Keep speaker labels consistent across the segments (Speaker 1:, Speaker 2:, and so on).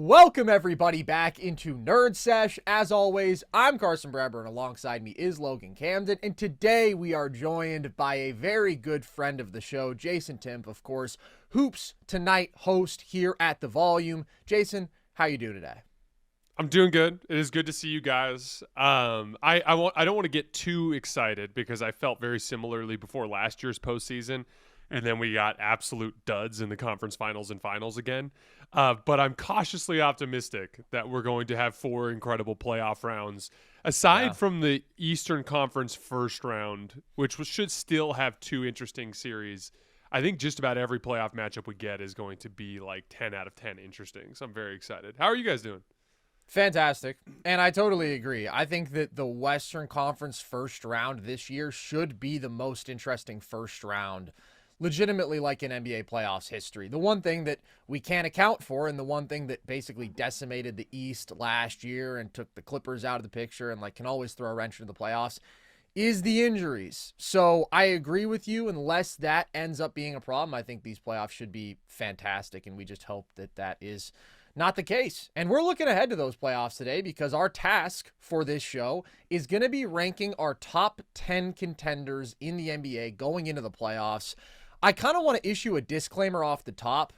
Speaker 1: Welcome everybody back into Nerd Sesh. As always, I'm Carson Bradburn, and alongside me is Logan Camden, and today we are joined by a very good friend of the show, Jason Timpf, of course, Hoops Tonight host here at The Volume. Jason, how you doing today?
Speaker 2: I'm doing good. It is good to see you guys. I don't want to get too excited because I felt very similarly before last year's postseason, and then we got absolute duds in the conference finals and finals again. But I'm cautiously optimistic that we're going to have 4 incredible playoff rounds. Aside from the Eastern Conference first round, which should still have 2 interesting series, I think just about every playoff matchup we get is going to be like 10 out of 10 interesting. So I'm very excited. How are you guys doing?
Speaker 1: Fantastic. And I totally agree. I think that the Western Conference first round this year should be the most interesting first round legitimately like in NBA playoffs history. The one thing that we can't account for, and the one thing that basically decimated the East last year and took the Clippers out of the picture and like can always throw a wrench into the playoffs, is the injuries. So I agree with you. Unless that ends up being a problem, I think these playoffs should be fantastic, and we just hope that that is not the case. And we're looking ahead to those playoffs today because our task for this show is going to be ranking our top 10 contenders in the NBA going into the playoffs. I kind of want to issue a disclaimer off the top.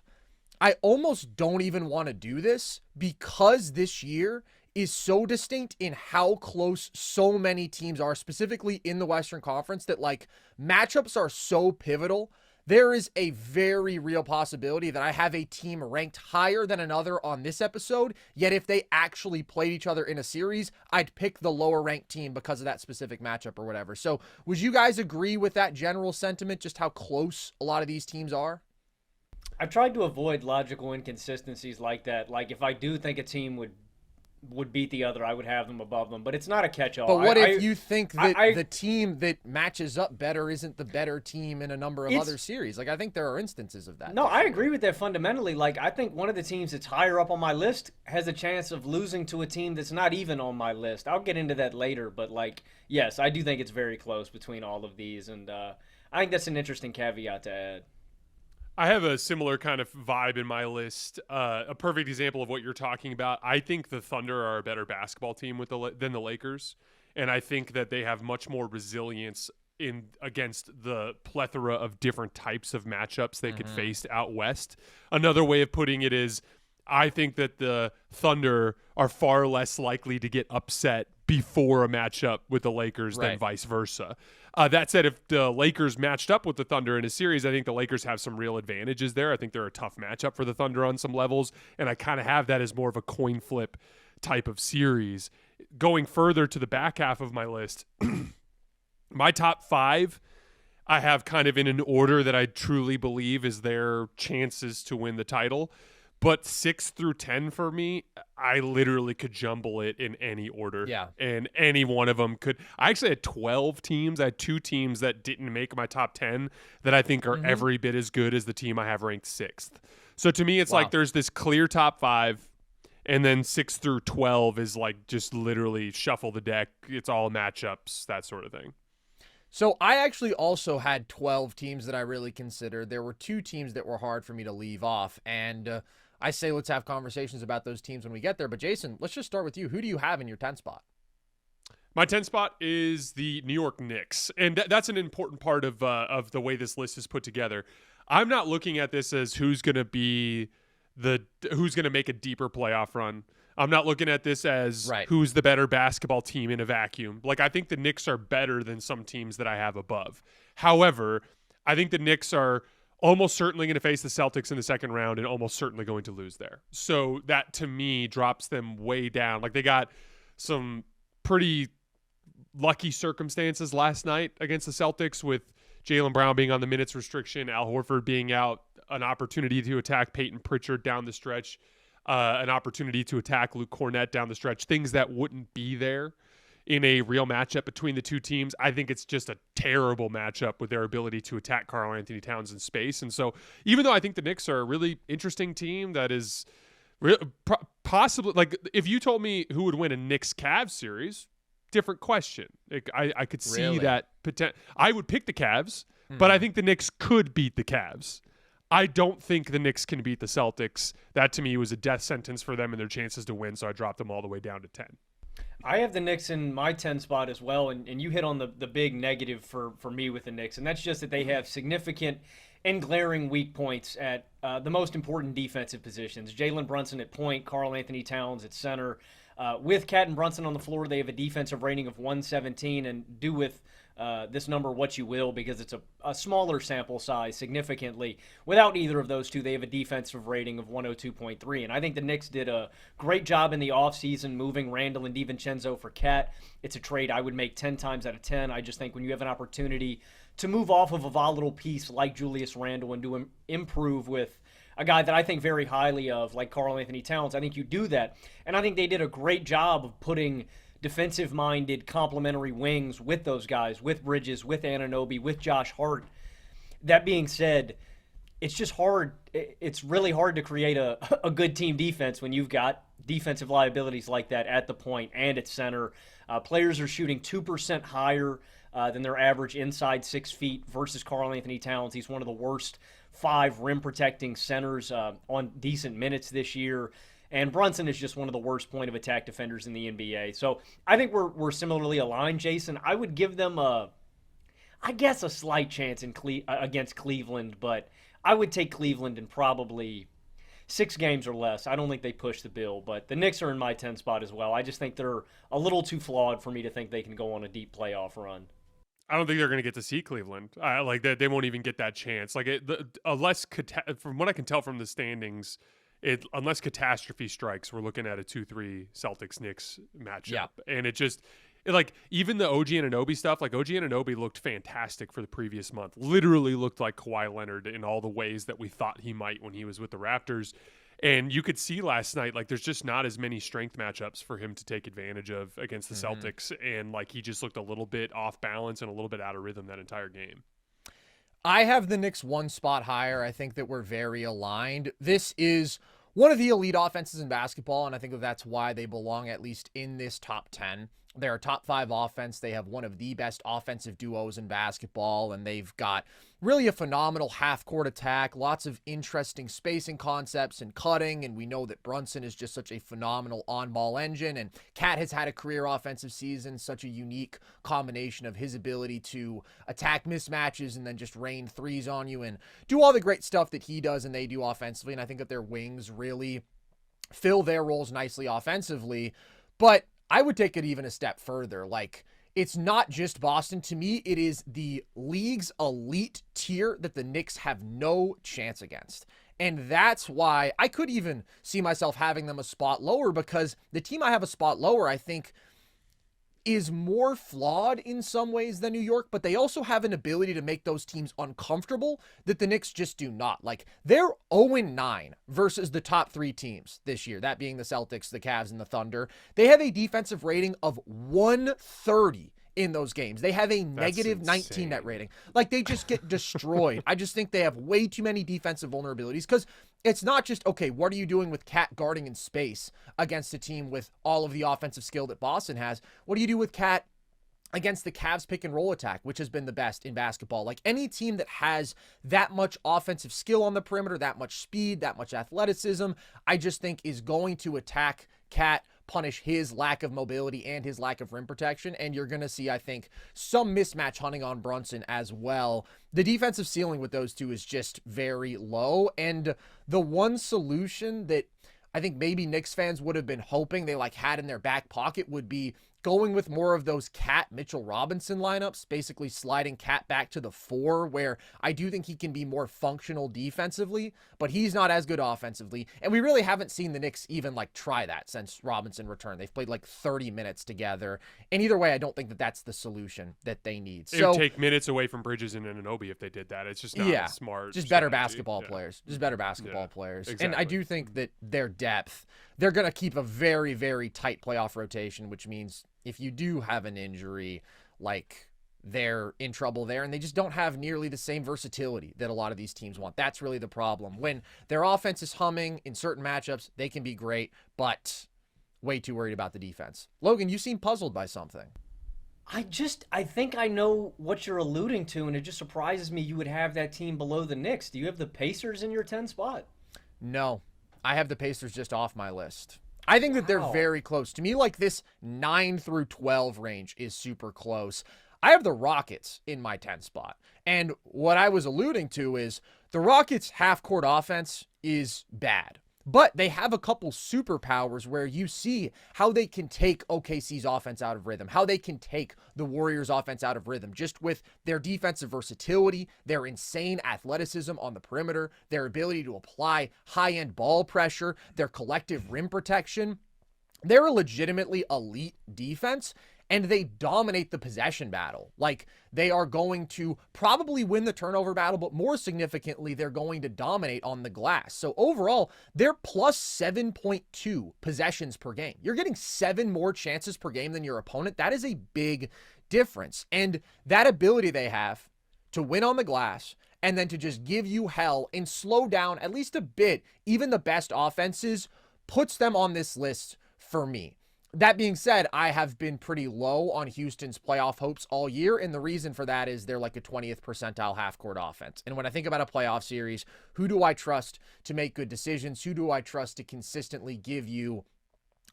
Speaker 1: I almost don't even want to do this because this year is so distinct in how close so many teams are, specifically in the Western Conference, that like matchups are so pivotal. There is a very real possibility that I have a team ranked higher than another on this episode, yet if they actually played each other in a series, I'd pick the lower ranked team because of that specific matchup or whatever. So would you guys agree with that general sentiment, just how close a lot of these teams are?
Speaker 3: I've tried to avoid logical inconsistencies like that. Like if I do think a team would beat the other, I would have them above them. But it's not a catch-all.
Speaker 1: But what if you think that the team that matches up better isn't the better team in a number of other series? Like, I think there are instances of that.
Speaker 3: No, I agree with that fundamentally. Like, I think one of the teams that's higher up on my list has a chance of losing to a team that's not even on my list. I'll get into that later. But, like, yes, I do think it's very close between all of these. And I think that's an interesting caveat to add.
Speaker 2: I have a similar kind of vibe in my list. A perfect example of what you're talking about. I think the Thunder are a better basketball team than the Lakers, and I think that they have much more resilience against the plethora of different types of matchups they could face out west. Another way of putting it is, I think that the Thunder are far less likely to get upset before a matchup with the Lakers than vice versa. That said, if the Lakers matched up with the Thunder in a series, I think the Lakers have some real advantages there. I think they're a tough matchup for the Thunder on some levels, and I kind of have that as more of a coin flip type of series. Going further to the back half of my list, my top 5, I have kind of in an order that I truly believe is their chances to win the title. But 6 through 10 for me, I literally could jumble it in any order.
Speaker 1: Yeah.
Speaker 2: And any one of them could. I actually had 12 teams. I had 2 teams that didn't make my top 10 that I think are every bit as good as the team I have ranked 6th. So to me, it's like there's this clear top 5, and then 6 through 12 is like just literally shuffle the deck. It's all matchups, that sort of thing.
Speaker 1: So I actually also had 12 teams that I really considered. There were 2 teams that were hard for me to leave off, and I say let's have conversations about those teams when we get there. But Jason, let's just start with you. Who do you have in your 10 spot?
Speaker 2: My 10 spot is the New York Knicks, and that's an important part of the way this list is put together. I'm not looking at this as who's going to make a deeper playoff run. I'm not looking at this as who's the better basketball team in a vacuum. Like, I think the Knicks are better than some teams that I have above. However, I think the Knicks are almost certainly going to face the Celtics in the second round and almost certainly going to lose there. So that, to me, drops them way down. Like, they got some pretty lucky circumstances last night against the Celtics with Jaylen Brown being on the minutes restriction, Al Horford being out, an opportunity to attack Peyton Pritchard down the stretch, an opportunity to attack Luke Kornet down the stretch, things that wouldn't be there in a real matchup between the two teams. I think it's just a terrible matchup with their ability to attack Karl-Anthony Towns in space. And so even though I think the Knicks are a really interesting team that is possibly, like, if you told me who would win a Knicks-Cavs series, different question. I could see that potential. I would pick the Cavs, but I think the Knicks could beat the Cavs. I don't think the Knicks can beat the Celtics. That to me was a death sentence for them and their chances to win, so I dropped them all the way down to 10.
Speaker 3: I have the Knicks in my 10 spot as well, and you hit on the big negative for me with the Knicks, and that's just that they have significant and glaring weak points at the most important defensive positions. Jalen Brunson at point, Karl Anthony Towns at center. With Cat and Brunson on the floor, they have a defensive rating of 117, and do with this number what you will, because it's a smaller sample size significantly. Without either of those two, they have a defensive rating of 102.3. And I think the Knicks did a great job in the offseason moving Randall and DiVincenzo for Cat. It's a trade I would make 10 times out of 10. I just think when you have an opportunity to move off of a volatile piece like Julius Randle and to improve with a guy that I think very highly of, like Karl Anthony Towns, I think you do that. And I think they did a great job of putting defensive-minded complementary wings with those guys, with Bridges, with Anunoby, with Josh Hart. That being said, it's just hard. It's really hard to create a good team defense when you've got defensive liabilities like that at the point and at center. Players are shooting 2% higher than their average inside 6 feet versus Karl Anthony Towns. He's one of the worst 5 rim-protecting centers on decent minutes this year. And Brunson is just one of the worst point of attack defenders in the NBA. So I think we're similarly aligned, Jason. I would give them a slight chance against Cleveland, but I would take Cleveland in probably 6 games or less. I don't think they push the bill, but the Knicks are in my 10 spot as well. I just think they're a little too flawed for me to think they can go on a deep playoff run.
Speaker 2: I don't think they're going to get to see Cleveland. Like they won't even get that chance. Like from what I can tell from the standings, unless catastrophe strikes, we're looking at a 2-3 Celtics-Knicks matchup.
Speaker 1: Yeah.
Speaker 2: And like even the OG Anunoby stuff, like OG Anunoby looked fantastic for the previous month. Literally looked like Kawhi Leonard in all the ways that we thought he might when he was with the Raptors. And you could see last night, like there's just not as many strength matchups for him to take advantage of against the Celtics. And like he just looked a little bit off balance and a little bit out of rhythm that entire game.
Speaker 1: I have the Knicks 1 spot higher. I think that we're very aligned. This is one of the elite offenses in basketball, and I think that that's why they belong at least in this top 10. They're a top 5 offense. They have one of the best offensive duos in basketball, and they've got really a phenomenal half-court attack, lots of interesting spacing concepts and cutting, and we know that Brunson is just such a phenomenal on-ball engine, and Cat has had a career offensive season, such a unique combination of his ability to attack mismatches and then just rain threes on you and do all the great stuff that he does and they do offensively, and I think that their wings really fill their roles nicely offensively, but I would take it even a step further. Like, it's not just Boston. To me, it is the league's elite tier that the Knicks have no chance against. And that's why I could even see myself having them a spot lower, because the team I have a spot lower, I think, is more flawed in some ways than New York, but they also have an ability to make those teams uncomfortable that the Knicks just do not. Like, they're 0-9 versus the top 3 teams this year, that being the Celtics, the Cavs, and the Thunder. They have a defensive rating of 130 in those games. They have a negative 19 net rating. Like, they just get destroyed. I just think they have way too many defensive vulnerabilities, because it's not just, okay, what are you doing with Cat guarding in space against a team with all of the offensive skill that Boston has? What do you do with Cat against the Cavs pick and roll attack, which has been the best in basketball? Like, any team that has that much offensive skill on the perimeter, that much speed, that much athleticism, I just think is going to attack Cat, punish his lack of mobility and his lack of rim protection, and you're going to see, I think, some mismatch hunting on Brunson as well. The defensive ceiling with those two is just very low, and the one solution that I think maybe Knicks fans would have been hoping they had in their back pocket would be going with more of those Cat Mitchell Robinson lineups, basically sliding Cat back to the 4, where I do think he can be more functional defensively, but he's not as good offensively. And we really haven't seen the Knicks even try that since Robinson returned. They've played 30 minutes together. And either way, I don't think that that's the solution that they need.
Speaker 2: It would take minutes away from Bridges and Anunoby if they did that. It's just not smart.
Speaker 1: Just better basketball players. Just better basketball players.
Speaker 2: Exactly.
Speaker 1: And I do think that their depth, they're going to keep a very, very tight playoff rotation, which means if you do have an injury, they're in trouble there, and they just don't have nearly the same versatility that a lot of these teams want. That's really the problem. When their offense is humming in certain matchups, they can be great, but way too worried about the defense. Logan, you seem puzzled by something.
Speaker 3: I think I know what you're alluding to, and it just surprises me you would have that team below the Knicks. Do you have the Pacers in your 10 spot?
Speaker 1: No, I have the Pacers just off my list. I think that they're
Speaker 3: Wow.
Speaker 1: very close. To me, like this 9 through 12 range is super close. I have the Rockets in my 10 spot. And what I was alluding to is the Rockets' half court offense is bad. But they have a couple superpowers where you see how they can take OKC's offense out of rhythm, how they can take the Warriors' offense out of rhythm, just with their defensive versatility, their insane athleticism on the perimeter, their ability to apply high-end ball pressure, their collective rim protection. They're a legitimately elite defense, and they dominate the possession battle. Like, they are going to probably win the turnover battle, but more significantly, they're going to dominate on the glass. So overall, they're plus 7.2 possessions per game. You're getting 7 more chances per game than your opponent. That is a big difference. And that ability they have to win on the glass and then to just give you hell and slow down at least a bit, even the best offenses, puts them on this list for me. That being said, I have been pretty low on Houston's playoff hopes all year, and the reason for that is they're like a 20th percentile half-court offense. And when I think about a playoff series, who do I trust to make good decisions? Who do I trust to consistently give you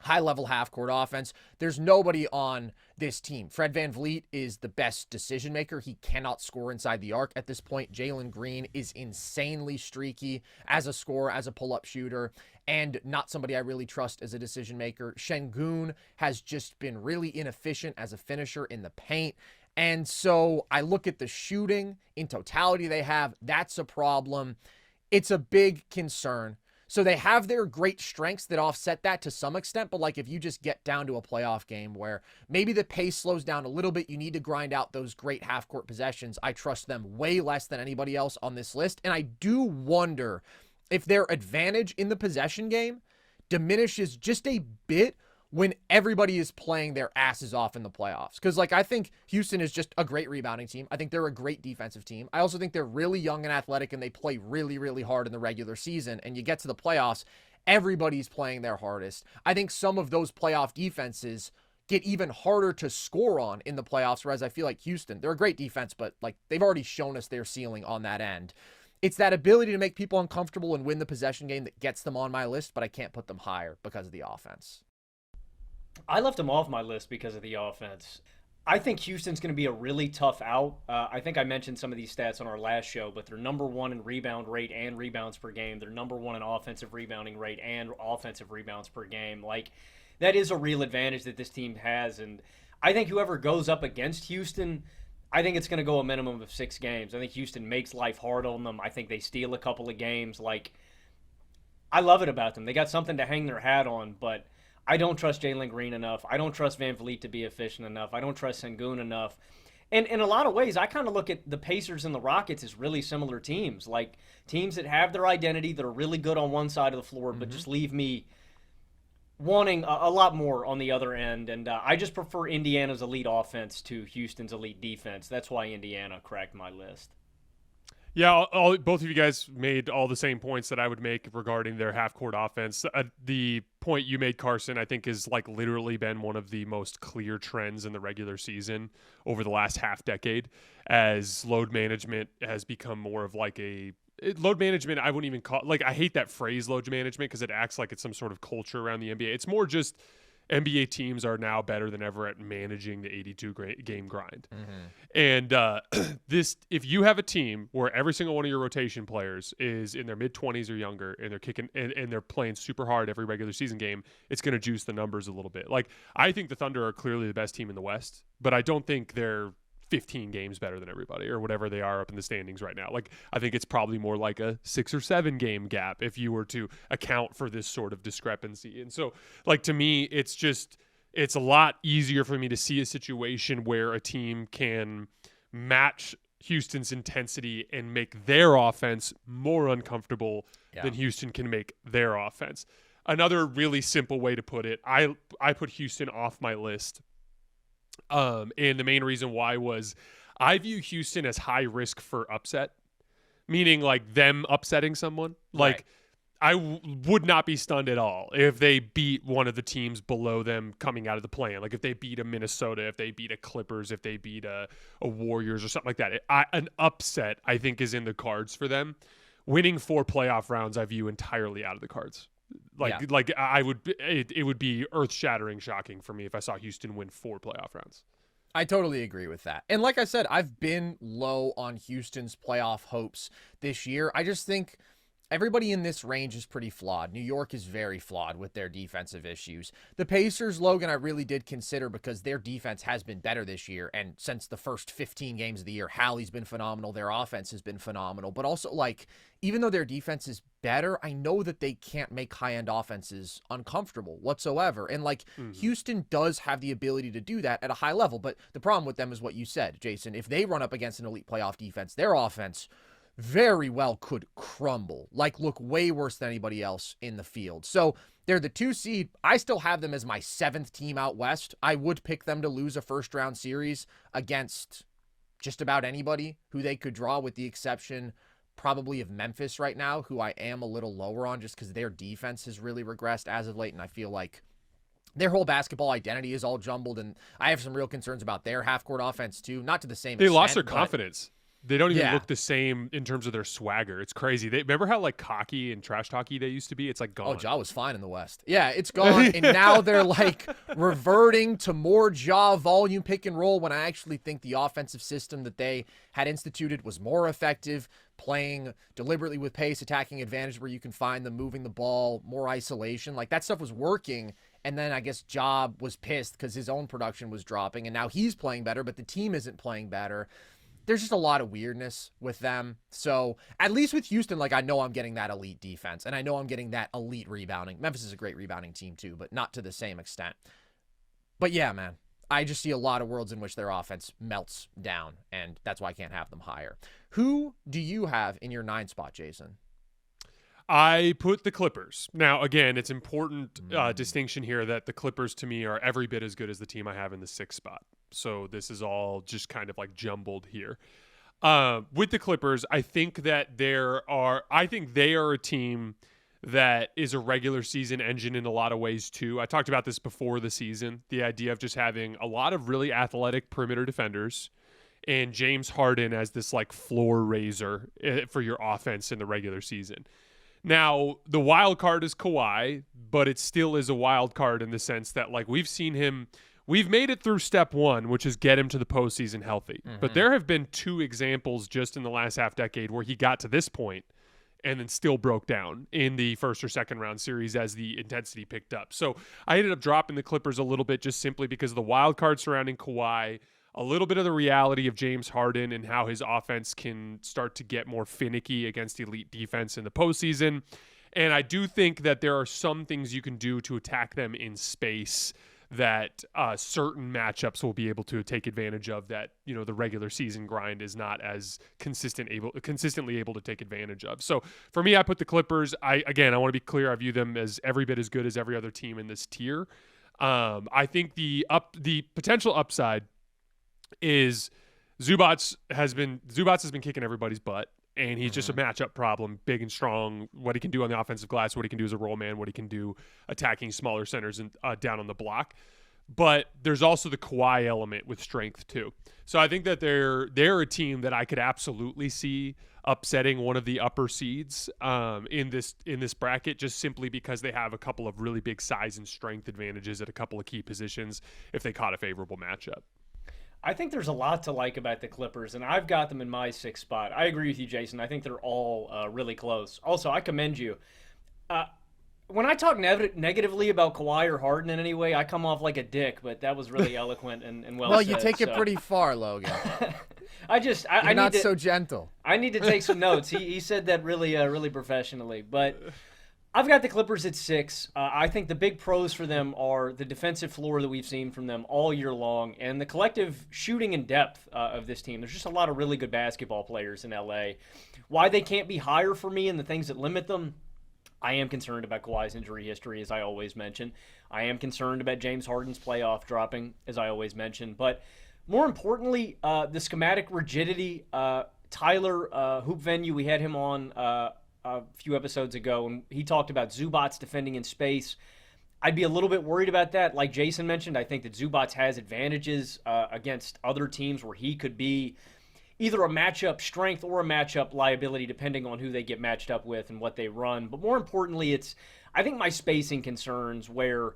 Speaker 1: high-level half-court offense? There's nobody on this team. Fred VanVleet is the best decision maker. He cannot score inside the arc at this point. Jalen Green is insanely streaky as a scorer, as a pull-up shooter, and not somebody I really trust as a decision maker. Şengün has just been really inefficient as a finisher in the paint. And so I look at the shooting in totality they have. That's a problem. It's a big concern. So they have their great strengths that offset that to some extent, but like if you just get down to a playoff game where maybe the pace slows down a little bit, you need to grind out those great half-court possessions, I trust them way less than anybody else on this list. And I do wonder if their advantage in the possession game diminishes just a bit when everybody is playing their asses off in the playoffs. Because, like, I think Houston is just a great rebounding team. I think they're a great defensive team. I also think they're really young and athletic, and they play really, really hard in the regular season. And you get to the playoffs, everybody's playing their hardest. I think some of those playoff defenses get even harder to score on in the playoffs, whereas I feel like Houston, they're a great defense, but, like, they've already shown us their ceiling on that end. It's that ability to make people uncomfortable and win the possession game that gets them on my list, but I can't put them higher because of the offense.
Speaker 3: I left them off my list because of the offense. I think Houston's going to be a really tough out. I think I mentioned some of these stats on our last show, but they're number one in rebound rate and rebounds per game. They're number one in offensive rebounding rate and offensive rebounds per game. Like, that is a real advantage that this team has. And I think whoever goes up against Houston, I think it's going to go a minimum of 6 games. I think Houston makes life hard on them. I think they steal a couple of games. Like, I love it about them. They got something to hang their hat on, but I don't trust Jalen Green enough. I don't trust VanVleet to be efficient enough. I don't trust Şengün enough. And in a lot of ways, I kind of look at the Pacers and the Rockets as really similar teams. Like, teams that have their identity, that are really good on one side of the floor, but just leave me wanting a lot more on the other end. And I just prefer Indiana's elite offense to Houston's elite defense. That's why Indiana cracked my list.
Speaker 2: Yeah, both of you guys made all the same points that I would make regarding their half-court offense. The point you made, Carson, I think is like literally been one of the most clear trends in the regular season over the last half decade, as load management has become more of like load management. I wouldn't even call, like, I hate that phrase load management because it acts like it's some sort of culture around the NBA. It's more just NBA teams are now better than ever at managing the 82 game grind. And if you have a team where every single one of your rotation players is in their mid-20s or younger, and they're kicking and they're playing super hard every regular season game, it's going to juice the numbers a little bit. Like, I think the Thunder are clearly the best team in the West, but I don't think they're 15 games better than everybody or whatever they are up in the standings right now. Like, I think it's probably more like a 6 or 7 game gap if you were to account for this sort of discrepancy. And so, like, to me, it's a lot easier for me to see a situation where a team can match Houston's intensity and make their offense more uncomfortable than Houston can make their offense. Another really simple way to put it, I put Houston off my list. And the main reason why was I view Houston as high risk for upset, meaning like them upsetting someone. Like, would not be stunned at all if they beat one of the teams below them coming out of the play-in. Like if they beat a Minnesota, if they beat a Clippers, if they beat a Warriors or something like that. An upset, I think, is in the cards for them. Winning 4 playoff rounds, I view entirely out of the cards. It would be earth-shattering shocking for me if I saw Houston win 4 playoff rounds.
Speaker 1: I totally agree with that. And like I said, I've been low on Houston's playoff hopes this year. I just think everybody in this range is pretty flawed. New York is very flawed with their defensive issues. The Pacers, Logan, I really did consider because their defense has been better this year. And since the first 15 games of the year, Hallie's been phenomenal. Their offense has been phenomenal. But also, like, even though their defense is better, I know that they can't make high-end offenses uncomfortable whatsoever. And, like, Houston does have the ability to do that at a high level. But the problem with them is what you said, Jason. If they run up against an elite playoff defense, their offense very well could crumble, like look way worse than anybody else in the field. So they're the 2 seed. I still have them as my 7th team out west. I would pick them to lose a first round series against just about anybody who they could draw, with the exception probably of Memphis right now, who I am a little lower on just because their defense has really regressed as of late. And I feel like their whole basketball identity is all jumbled. And I have some real concerns about their half court offense too. Not to the same extent.
Speaker 2: They lost their confidence. They don't even look the same in terms of their swagger. It's crazy. Remember how like cocky and trash talky they used to be? It's like gone.
Speaker 1: Oh, Ja was fine in the West. Yeah, it's gone. And now they're like reverting to more Ja volume pick and roll, when I actually think the offensive system that they had instituted was more effective, playing deliberately with pace, attacking advantage where you can find them, moving the ball, more isolation. Like that stuff was working. And then I guess Ja was pissed because his own production was dropping, and now he's playing better, but the team isn't playing better. There's just a lot of weirdness with them. So at least with Houston, like I know I'm getting that elite defense, and I know I'm getting that elite rebounding. Memphis is a great rebounding team too, but not to the same extent. But yeah, man, I just see a lot of worlds in which their offense melts down, and that's why I can't have them higher. Who do you have in your 9 spot, Jason?
Speaker 2: I put the Clippers. Now, again, it's important distinction here that the Clippers to me are every bit as good as the team I have in the 6th spot. So this is all just kind of like jumbled here. With the Clippers, I think that they are a team that is a regular season engine in a lot of ways too. I talked about this before the season, the idea of just having a lot of really athletic perimeter defenders and James Harden as this like floor raiser for your offense in the regular season. Now, the wild card is Kawhi, but it still is a wild card in the sense that like we've made it through step 1, which is get him to the postseason healthy. Mm-hmm. But there have been 2 examples just in the last half decade where he got to this point and then still broke down in the first or second round series as the intensity picked up. So I ended up dropping the Clippers a little bit just simply because of the wild card surrounding Kawhi, a little bit of the reality of James Harden and how his offense can start to get more finicky against elite defense in the postseason. And I do think that there are some things you can do to attack them in space that certain matchups will be able to take advantage of that, you know, the regular season grind is not as consistently able to take advantage of. So for me, I put the Clippers. I want to be clear. I view them as every bit as good as every other team in this tier. I think the potential upside is Zubac has been kicking everybody's butt, and he's just a matchup problem, big and strong. What he can do on the offensive glass, what he can do as a roll man, what he can do attacking smaller centers and down on the block. But there's also the Kawhi element with strength too. So I think that they're a team that I could absolutely see upsetting one of the upper seeds in this bracket, just simply because they have a couple of really big size and strength advantages at a couple of key positions if they caught a favorable matchup.
Speaker 3: I think there's a lot to like about the Clippers, and I've got them in my 6th spot. I agree with you, Jason. I think they're all really close. Also, I commend you. When I talk negatively about Kawhi or Harden in any way, I come off like a dick, but that was really eloquent and well said.
Speaker 1: Well, you take it pretty far, Logan.
Speaker 3: You're
Speaker 1: not so gentle.
Speaker 3: I need to take some notes. He said that really professionally, but I've got the Clippers at 6. I think the big pros for them are the defensive floor that we've seen from them all year long and the collective shooting and depth of this team. There's just a lot of really good basketball players in LA. Why they can't be higher for me and the things that limit them, I am concerned about Kawhi's injury history, as I always mention. I am concerned about James Harden's playoff dropping, as I always mention. But more importantly, the schematic rigidity. Tyler, Hoop Venue, we had him on a few episodes ago, and he talked about Zubac's defending in space. I'd be a little bit worried about that. Like Jason mentioned, I think that Zubac has advantages against other teams where he could be either a matchup strength or a matchup liability, depending on who they get matched up with and what they run. But more importantly, I think my spacing concerns where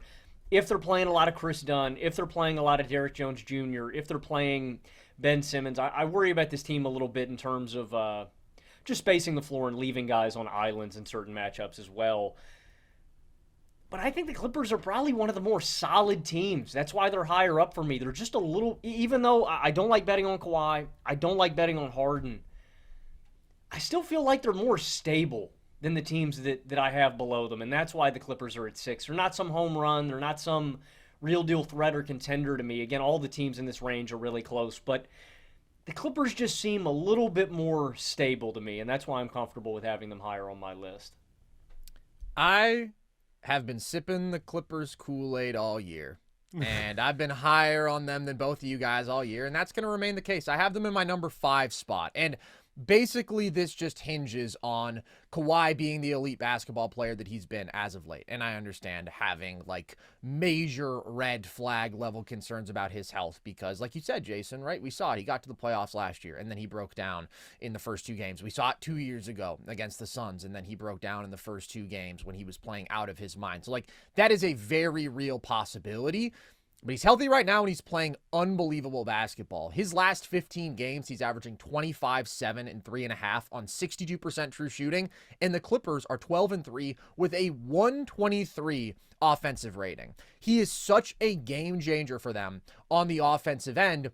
Speaker 3: if they're playing a lot of Chris Dunn, if they're playing a lot of Derrick Jones Jr., if they're playing Ben Simmons, I worry about this team a little bit in terms of just spacing the floor and leaving guys on islands in certain matchups as well. But I think the Clippers are probably one of the more solid teams. That's why they're higher up for me. They're just a little, even though I don't like betting on Kawhi, I don't like betting on Harden, I still feel like they're more stable than the teams that I have below them. And that's why the Clippers are at 6. They're not some home run. They're not some real deal threat or contender to me. Again, all the teams in this range are really close. But the Clippers just seem a little bit more stable to me. And that's why I'm comfortable with having them higher on my list.
Speaker 1: I have been sipping the Clippers Kool-Aid all year. And I've been higher on them than both of you guys all year, and that's going to remain the case. I have them in my number 5 spot. And basically this just hinges on Kawhi being the elite basketball player that he's been as of late. And I understand having like major red flag level concerns about his health because like you said, Jason, right? We saw it. He got to the playoffs last year and then he broke down in the first 2 games. We saw it 2 years ago against the Suns and then he broke down in the first 2 games when he was playing out of his mind. So like that is a very real possibility. But he's healthy right now and he's playing unbelievable basketball. His last 15 games, he's averaging 25, 7, and 3.5 on 62% true shooting. And the Clippers are 12-3 with a 123 offensive rating. He is such a game changer for them on the offensive end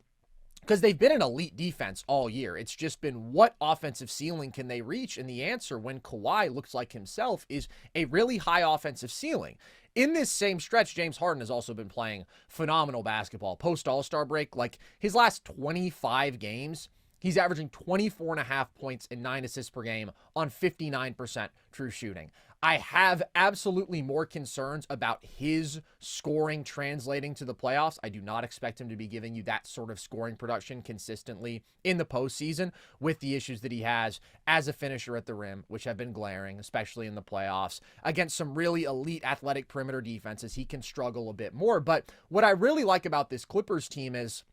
Speaker 1: because they've been an elite defense all year. It's just been what offensive ceiling can they reach? And the answer when Kawhi looks like himself is a really high offensive ceiling. In this same stretch, James Harden has also been playing phenomenal basketball. Post All-Star break, like his last 25 games, he's averaging 24.5 points and 9 assists per game on 59% true shooting. I have absolutely more concerns about his scoring translating to the playoffs. I do not expect him to be giving you that sort of scoring production consistently in the postseason with the issues that he has as a finisher at the rim, which have been glaring, especially in the playoffs. Against some really elite athletic perimeter defenses, he can struggle a bit more. But what I really like about this Clippers team is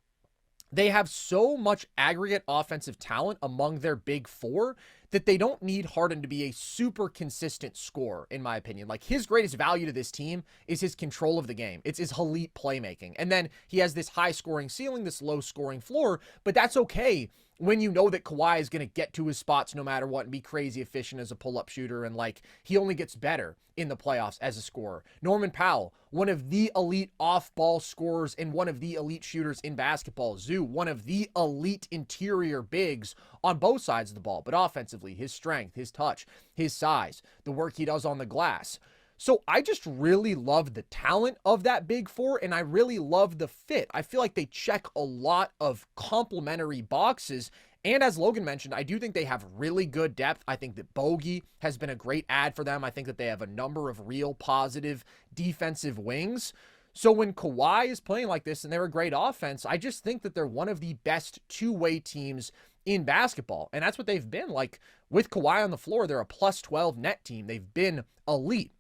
Speaker 1: they have so much aggregate offensive talent among their big 4 that they don't need Harden to be a super consistent scorer, in my opinion. Like, his greatest value to this team is his control of the game. It's his elite playmaking. And then he has this high-scoring ceiling, this low-scoring floor, but that's okay when you know that Kawhi is going to get to his spots no matter what and be crazy efficient as a pull-up shooter, and, like, he only gets better in the playoffs as a scorer. Norman Powell, one of the elite off-ball scorers and one of the elite shooters in basketball. Zoo, one of the elite interior bigs on both sides of the ball, but offensively, his strength, his touch, his size, the work he does on the glass. So I just really love the talent of that big 4, and I really love the fit. I feel like they check a lot of complementary boxes. And as Logan mentioned, I do think they have really good depth. I think that Bogey has been a great add for them. I think that they have a number of real positive defensive wings. So when Kawhi is playing like this and they're a great offense, I just think that they're one of the best two-way teams in basketball. And that's what they've been. Like, with Kawhi on the floor, they're a plus 12 net team. They've been elite.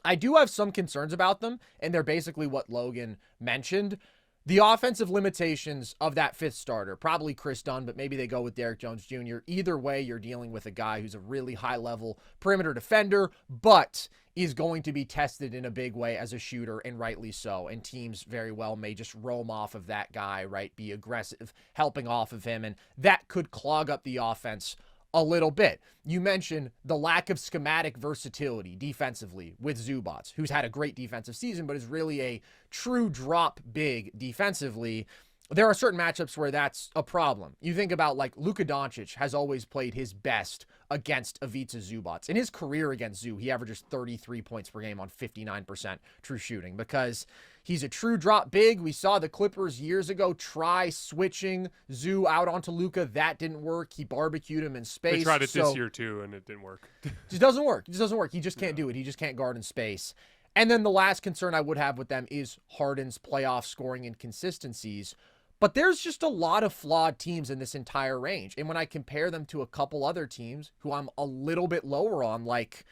Speaker 1: I do have some concerns about them, and they're basically what Logan mentioned. The offensive limitations of that 5th starter, probably Chris Dunn, but maybe they go with Derrick Jones Jr. Either way, you're dealing with a guy who's a really high-level perimeter defender, but is going to be tested in a big way as a shooter, and rightly so. And teams very well may just roam off of that guy, right? Be aggressive, helping off of him, and that could clog up the offense a little bit. You mentioned the lack of schematic versatility defensively with Zubac, who's had a great defensive season, but is really a true drop big defensively. There are certain matchups where that's a problem. You think about, like, Luka Doncic has always played his best against Ivica Zubac. In his career against Zoo, he averages 33 points per game on 59% true shooting because he's a true drop big. We saw the Clippers years ago try switching Zoo out onto Luka. That didn't work. He barbecued him in space.
Speaker 2: They tried it this year too, and it didn't work.
Speaker 1: Just doesn't work. It just doesn't work. He just can't do it. He just can't guard in space. And then the last concern I would have with them is Harden's playoff scoring inconsistencies. But there's just a lot of flawed teams in this entire range. And when I compare them to a couple other teams who I'm a little bit lower on, like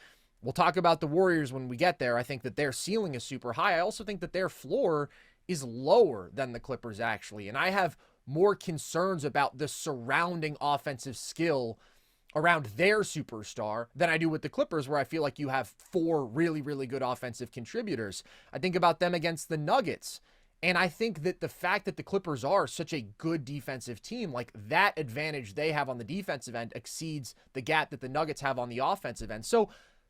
Speaker 1: we'll talk about the Warriors when we get there. I think that their ceiling is super high. I also think that their floor is lower than the Clippers actually. And I have more concerns about the surrounding offensive skill around their superstar than I do with the Clippers, where I feel like you have 4 really, really good offensive contributors. I think about them against the Nuggets. And I think that the fact that the Clippers are such a good defensive team, like that advantage they have on the defensive end exceeds the gap that the Nuggets have on the offensive end. So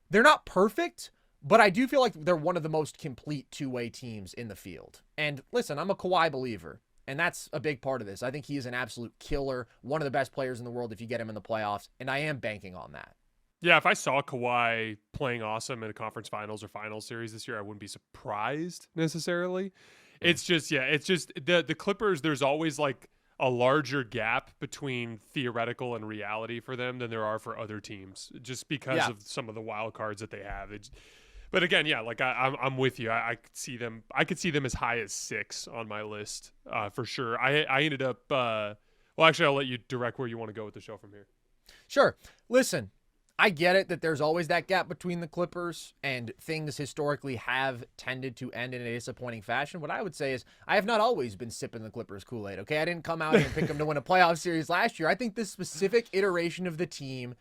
Speaker 1: they're not perfect, but I do feel like they're one of the most complete two-way teams in the field. And listen, I'm a Kawhi believer, and that's a big part of this. I think he is an absolute killer, one of the best players in the world if you get him in the playoffs, and I am banking on that.
Speaker 2: Yeah, if I saw Kawhi playing awesome in a conference finals or finals series this year, I wouldn't be surprised necessarily. It's just the Clippers, there's always like a larger gap between theoretical and reality for them than there are for other teams, just because of some of the wild cards that they have. But again, yeah, like I'm with you. I could see them as high as 6 on my list for sure. I ended up. Well, actually, I'll let you direct where you want to go with the show from here.
Speaker 1: Sure. Listen, I get it that there's always that gap between the Clippers, and things historically have tended to end in a disappointing fashion. What I would say is I have not always been sipping the Clippers Kool-Aid, okay? I didn't come out here and pick them to win a playoff series last year. I think this specific iteration of the team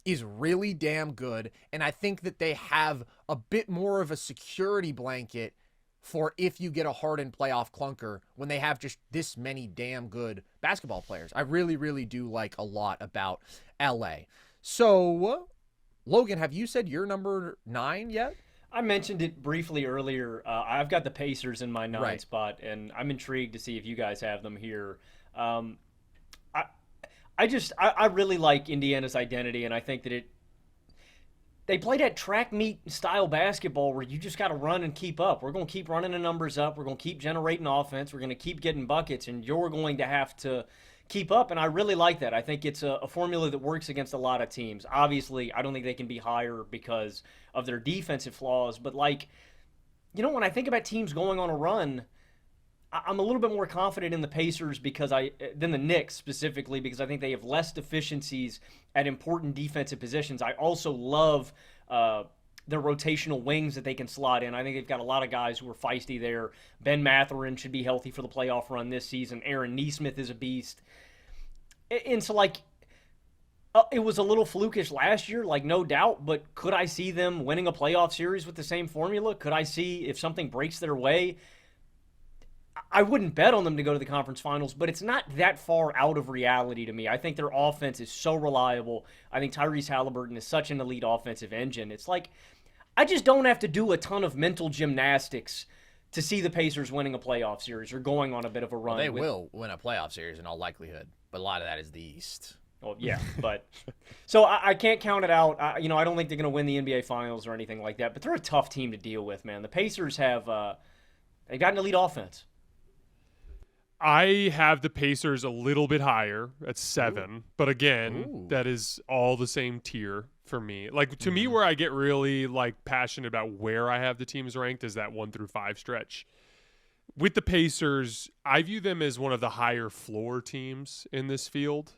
Speaker 1: is really damn good, and I think that they have a bit more of a security blanket for if you get a hardened playoff clunker when they have just this many damn good basketball players. I really, really do like a lot about LA. So, Logan, have you said your number 9 yet?
Speaker 3: I mentioned it briefly earlier. I've got the Pacers in my 9th spot, and I'm intrigued to see if you guys have them here. I really like Indiana's identity, and I think that they play that track meet style basketball where you just got to run and keep up. We're going to keep running the numbers up. We're going to keep generating offense. We're going to keep getting buckets, and you're going to have to keep up, and I really like that. I think it's a formula that works against a lot of teams. Obviously, I don't think they can be higher because of their defensive flaws, but when I think about teams going on a run, I'm a little bit more confident in the Pacers than the Knicks specifically, because I think they have less deficiencies at important defensive positions. I also love their rotational wings that they can slot in. I think they've got a lot of guys who are feisty there. Ben Mathurin should be healthy for the playoff run this season. Aaron Nesmith is a beast. And so, it was a little flukish last year, no doubt, but could I see them winning a playoff series with the same formula? Could I see if something breaks their way? I wouldn't bet on them to go to the conference finals, but it's not that far out of reality to me. I think their offense is so reliable. I think Tyrese Halliburton is such an elite offensive engine. It's I just don't have to do a ton of mental gymnastics to see the Pacers winning a playoff series or going on a bit of a run.
Speaker 1: Well, they will win a playoff series in all likelihood, but a lot of that is the East.
Speaker 3: Well, yeah, but so I can't count it out. I don't think they're going to win the NBA Finals or anything like that, but they're a tough team to deal with, man. The Pacers have they've got an elite offense.
Speaker 2: I have the Pacers a little bit higher at 7, but again, that is all the same tier for me. To me, where I get really passionate about where I have the teams ranked is that 1 through 5 stretch. With the Pacers, I view them as one of the higher floor teams in this field.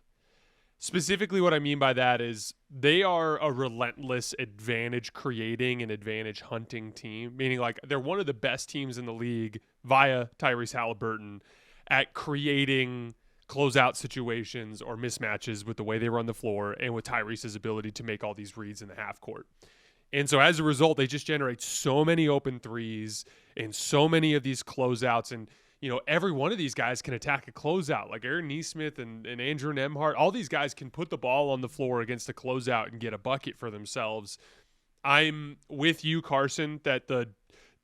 Speaker 2: Specifically, what I mean by that is they are a relentless advantage creating and advantage hunting team, meaning they're one of the best teams in the league via Tyrese Halliburton at creating closeout situations or mismatches with the way they run the floor and with Tyrese's ability to make all these reads in the half court. And so as a result, they just generate so many open threes and so many of these closeouts. And, every one of these guys can attack a closeout, like Aaron Nesmith and Andrew Nembhard. All these guys can put the ball on the floor against a closeout and get a bucket for themselves. I'm with you, Carson, that the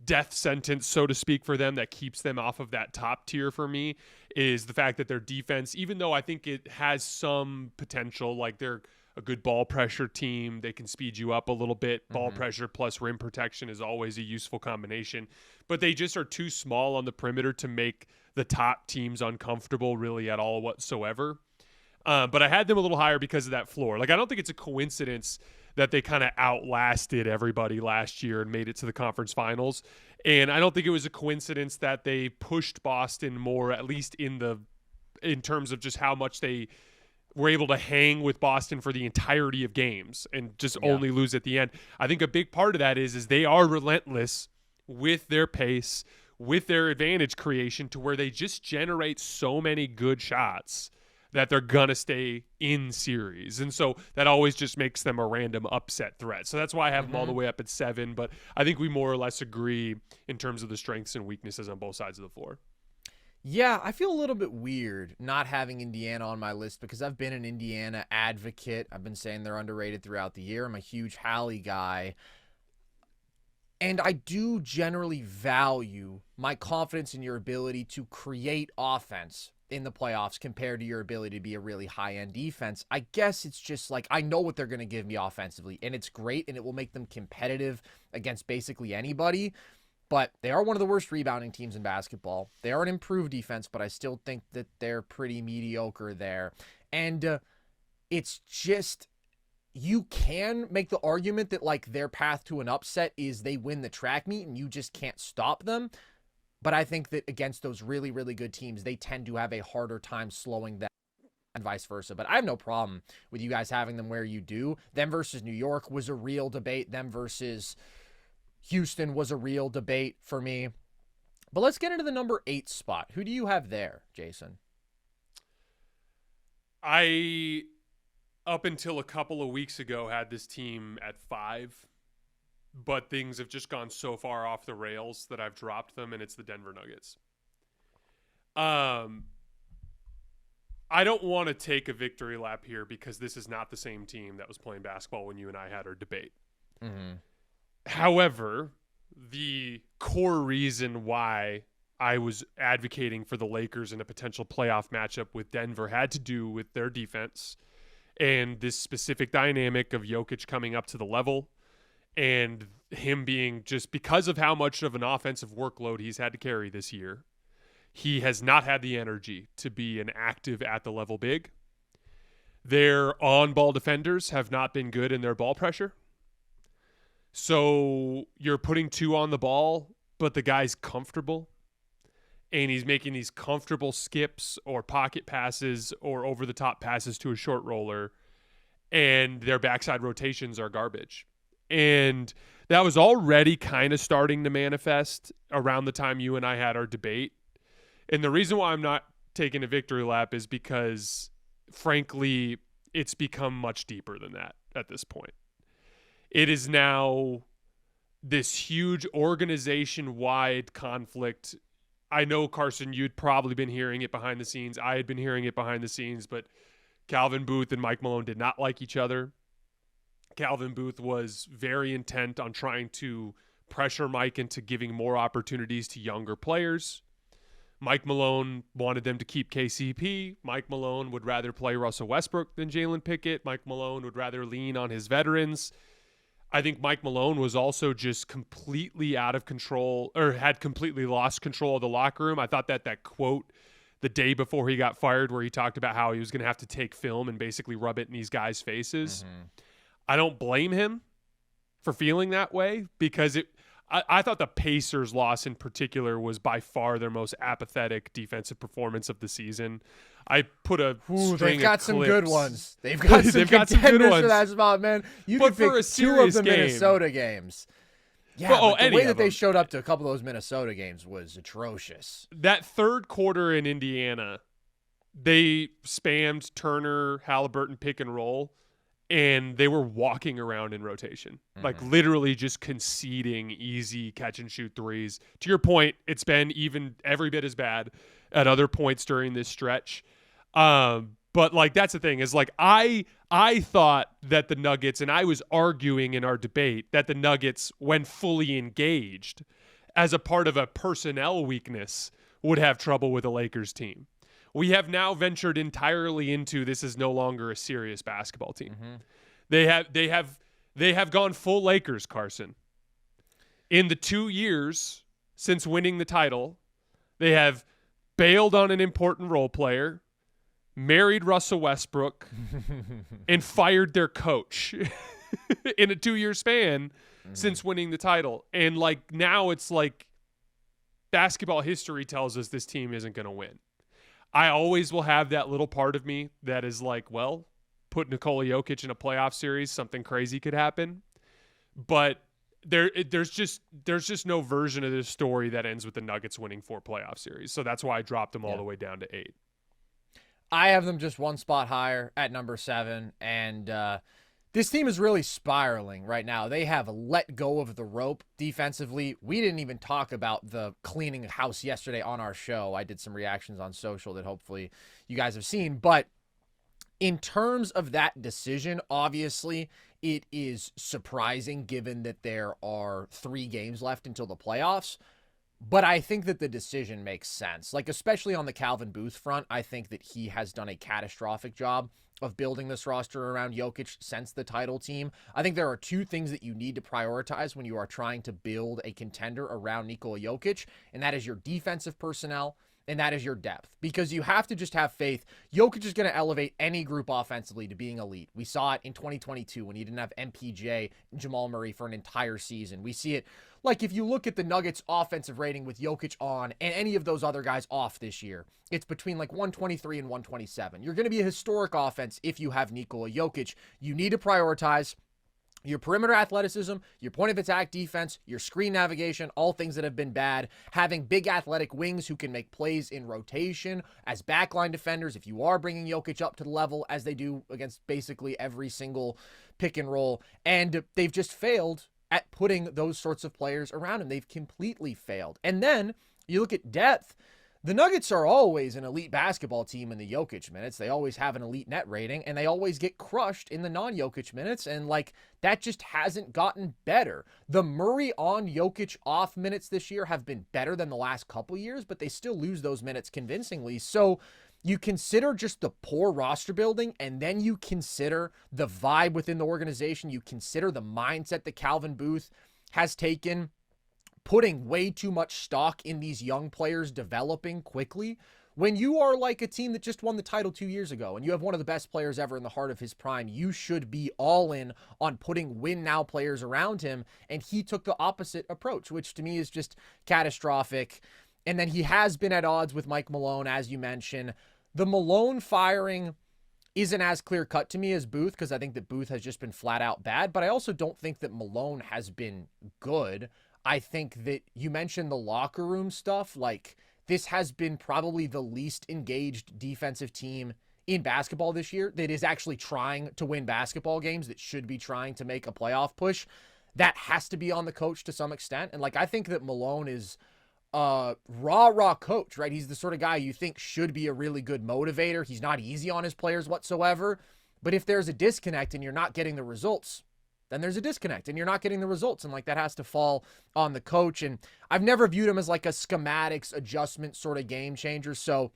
Speaker 2: death sentence, so to speak, for them that keeps them off of that top tier for me is the fact that their defense, even though I think it has some potential, they're a good ball pressure team, they can speed you up a little bit. Ball pressure plus rim protection is always a useful combination, but they just are too small on the perimeter to make the top teams uncomfortable really at all whatsoever. But I had them a little higher because of that floor. I don't think it's a coincidence that they kind of outlasted everybody last year and made it to the conference finals. And I don't think it was a coincidence that they pushed Boston more, at least in the in terms of just how much they were able to hang with Boston for the entirety of games and just only lose at the end. I think a big part of that is they are relentless with their pace, with their advantage creation, to where they just generate so many good shots that they're going to stay in series. And so that always just makes them a random upset threat. So that's why I have them all the way up at 7, but I think we more or less agree in terms of the strengths and weaknesses on both sides of the floor.
Speaker 1: Yeah, I feel a little bit weird not having Indiana on my list because I've been an Indiana advocate. I've been saying they're underrated throughout the year. I'm a huge Hallie guy. And I do generally value my confidence in your ability to create offense in the playoffs compared to your ability to be a really high-end defense. I guess it's just like I know what they're going to give me offensively, and it's great, and it will make them competitive against basically anybody. But they are one of the worst rebounding teams in basketball. They are an improved defense, but I still think that they're pretty mediocre there. And it's just, you can make the argument that like their path to an upset is they win the track meet and you just can't stop them. But I think that against those really, really good teams, they tend to have a harder time slowing them and vice versa. But I have no problem with you guys having them where you do. Them versus New York was a real debate. Them versus Houston was a real debate for me. But let's get into the number 8 spot. Who do you have there, Jason?
Speaker 2: I, up until a couple of weeks ago, had this team at 5, but things have just gone so far off the rails that I've dropped them, and it's the Denver Nuggets. I don't want to take a victory lap here because this is not the same team that was playing basketball when you and I had our debate.
Speaker 1: Mm-hmm.
Speaker 2: However, the core reason why I was advocating for the Lakers in a potential playoff matchup with Denver had to do with their defense and this specific dynamic of Jokic coming up to the level and him being, just because of how much of an offensive workload he's had to carry this year, he has not had the energy to be an active at the level big. Their on-ball defenders have not been good in their ball pressure. So you're putting 2 on the ball, but the guy's comfortable, and he's making these comfortable skips or pocket passes or over-the-top passes to a short roller, and their backside rotations are garbage. And that was already kind of starting to manifest around the time you and I had our debate. And the reason why I'm not taking a victory lap is because, frankly, it's become much deeper than that at this point. It is now this huge organization-wide conflict. I know, Carson, you'd probably been hearing it behind the scenes. I had been hearing it behind the scenes, but Calvin Booth and Mike Malone did not like each other. Calvin Booth was very intent on trying to pressure Mike into giving more opportunities to younger players. Mike Malone wanted them to keep KCP. Mike Malone would rather play Russell Westbrook than Jalen Pickett. Mike Malone would rather lean on his veterans. I think Mike Malone was also just completely out of control, or had completely lost control of the locker room. I thought that quote the day before he got fired where he talked about how he was going to have to take film and basically rub it in these guys' faces. Mm-hmm. I don't blame him for feeling that way because I thought the Pacers' loss in particular was by far their most apathetic defensive performance of the season. I put a string
Speaker 1: they've got
Speaker 2: of
Speaker 1: some
Speaker 2: clips.
Speaker 1: Good ones. They've got some contenders for that spot, man. You can pick 2 of the Minnesota games. Yeah, but the way that they showed up to a couple of those Minnesota games was atrocious.
Speaker 2: That third quarter in Indiana, they spammed Turner, Halliburton pick and roll, and they were walking around in rotation, like literally just conceding easy catch and shoot threes. To your point, it's been even every bit as bad at other points during this stretch. But like, that's the thing is like, I thought that the Nuggets, and I was arguing in our debate that the Nuggets, when fully engaged as a part of a personnel weakness, would have trouble with a Lakers team. We have now ventured entirely into this is no longer a serious basketball team. Mm-hmm. They have gone full Lakers, Carson. In the 2 years since winning the title, they have bailed on an important role player, married Russell Westbrook, and fired their coach in a 2-year span since winning the title. And like now it's like basketball history tells us this team isn't going to win. I always will have that little part of me that is like, well, put Nikola Jokic in a playoff series, something crazy could happen. But there's just no version of this story that ends with the Nuggets winning 4 playoff series. So that's why I dropped them all the way down to 8.
Speaker 1: I have them just one spot higher at number 7, and this team is really spiraling right now. They have let go of the rope defensively. We didn't even talk about the cleaning house yesterday on our show. I did some reactions on social that hopefully you guys have seen. But in terms of that decision, obviously, it is surprising given that there are 3 games left until the playoffs. But I think that the decision makes sense. Like, especially on the Calvin Booth front, I think that he has done a catastrophic job of building this roster around Jokic since the title team. I think there are 2 things that you need to prioritize when you are trying to build a contender around Nikola Jokic, and that is your defensive personnel, and that is your depth. Because you have to just have faith. Jokic is going to elevate any group offensively to being elite. We saw it in 2022 when he didn't have MPJ and Jamal Murray for an entire season. We see it, like, if you look at the Nuggets offensive rating with Jokic on and any of those other guys off this year, it's between like 123 and 127. You're going to be a historic offense if you have Nikola Jokic. You need to prioritize your perimeter athleticism, your point of attack defense, your screen navigation, all things that have been bad. Having big athletic wings who can make plays in rotation as backline defenders, if you are bringing Jokic up to the level as they do against basically every single pick and roll. And they've just failed at putting those sorts of players around him. They've completely failed. And then you look at depth. The Nuggets are always an elite basketball team in the Jokic minutes. They always have an elite net rating, and they always get crushed in the non-Jokic minutes, and like that just hasn't gotten better. The Murray on Jokic off minutes this year have been better than the last couple years, but they still lose those minutes convincingly. So you consider just the poor roster building, and then you consider the vibe within the organization. You consider the mindset that Calvin Booth has taken, putting way too much stock in these young players developing quickly. When you are like a team that just won the title 2 years ago and you have one of the best players ever in the heart of his prime, you should be all in on putting win now players around him. And he took the opposite approach, which to me is just catastrophic. And then he has been at odds with Mike Malone, as you mentioned. The Malone firing isn't as clear cut to me as Booth, because I think that Booth has just been flat out bad, but I also don't think that Malone has been good. I think that you mentioned the locker room stuff. Like, this has been probably the least engaged defensive team in basketball this year that is actually trying to win basketball games, that should be trying to make a playoff push. That has to be on the coach to some extent. And like, I think that Malone is a raw coach, right? He's the sort of guy you think should be a really good motivator. He's not easy on his players whatsoever. But if there's a disconnect and you're not getting the results, then there's a disconnect and you're not getting the results. And like, that has to fall on the coach. And I've never viewed him as like a schematics adjustment sort of game changer. So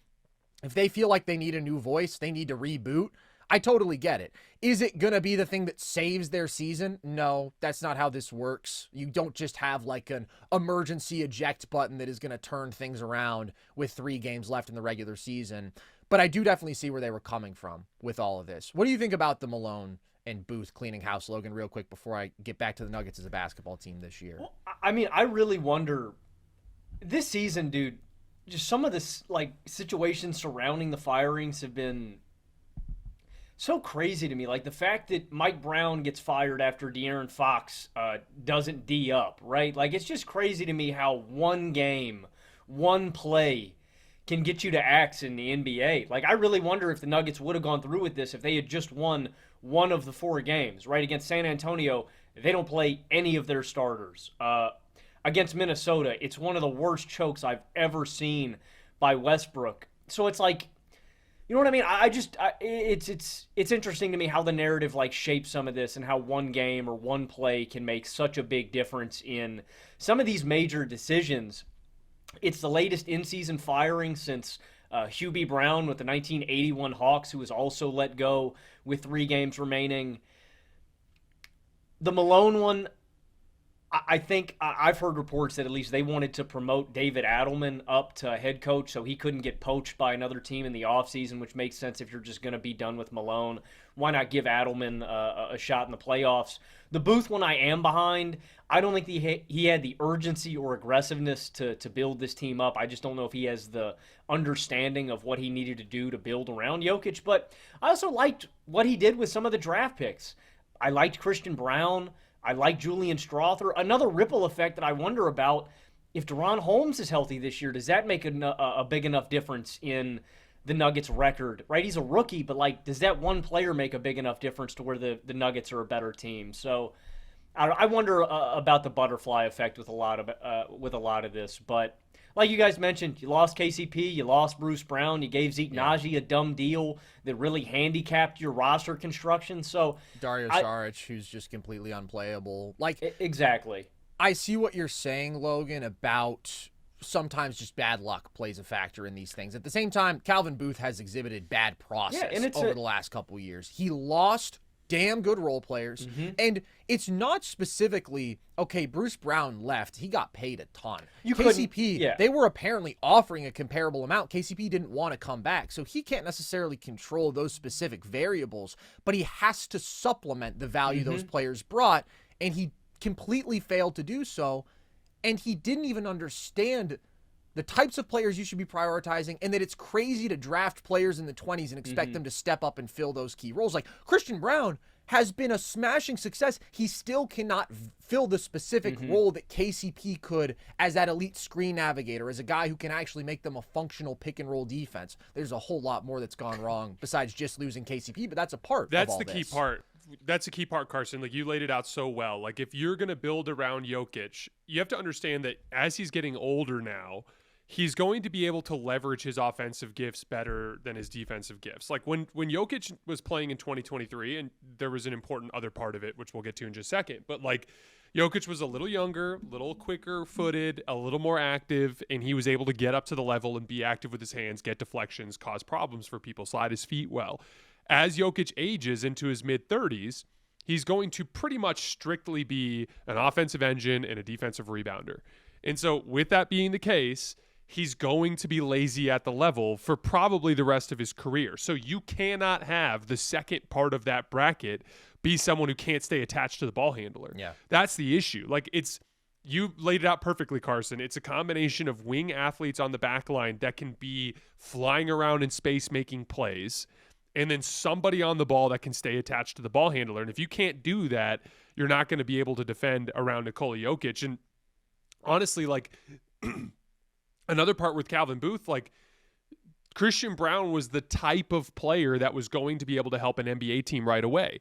Speaker 1: if they feel like they need a new voice, they need to reboot. I totally get it. Is it going to be the thing that saves their season? No, that's not how this works. You don't just have like an emergency eject button that is going to turn things around with 3 games left in the regular season. But I do definitely see where they were coming from with all of this. What do you think about the Malone and Booth cleaning house, Logan, real quick before I get back to the Nuggets as a basketball team this year?
Speaker 3: Well, I mean, I really wonder this season, dude, just some of this like situations surrounding the firings have been so crazy to me. Like the fact that Mike Brown gets fired after De'Aaron Fox doesn't D up, right? Like, it's just crazy to me how one game, one play can get you to X in the NBA. Like, I really wonder if the Nuggets would have gone through with this if they had just won one of the 4 games, right? Against San Antonio, they don't play any of their starters. Against Minnesota, it's one of the worst chokes I've ever seen by Westbrook. So it's like, you know what I mean? It's interesting to me how the narrative like shapes some of this and how one game or one play can make such a big difference in some of these major decisions. It's the latest in-season firing since Hubie Brown with the 1981 Hawks, who was also let go with 3 games remaining. The Malone one, I think I've heard reports that at least they wanted to promote David Adelman up to head coach so he couldn't get poached by another team in the offseason, which makes sense if you're just going to be done with Malone. Why not give Adelman a shot in the playoffs? The Booth one I am behind. I don't think he had the urgency or aggressiveness to build this team up. I just don't know if he has the understanding of what he needed to do to build around Jokic. But I also liked what he did with some of the draft picks. I liked Christian Brown. I like Julian Strawther. Another ripple effect that I wonder about, if Deron Holmes is healthy this year, does that make a big enough difference in the Nuggets' record? Right, he's a rookie, but like, does that one player make a big enough difference to where the Nuggets are a better team? So I wonder about the butterfly effect with a lot of this. But like you guys mentioned, you lost KCP, you lost Bruce Brown, you gave Zeke Naji a dumb deal that really handicapped your roster construction. So
Speaker 1: Dario Saric, who's just completely unplayable. Like,
Speaker 3: exactly.
Speaker 1: I see what you're saying, Logan, about sometimes just bad luck plays a factor in these things. At the same time, Calvin Booth has exhibited bad process over the last couple years. He lost damn good role players. And it's not specifically, okay, Bruce Brown left. He got paid a ton. KCP, they were apparently offering a comparable amount. KCP didn't want to come back. So he can't necessarily control those specific variables, but he has to supplement the value those players brought. And he completely failed to do so. And he didn't even understand the types of players you should be prioritizing, and that it's crazy to draft players in the 20s and expect them to step up and fill those key roles. Like, Christian Brown has been a smashing success. He still cannot fill the specific role that KCP could as that elite screen navigator, as a guy who can actually make them a functional pick-and-roll defense. There's a whole lot more that's gone wrong besides just losing KCP, but that's a part of all this.
Speaker 2: Key part. That's a key part, Carson. Like, you laid it out so well. Like, if you're going to build around Jokic, you have to understand that as he's getting older now, he's going to be able to leverage his offensive gifts better than his defensive gifts. Like, when Jokic was playing in 2023, and there was an important other part of it, which we'll get to in just a second, but like, Jokic was a little younger, a little quicker footed, a little more active, and he was able to get up to the level and be active with his hands, get deflections, cause problems for people, slide his feet well. As Jokic ages into his mid-30s, he's going to pretty much strictly be an offensive engine and a defensive rebounder. And so with that being the case, he's going to be lazy at the level for probably the rest of his career. So you cannot have the second part of that bracket be someone who can't stay attached to the ball handler.
Speaker 1: Yeah.
Speaker 2: That's the issue. Like, you laid it out perfectly, Carson. It's a combination of wing athletes on the back line that can be flying around in space making plays, and then somebody on the ball that can stay attached to the ball handler. And if you can't do that, you're not going to be able to defend around Nikola Jokic. And honestly, like, another part with Calvin Booth, like, Christian Brown was the type of player that was going to be able to help an NBA team right away.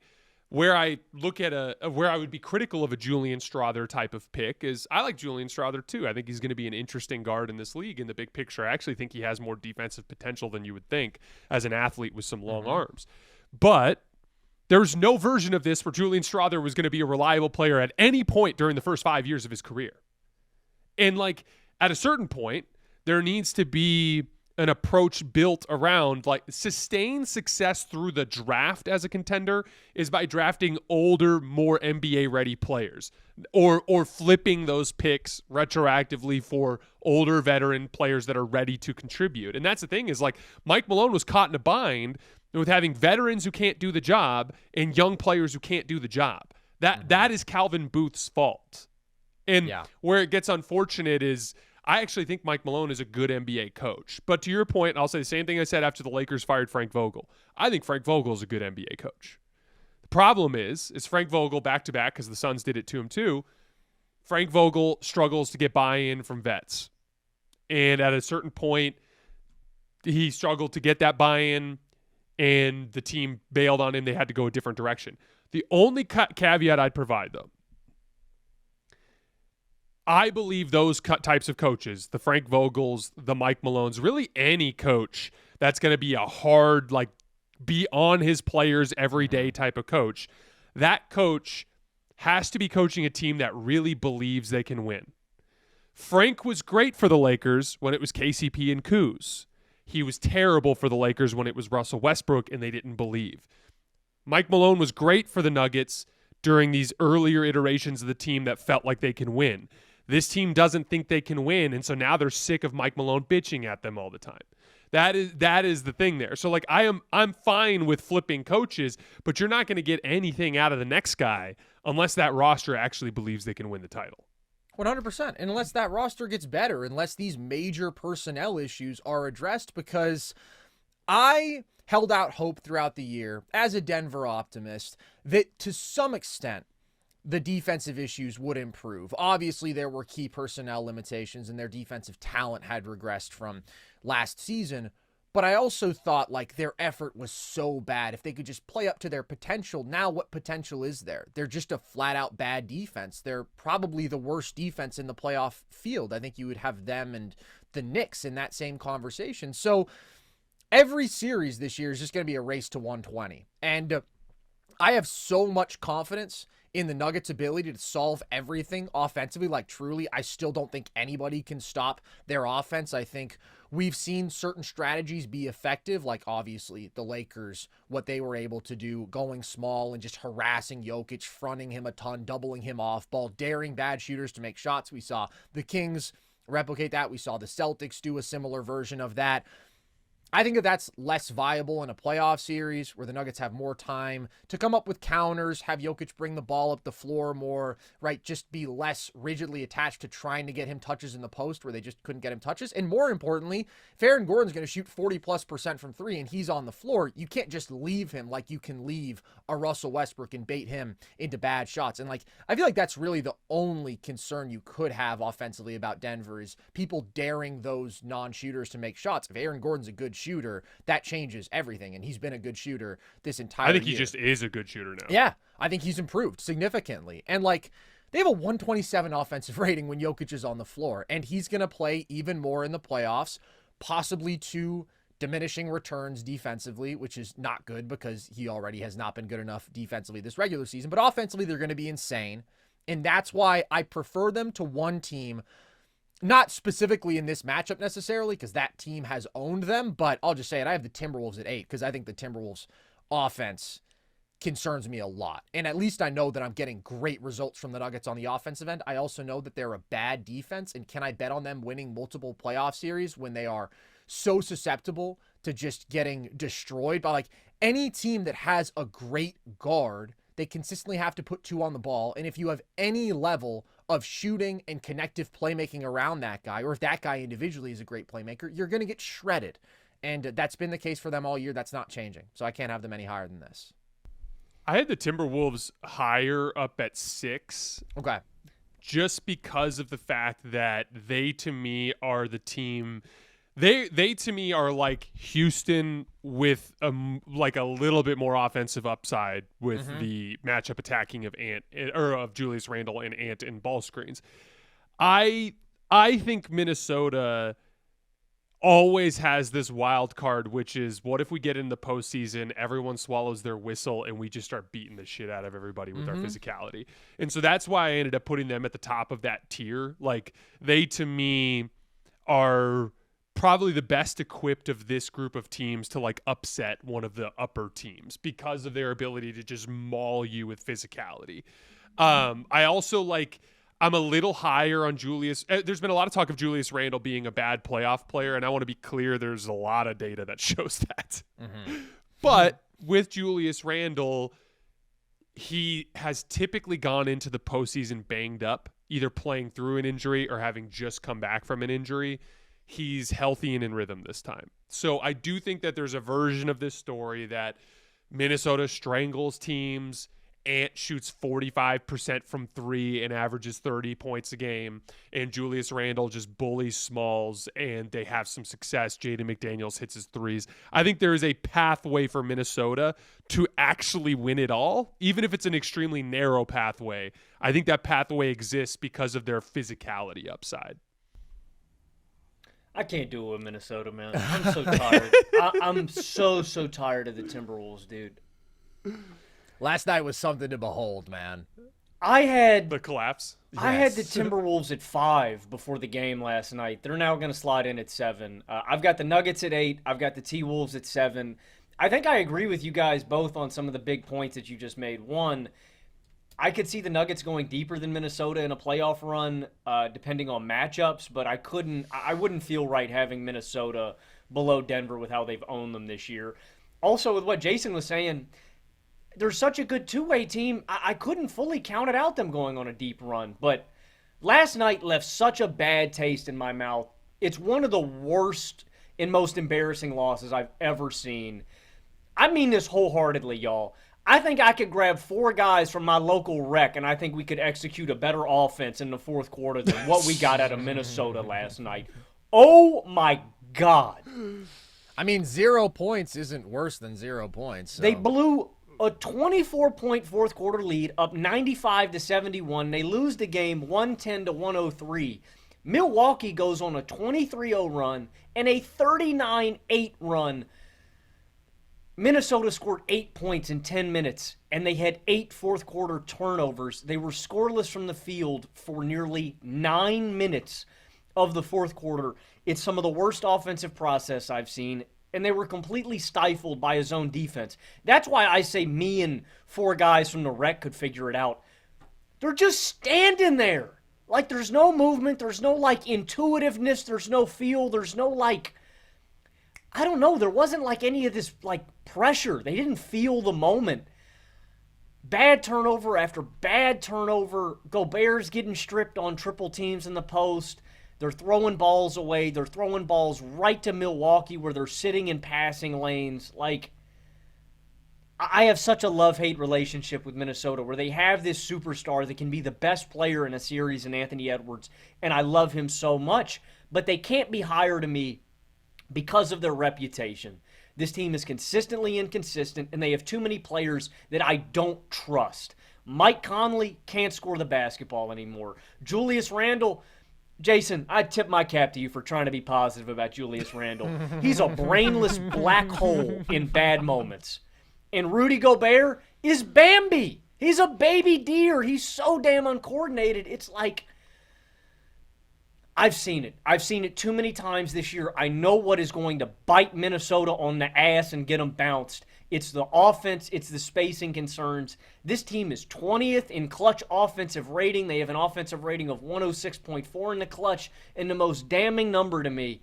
Speaker 2: Where I look at where I would be critical of a Julian Strawther type of pick is, I like Julian Strawther too. I think he's going to be an interesting guard in this league in the big picture. I actually think he has more defensive potential than you would think as an athlete with some long arms. But there's no version of this where Julian Strawther was going to be a reliable player at any point during the first 5 years of his career. And like, at a certain point, there needs to be an approach built around, like, sustained success through the draft as a contender is by drafting older, more NBA ready players, or flipping those picks retroactively for older veteran players that are ready to contribute. And that's the thing, is like, Mike Malone was caught in a bind with having veterans who can't do the job and young players who can't do the job. That is Calvin Booth's fault. And where it gets unfortunate is, I actually think Mike Malone is a good NBA coach. But to your point, I'll say the same thing I said after the Lakers fired Frank Vogel. I think Frank Vogel is a good NBA coach. The problem is Frank Vogel back-to-back, because the Suns did it to him too, Frank Vogel struggles to get buy-in from vets. And at a certain point, he struggled to get that buy-in, and the team bailed on him. They had to go a different direction. The only caveat I'd provide, though, I believe those types of coaches, the Frank Vogels, the Mike Malones, really any coach that's going to be a hard, like, be on his players every day type of coach, that coach has to be coaching a team that really believes they can win. Frank was great for the Lakers when it was KCP and Kuz. He was terrible for the Lakers when it was Russell Westbrook and they didn't believe. Mike Malone was great for the Nuggets during these earlier iterations of the team that felt like they can win. This team doesn't think they can win, and so now they're sick of Mike Malone bitching at them all the time. That is the thing there. So like I'm fine with flipping coaches, but you're not going to get anything out of the next guy unless that roster actually believes they can win the title.
Speaker 1: 100%. Unless that roster gets better, unless these major personnel issues are addressed, because I held out hope throughout the year as a Denver optimist that to some extent the defensive issues would improve. Obviously, there were key personnel limitations and their defensive talent had regressed from last season. But I also thought like their effort was so bad. If they could just play up to their potential, now what potential is there? They're just a flat out bad defense. They're probably the worst defense in the playoff field. I think you would have them and the Knicks in that same conversation. So every series this year is just going to be a race to 120. And I have so much confidence in the Nuggets' ability to solve everything offensively. Like, truly, I still don't think anybody can stop their offense. I think we've seen certain strategies be effective, like obviously the Lakers, what they were able to do, going small and just harassing Jokic, fronting him a ton, doubling him off ball, daring bad shooters to make shots. We saw the Kings replicate that. We saw the Celtics do a similar version of that. I think that that's less viable in a playoff series where the Nuggets have more time to come up with counters, have Jokic bring the ball up the floor more, right? Just be less rigidly attached to trying to get him touches in the post where they just couldn't get him touches. And more importantly, if Aaron Gordon's going to shoot 40+% from three and he's on the floor, you can't just leave him like you can leave a Russell Westbrook and bait him into bad shots. And like, I feel like that's really the only concern you could have offensively about Denver is people daring those non-shooters to make shots. If Aaron Gordon's a good shooter, that changes everything, and he's been a good shooter this entire year.
Speaker 2: I think he just is a good shooter now.
Speaker 1: Yeah, I think he's improved significantly. And like, they have a 127 offensive rating when Jokic is on the floor, and he's going to play even more in the playoffs, possibly to diminishing returns defensively, which is not good because he already has not been good enough defensively this regular season, but offensively they're going to be insane. And that's why I prefer them to one team. Not specifically in this matchup necessarily, because that team has owned them, but I'll just say it. I have the Timberwolves at 8 because I think the Timberwolves offense concerns me a lot. And at least I know that I'm getting great results from the Nuggets on the offensive end. I also know that they're a bad defense, and can I bet on them winning multiple playoff series when they are so susceptible to just getting destroyed by like any team that has a great guard? They consistently have to put 2 on the ball. And if you have any level of shooting and connective playmaking around that guy, or if that guy individually is a great playmaker, you're going to get shredded. And that's been the case for them all year. That's not changing. So I can't have them any higher than this.
Speaker 2: I had the Timberwolves higher up at 6.
Speaker 1: Okay.
Speaker 2: Just because of the fact that they, to me, are the team. They to me are like Houston with a little bit more offensive upside with the matchup attacking of Julius Randle and Ant and ball screens. I think Minnesota always has this wild card, which is what if we get in the postseason, everyone swallows their whistle, and we just start beating the shit out of everybody with our physicality. And so that's why I ended up putting them at the top of that tier. Like, they to me are probably the best equipped of this group of teams to like upset one of the upper teams because of their ability to just maul you with physicality. I also I'm a little higher on Julius. There's been a lot of talk of Julius Randle being a bad playoff player, and I want to be clear, there's a lot of data that shows that. But with Julius Randle, he has typically gone into the postseason banged up, either playing through an injury or having just come back from an injury. He's healthy and in rhythm this time. So I do think that there's a version of this story that Minnesota strangles teams. Ant shoots 45% from 3 and averages 30 points a game. And Julius Randle just bullies Smalls and they have some success. Jaden McDaniels hits his threes. I think there is a pathway for Minnesota to actually win it all, even if it's an extremely narrow pathway. I think that pathway exists because of their physicality upside.
Speaker 3: I can't do it with Minnesota, man. I'm so tired. I'm so tired of the Timberwolves, dude.
Speaker 1: Last night was something to behold, man.
Speaker 3: I had
Speaker 2: the collapse.
Speaker 3: I had the Timberwolves at 5 before the game last night. They're now going to slide in at 7. I've got the Nuggets at 8. I've got the T-Wolves at 7. I think I agree with you guys both on some of the big points that you just made. One, I could see the Nuggets going deeper than Minnesota in a playoff run, depending on matchups, but I wouldn't feel right having Minnesota below Denver with how they've owned them this year. Also, with what Jason was saying, they're such a good two-way team. I couldn't fully count it out them going on a deep run, but last night left such a bad taste in my mouth. It's one of the worst and most embarrassing losses I've ever seen. I mean this wholeheartedly, y'all. I think I could grab 4 guys from my local rec, and I think we could execute a better offense in the fourth quarter than what we got out of Minnesota last night. Oh, my God.
Speaker 1: I mean, 0 points isn't worse than 0 points. So.
Speaker 3: They blew a 24-point fourth quarter lead, up 95-71. They lose the game 110-103. Milwaukee goes on a 23-0 run and a 39-8 run. Minnesota scored 8 points in 10 minutes, and they had 8 fourth quarter turnovers. They were scoreless from the field for nearly 9 minutes of the fourth quarter. It's some of the worst offensive process I've seen, and they were completely stifled by his own defense. That's why I say me and 4 guys from the rec could figure it out. They're just standing there. Like, there's no movement. There's no, intuitiveness. There's no feel. There's no, I don't know. There wasn't, any of this, pressure. They didn't feel the moment. Bad turnover after bad turnover. Gobert's getting stripped on triple teams in the post. They're throwing balls away. They're throwing balls right to Milwaukee where they're sitting in passing lanes. I have such a love-hate relationship with Minnesota where they have this superstar that can be the best player in a series in Anthony Edwards, and I love him so much, but they can't be higher to me because of their reputation. This team is consistently inconsistent, and they have too many players that I don't trust. Mike Conley can't score the basketball anymore. Julius Randle, Jason, I'd tip my cap to you for trying to be positive about Julius Randle. He's a brainless black hole in bad moments. And Rudy Gobert is Bambi. He's a baby deer. He's so damn uncoordinated. It's I've seen it. I've seen it too many times this year. I know what is going to bite Minnesota on the ass and get them bounced. It's the offense. It's the spacing concerns. This team is 20th in clutch offensive rating. They have an offensive rating of 106.4 in the clutch. And the most damning number to me,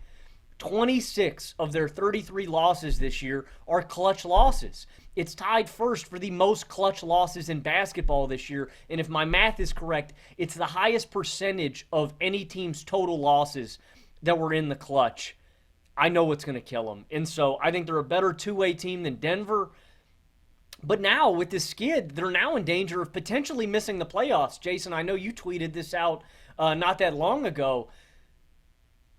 Speaker 3: 26 of their 33 losses this year are clutch losses. It's tied first for the most clutch losses in basketball this year. And if my math is correct, it's the highest percentage of any team's total losses that were in the clutch. I know what's going to kill them. And so I think they're a better two-way team than Denver. But now with this skid, they're now in danger of potentially missing the playoffs. Jason, I know you tweeted this out not that long ago.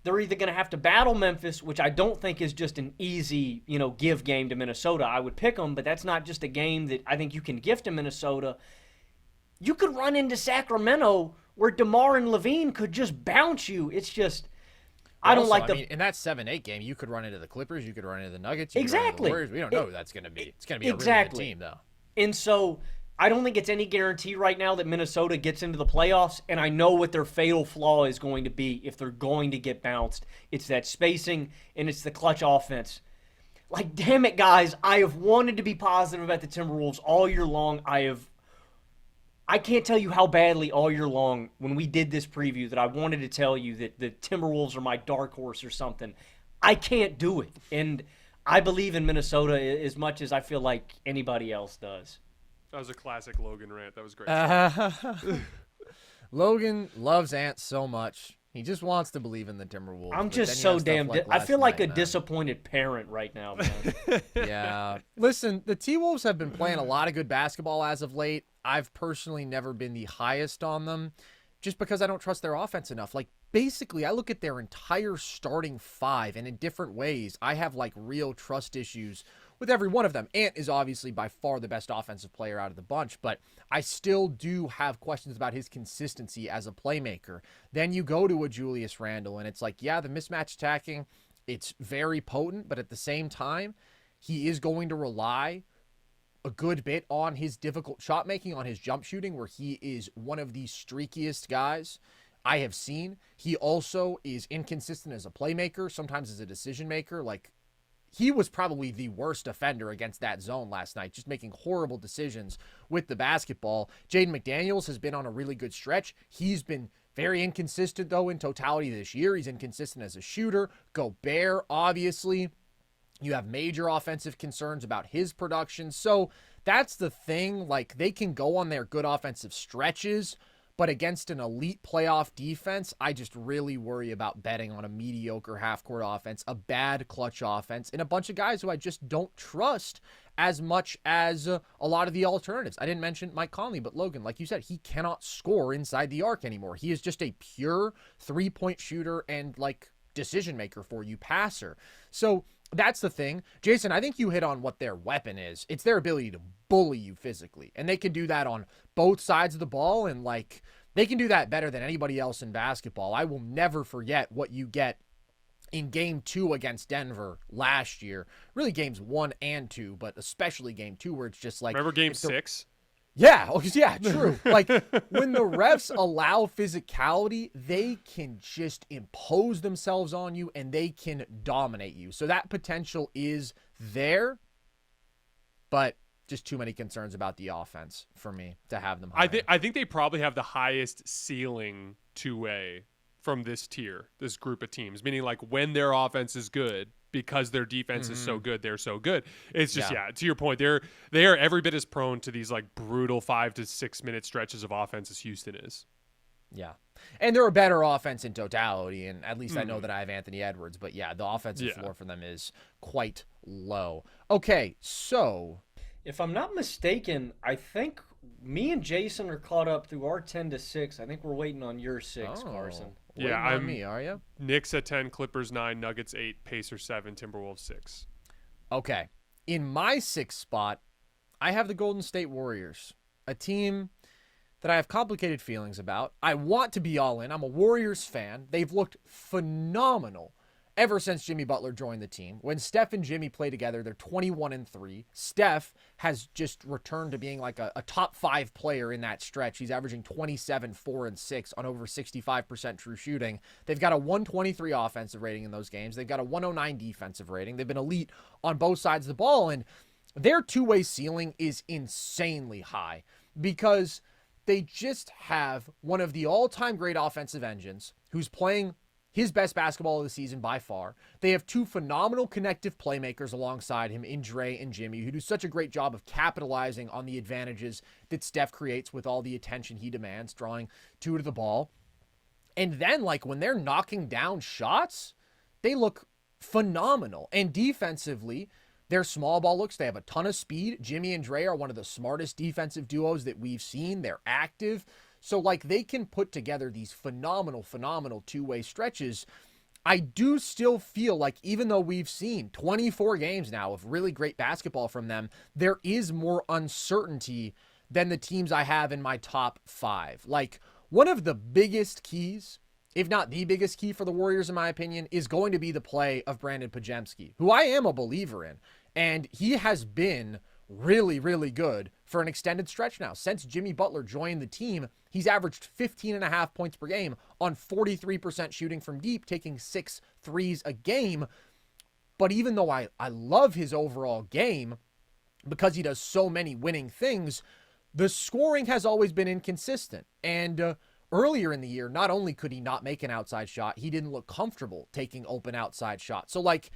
Speaker 3: They're either going to have to battle Memphis, which I don't think is just an easy, give game to Minnesota. I would pick them, but that's not just a game that I think you can gift to Minnesota. You could run into Sacramento where DeMar and Levine could just bounce you. It's just, I don't like
Speaker 1: in that 7-8 game, you could run into the Clippers, you could run into the Nuggets, you
Speaker 3: exactly.
Speaker 1: could run into the Warriors. We don't know who that's going to be. It's going to be
Speaker 3: exactly.
Speaker 1: a really good team, though.
Speaker 3: And so I don't think it's any guarantee right now that Minnesota gets into the playoffs, and I know what their fatal flaw is going to be if they're going to get bounced. It's that spacing, and it's the clutch offense. Damn it, guys, I have wanted to be positive about the Timberwolves all year long. I can't tell you how badly all year long when we did this preview that I wanted to tell you that the Timberwolves are my dark horse or something. I can't do it, and I believe in Minnesota as much as I feel like anybody else does.
Speaker 2: That was a classic Logan rant. That was great.
Speaker 1: Logan loves Ant so much. He just wants to believe in the Timberwolves.
Speaker 3: I'm just so damn I feel like a disappointed parent right now, man.
Speaker 1: Yeah. Listen, the T-Wolves have been playing a lot of good basketball as of late. I've personally never been the highest on them just because I don't trust their offense enough. Basically, I look at their entire starting 5, and in different ways, I have, real trust issues with every one of them. Ant is obviously by far the best offensive player out of the bunch, but I still do have questions about his consistency as a playmaker. Then you go to a Julius Randle, and it's the mismatch attacking, it's very potent, but at the same time, he is going to rely a good bit on his difficult shot making, on his jump shooting, where he is one of the streakiest guys I have seen. He also is inconsistent as a playmaker, sometimes as a decision maker. he was probably the worst offender against that zone last night, just making horrible decisions with the basketball. Jaden McDaniels has been on a really good stretch. He's been very inconsistent, though, in totality this year. He's inconsistent as a shooter. Gobert, obviously. You have major offensive concerns about his production. So that's the thing. Like, they can go on their good offensive stretches, but against an elite playoff defense, I just really worry about betting on a mediocre half-court offense, a bad clutch offense, and a bunch of guys who I just don't trust as much as a lot of the alternatives. I didn't mention Mike Conley, but Logan, like you said, he cannot score inside the arc anymore. He is just a pure three-point shooter and, like, decision maker for you, passer. So that's the thing. Jason, I think you hit on what their weapon is. It's their ability to bully you physically. And they can do that on both sides of the ball. And like, they can do that better than anybody else in basketball. I will never forget what you get in game 2 against Denver last year. Really games 1 and 2, but especially game 2 where it's just like.
Speaker 2: Remember game 6?
Speaker 1: Yeah, yeah, true. Like, when the refs allow physicality, they can just impose themselves on you and they can dominate you. So that potential is there, but just too many concerns about the offense for me to have them high.
Speaker 2: I think they probably have the highest ceiling two-way from this tier, this group of teams, meaning like when their offense is good, because their defense is so good, they're so good. It's just, to your point, they are every bit as prone to these like brutal 5 to 6 minute stretches of offense as Houston is.
Speaker 1: Yeah. And they're a better offense in totality, and at least I know that I have Anthony Edwards, but yeah, the offensive floor for them is quite low. Okay, so
Speaker 3: if I'm not mistaken, I think me and Jason are caught up through our 10 to 6. I think we're waiting on your 6, Carson.
Speaker 1: Yeah, I'm me. Are you?
Speaker 2: Knicks at 10, Clippers 9, Nuggets 8, Pacers 7, Timberwolves 6.
Speaker 1: Okay. In my 6th spot, I have the Golden State Warriors, a team that I have complicated feelings about. I want to be all in. I'm a Warriors fan. They've looked phenomenal ever since Jimmy Butler joined the team. When Steph and Jimmy play together, they're 21-3. Steph has just returned to being like a top 5 player in that stretch. He's averaging 27, 4, and 6 on over 65% true shooting. They've got a 123 offensive rating in those games. They've got a 109 defensive rating. They've been elite on both sides of the ball, and their two-way ceiling is insanely high because they just have one of the all-time great offensive engines who's playing his best basketball of the season by far. They have 2 phenomenal connective playmakers alongside him in Dre and Jimmy, who do such a great job of capitalizing on the advantages that Steph creates with all the attention he demands, drawing 2 to the ball. And then, like, when they're knocking down shots, they look phenomenal. And defensively, their small ball looks, they have a ton of speed. Jimmy and Dre are one of the smartest defensive duos that we've seen. They're active. So, like, they can put together these phenomenal two-way stretches. I do still feel like even though we've seen 24 games now of really great basketball from them, there is more uncertainty than the teams I have in my top 5. Like, one of the biggest keys, if not the biggest key for the Warriors, in my opinion, is going to be the play of Brandon Podziemski, who I am a believer in. And he has been really good for an extended stretch now. Since Jimmy Butler joined the team, he's averaged 15.5 points per game on 43% shooting from deep, taking 6 threes a game. But even though I love his overall game, because he does so many winning things, the scoring has always been inconsistent. And earlier in the year, not only could he not make an outside shot, he didn't look comfortable taking open outside shots. So, like,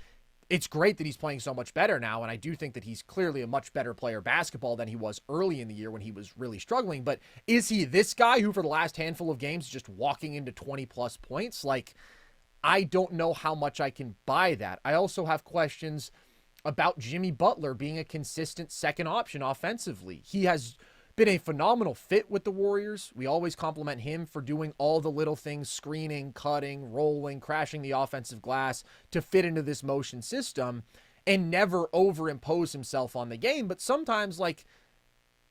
Speaker 1: it's great that he's playing so much better now, and I do think that he's clearly a much better player basketball than he was early in the year when he was really struggling. But is he this guy who for the last handful of games is just walking into 20-plus points? Like, I don't know how much I can buy that. I also have questions about Jimmy Butler being a consistent second option offensively. He has been a phenomenal fit with the Warriors. We always compliment him for doing all the little things, screening, cutting, rolling, crashing the offensive glass to fit into this motion system and never overimpose himself on the game. But sometimes, like,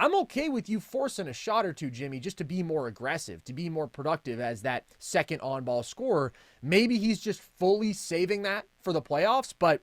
Speaker 1: I'm okay with you forcing a shot or two, Jimmy, just to be more aggressive, to be more productive as that second on-ball scorer. Maybe he's just fully saving that for the playoffs, but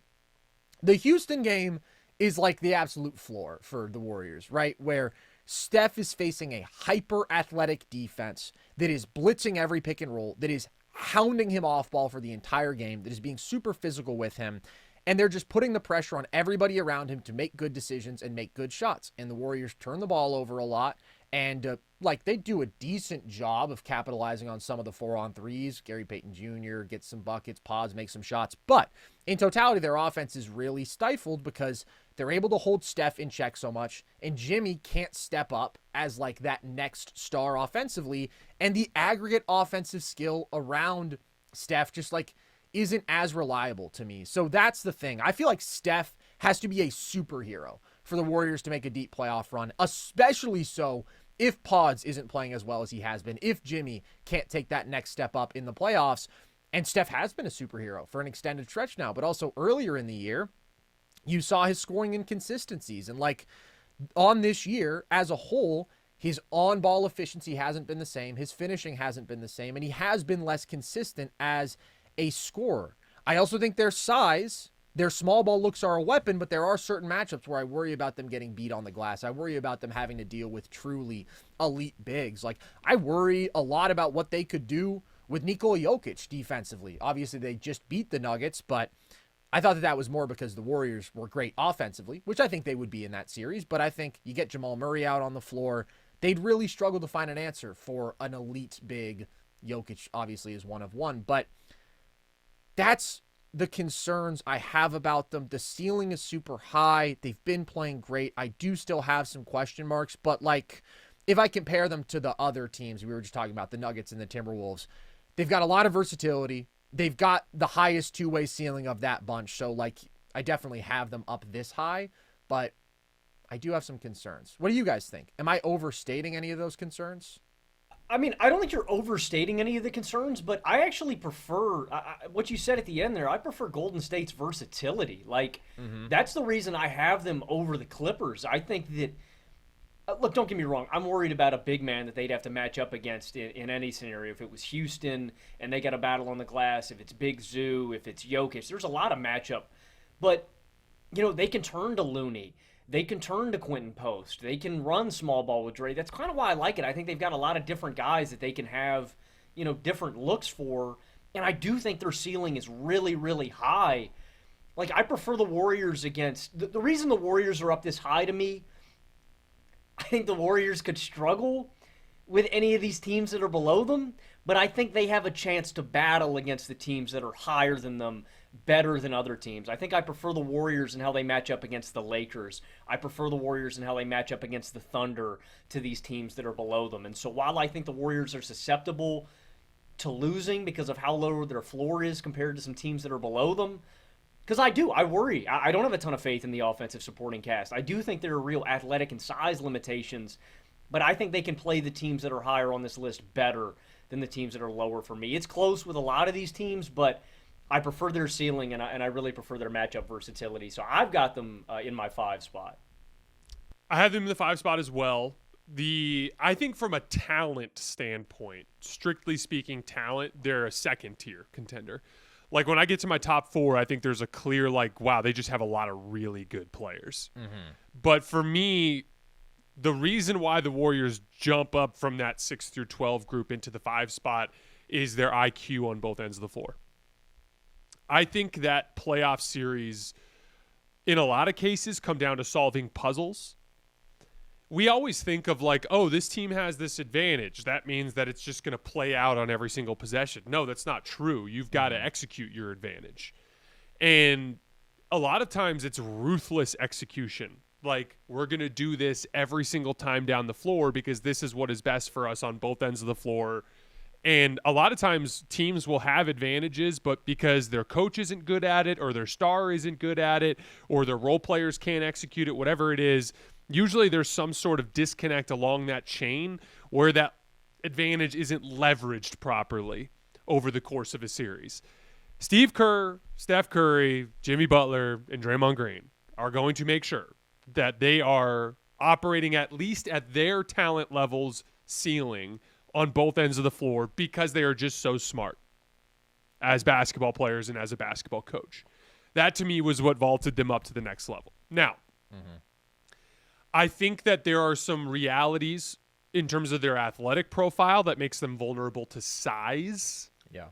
Speaker 1: the Houston game is like the absolute floor for the Warriors, right? Where Steph is facing a hyper-athletic defense that is blitzing every pick and roll, that is hounding him off ball for the entire game, that is being super physical with him. And they're just putting the pressure on everybody around him to make good decisions and make good shots. And the Warriors turn the ball over a lot. And they do a decent job of capitalizing on some of the 4-on-3s. Gary Payton Jr. gets some buckets, Pods makes some shots. But in totality, their offense is really stifled because they're able to hold Steph in check so much. And Jimmy can't step up as that next star offensively. And the aggregate offensive skill around Steph just isn't as reliable to me. So that's the thing. I feel like Steph has to be a superhero for the Warriors to make a deep playoff run, especially so if Pods isn't playing as well as he has been, if Jimmy can't take that next step up in the playoffs. And Steph has been a superhero for an extended stretch now, but also earlier in the year, you saw his scoring inconsistencies. And on this year as a whole, his on-ball efficiency hasn't been the same. His finishing hasn't been the same, and he has been less consistent as a scorer. I also think their size, their small ball looks are a weapon, but there are certain matchups where I worry about them getting beat on the glass. I worry about them having to deal with truly elite bigs. I worry a lot about what they could do with Nikola Jokic defensively. Obviously, they just beat the Nuggets, but I thought that was more because the Warriors were great offensively, which I think they would be in that series. But I think you get Jamal Murray out on the floor, they'd really struggle to find an answer for an elite big. Jokic obviously is one of one, but that's the concerns I have about them. The ceiling is super high. They've been playing great. I do still have some question marks, but if I compare them to the other teams we were just talking about, the Nuggets and the Timberwolves, they've got a lot of versatility. They've got the highest two-way ceiling of that bunch. So I definitely have them up this high, but I do have some concerns. What do you guys think? Am I overstating any of those concerns?
Speaker 3: I mean, I don't think you're overstating any of the concerns, but I actually prefer what you said at the end there. I prefer Golden State's versatility. That's the reason I have them over the Clippers. I think that, look, don't get me wrong. I'm worried about a big man that they'd have to match up against in any scenario. If it was Houston and they got a battle on the glass, if it's Big Zoo, if it's Jokic, there's a lot of matchup. But, they can turn to Looney. They can turn to Quentin Post. They can run small ball with Dre. That's kind of why I like it. I think they've got a lot of different guys that they can have, different looks for. And I do think their ceiling is really, really high. I prefer the Warriors against... The reason the Warriors are up this high to me, I think the Warriors could struggle with any of these teams that are below them, but I think they have a chance to battle against the teams that are higher than them better than other teams. I think I prefer the Warriors and how they match up against the Lakers. I prefer the Warriors and how they match up against the Thunder to these teams that are below them. And so while I think the Warriors are susceptible to losing because of how low their floor is compared to some teams that are below them, because I worry. I don't have a ton of faith in the offensive supporting cast. I do think there are real athletic and size limitations, but I think they can play the teams that are higher on this list better than the teams that are lower for me. It's close with a lot of these teams, but I prefer their ceiling, and I really prefer their matchup versatility. So I've got them in my 5 spot.
Speaker 2: I have them in the 5 spot as well. I think from a talent standpoint, strictly speaking talent, they're a second-tier contender. When I get to my top 4, I think there's a clear, wow, they just have a lot of really good players. Mm-hmm. But for me, the reason why the Warriors jump up from that 6 through 12 group into the 5 spot is their IQ on both ends of the floor. I think that playoff series, in a lot of cases, come down to solving puzzles. We always think of this team has this advantage. That means that it's just going to play out on every single possession. No, that's not true. You've got to execute your advantage. And a lot of times it's ruthless execution. We're going to do this every single time down the floor because this is what is best for us on both ends of the floor. And a lot of times teams will have advantages, but because their coach isn't good at it or their star isn't good at it or their role players can't execute it, whatever it is, usually there's some sort of disconnect along that chain where that advantage isn't leveraged properly over the course of a series. Steve Kerr, Steph Curry, Jimmy Butler, and Draymond Green are going to make sure that they are operating at least at their talent levels ceiling on both ends of the floor because they are just so smart as basketball players and as a basketball coach. That to me was what vaulted them up to the next level. Now, I think that there are some realities in terms of their athletic profile that makes them vulnerable to size.
Speaker 1: Yeah.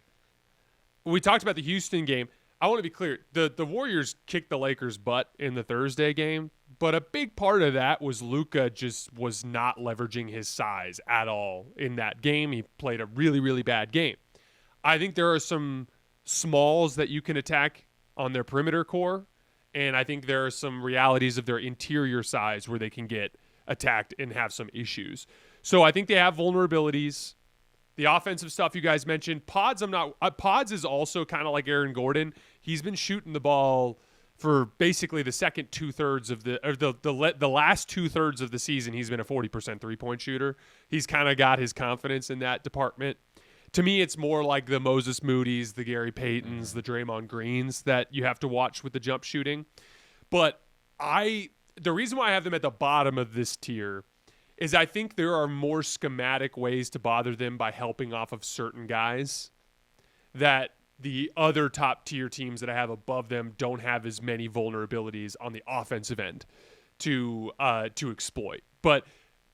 Speaker 2: We talked about the Houston game. I want to be clear. The Warriors kicked the Lakers' butt in the Thursday game, but a big part of that was Luka just was not leveraging his size at all in that game. He played a really, really bad game. I think there are some smalls that you can attack on their perimeter core, and I think there are some realities of their interior size where they can get attacked and have some issues. So I think they have vulnerabilities. The offensive stuff you guys mentioned, Pods is also kind of like Aaron Gordon. He's been shooting the ball for basically the second 2/3 of the last 2/3 of the season. He's been a 40% 3-point shooter. He's kind of got his confidence in that department. To me, it's more like the Moses Moody's, the Gary Paytons, the Draymond Greens that you have to watch with the jump shooting. But the reason why I have them at the bottom of this tier is I think there are more schematic ways to bother them by helping off of certain guys that the other top tier teams that I have above them don't have as many vulnerabilities on the offensive end to exploit. But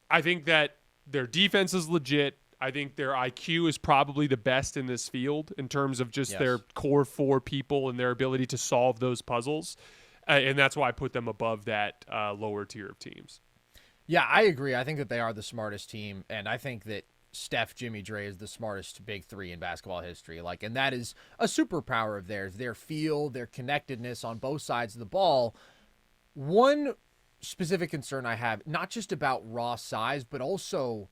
Speaker 2: I think that their defense is legit. I think their IQ is probably the best in this field in terms of just their core 4 people and their ability to solve those puzzles. And that's why I put them above that lower tier of teams.
Speaker 1: Yeah, I agree. I think that they are the smartest team, and I think that Steph, Jimmy, Dre is the smartest big 3 in basketball history. And that is a superpower of theirs, their feel, their connectedness on both sides of the ball. One specific concern I have, not just about raw size, but also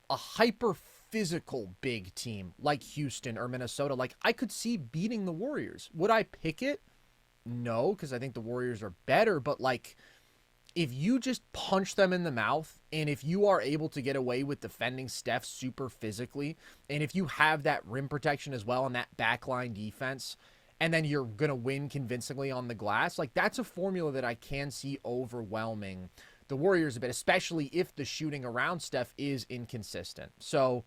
Speaker 1: a hyper-physical big team like Houston or Minnesota. I could see beating the Warriors. Would I pick it? No, because I think the Warriors are better, but if you just punch them in the mouth, and if you are able to get away with defending Steph super physically, and if you have that rim protection as well and that backline defense, and then you're going to win convincingly on the glass, that's a formula that I can see overwhelming the Warriors a bit, especially if the shooting around Steph is inconsistent. So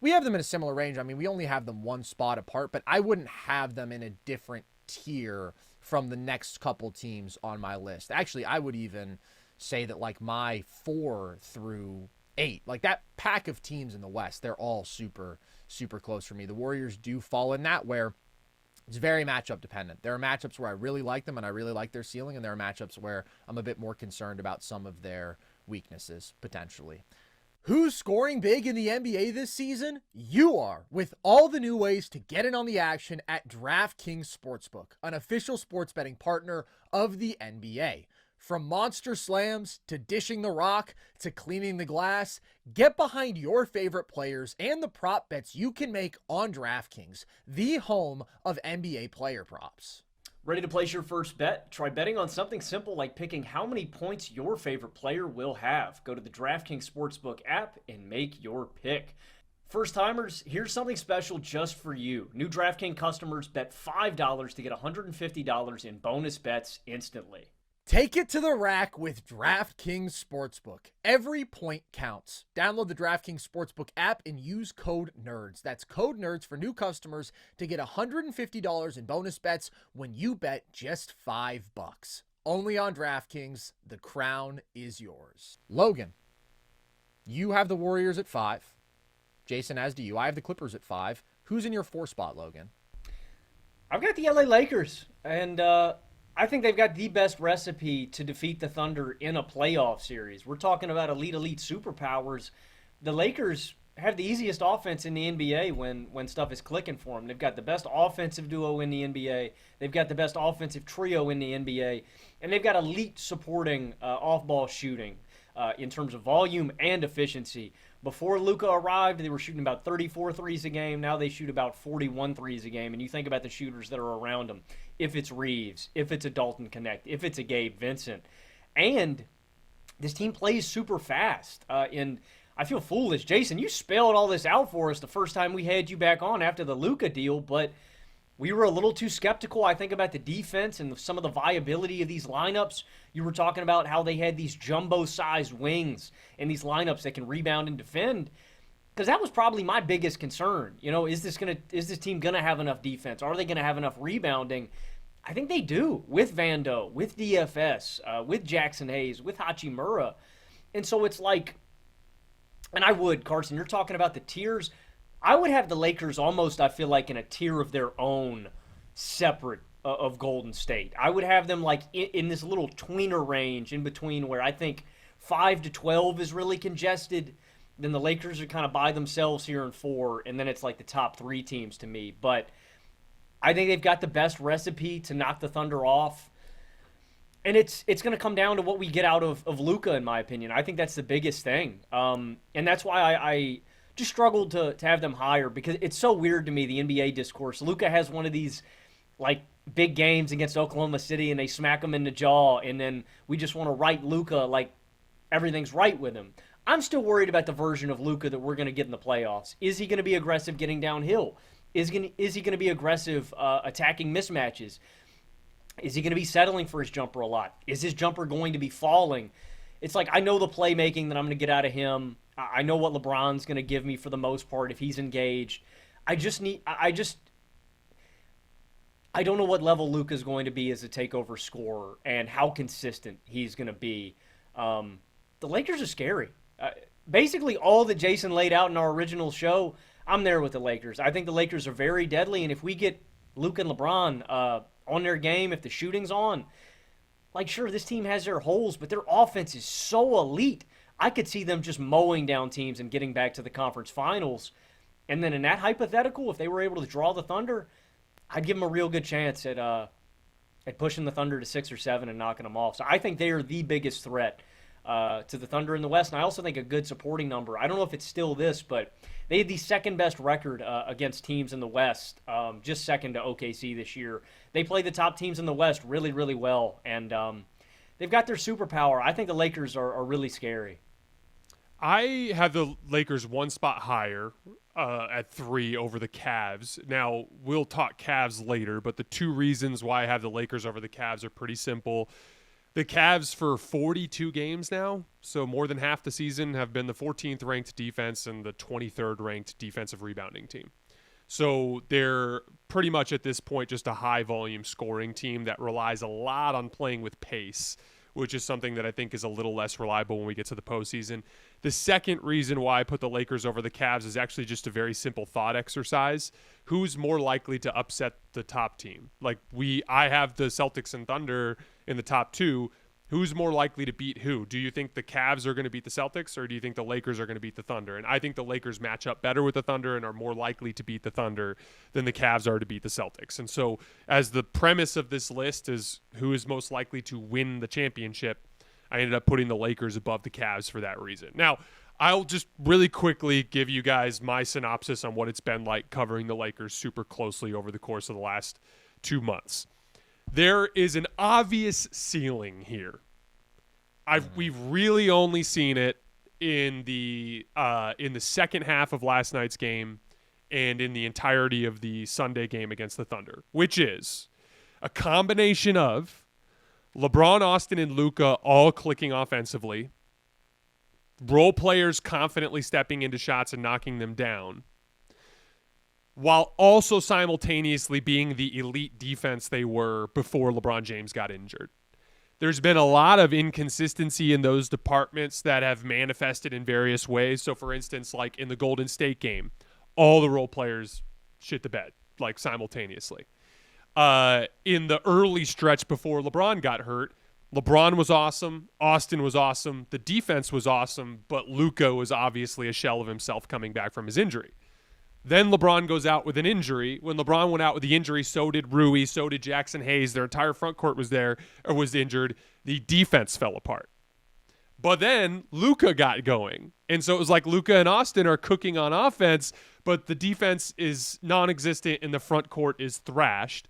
Speaker 1: we have them in a similar range. I mean, we only have them one spot apart, but I wouldn't have them in a different tier from the next couple teams on my list. Actually, I would even say that my 4 through 8, that pack of teams in the West, they're all super, super close for me. The Warriors do fall in that where it's very matchup dependent. There are matchups where I really like them and I really like their ceiling, and there are matchups where I'm a bit more concerned about some of their weaknesses potentially. Who's scoring big in the NBA this season? You are, with all the new ways to get in on the action at DraftKings Sportsbook, an official sports betting partner of the NBA. From monster slams to dishing the rock to cleaning the glass, get behind your favorite players and the prop bets you can make on DraftKings, the home of NBA player props.
Speaker 3: Ready to place your first bet? Try betting on something simple like picking how many points your favorite player will have. Go to the DraftKings Sportsbook app and make your pick. First timers, here's something special just for you. New DraftKings customers bet $5 to get $150 in bonus bets instantly.
Speaker 1: Take it to the rack with DraftKings Sportsbook. Every point counts. Download the DraftKings Sportsbook app and use code NERDS. That's code NERDS for new customers to get $150 in bonus bets when you bet just $5. Only on DraftKings. The crown is yours. Logan, you have the Warriors at 5. Jason, as do you. I have the Clippers at 5. Who's in your 4 spot, Logan?
Speaker 3: I've got the LA Lakers, and I think they've got the best recipe to defeat the Thunder in a playoff series. We're talking about elite superpowers. The Lakers have the easiest offense in the NBA when stuff is clicking for them. They've got the best offensive duo in the NBA. They've got the best offensive trio in the NBA. And they've got elite supporting off-ball shooting in terms of volume and efficiency. Before Luka arrived, they were shooting about 34 threes a game. Now they shoot about 41 threes a game. And you think about the shooters that are around them. If it's Reeves, if it's a Dalton Connect, if it's a Gabe Vincent. And this team plays super fast. And I feel foolish. Jason, you spelled all this out for us the first time we had you back on after the Luka deal, but we were a little too skeptical, I think, about the defense and some of the viability of these lineups. You were talking about how they had these jumbo-sized wings and these lineups that can rebound and defend. Because that was probably my biggest concern. Is this team gonna have enough defense? Are they gonna have enough rebounding? I think they do with Vando, with DFS, with Jackson Hayes, with Hachimura. And so it's and I would, Carson, you're talking about the tiers. I would have the Lakers almost, I feel like, in a tier of their own separate of Golden State. I would have them like in this little tweener range in between where I think 5 to 12 is really congested. Then the Lakers are kind of by themselves here in 4, and then it's like the top 3 teams to me. But I think they've got the best recipe to knock the Thunder off. And it's going to come down to what we get out of Luka, in my opinion. I think that's the biggest thing. And that's why I just struggled to have them higher, because it's so weird to me, the NBA discourse. Luka has one of these like big games against Oklahoma City and they smack him in the jaw, and then we just want to write Luka like everything's right with him. I'm still worried about the version of Luka that we're going to get in the playoffs. Is he going to be aggressive getting downhill? Is he going to be aggressive attacking mismatches? Is he going to be settling for his jumper a lot? Is his jumper going to be falling? It's like, I know the playmaking that I'm going to get out of him. I know what LeBron's going to give me for the most part if he's engaged. I don't know what level Luka's going to be as a takeover scorer and how consistent he's going to be. The Lakers are scary. Basically, all that Jason laid out in our original show, I'm there with the Lakers. I think the Lakers are very deadly, and if we get Luka and LeBron on their game, if the shooting's on, like, sure, this team has their holes, but their offense is so elite. I could see them just mowing down teams and getting back to the conference finals. And then in that hypothetical, if they were able to draw the Thunder, I'd give them a real good chance at pushing the Thunder to 6 or 7 and knocking them off. So I think they are the biggest threat to the Thunder in the West. And I also think a good supporting number. I don't know if it's still this, but they had the second best record against teams in the West, just second to OKC this year. They play the top teams in the West really, really well, and they've got their superpower. I think the Lakers are really scary.
Speaker 2: I have the Lakers one spot higher at 3 over the Cavs. Now, we'll talk Cavs later, but the 2 reasons why I have the Lakers over the Cavs are pretty simple. The Cavs for 42 games now, so more than half the season, have been the 14th ranked defense and the 23rd ranked defensive rebounding team. So they're pretty much at this point just a high volume scoring team that relies a lot on playing with pace, which is something that I think is a little less reliable when we get to the postseason. The second reason why I put the Lakers over the Cavs is actually just a very simple thought exercise. Who's more likely to upset the top team? Like I have the Celtics and Thunder in the top 2. Who's more likely to beat who? Do you think the Cavs are going to beat the Celtics, or do you think the Lakers are going to beat the Thunder? And I think the Lakers match up better with the Thunder and are more likely to beat the Thunder than the Cavs are to beat the Celtics. And so as the premise of this list is who is most likely to win the championship, I ended up putting the Lakers above the Cavs for that reason. Now, I'll just really quickly give you guys my synopsis on what it's been like covering the Lakers super closely over the course of the last 2 months. There is an obvious ceiling here. We've really only seen it in the second half of last night's game and in the entirety of the Sunday game against the Thunder, which is a combination of LeBron, Austin, and Luka all clicking offensively, role players confidently stepping into shots and knocking them down, while also simultaneously being the elite defense they were before LeBron James got injured. There's been a lot of inconsistency in those departments that have manifested in various ways. So, for instance, like in the Golden State game, all the role players shit the bed, like simultaneously. In the early stretch before LeBron got hurt, LeBron was awesome, Austin was awesome, the defense was awesome, but Luka was obviously a shell of himself coming back from his injury. Then LeBron goes out with an injury. When LeBron went out with the injury, so did Rui, so did Jackson Hayes. Their entire front court was injured. The defense fell apart. But then Luka got going. And so it was like Luka and Austin are cooking on offense, but the defense is non-existent and the front court is thrashed.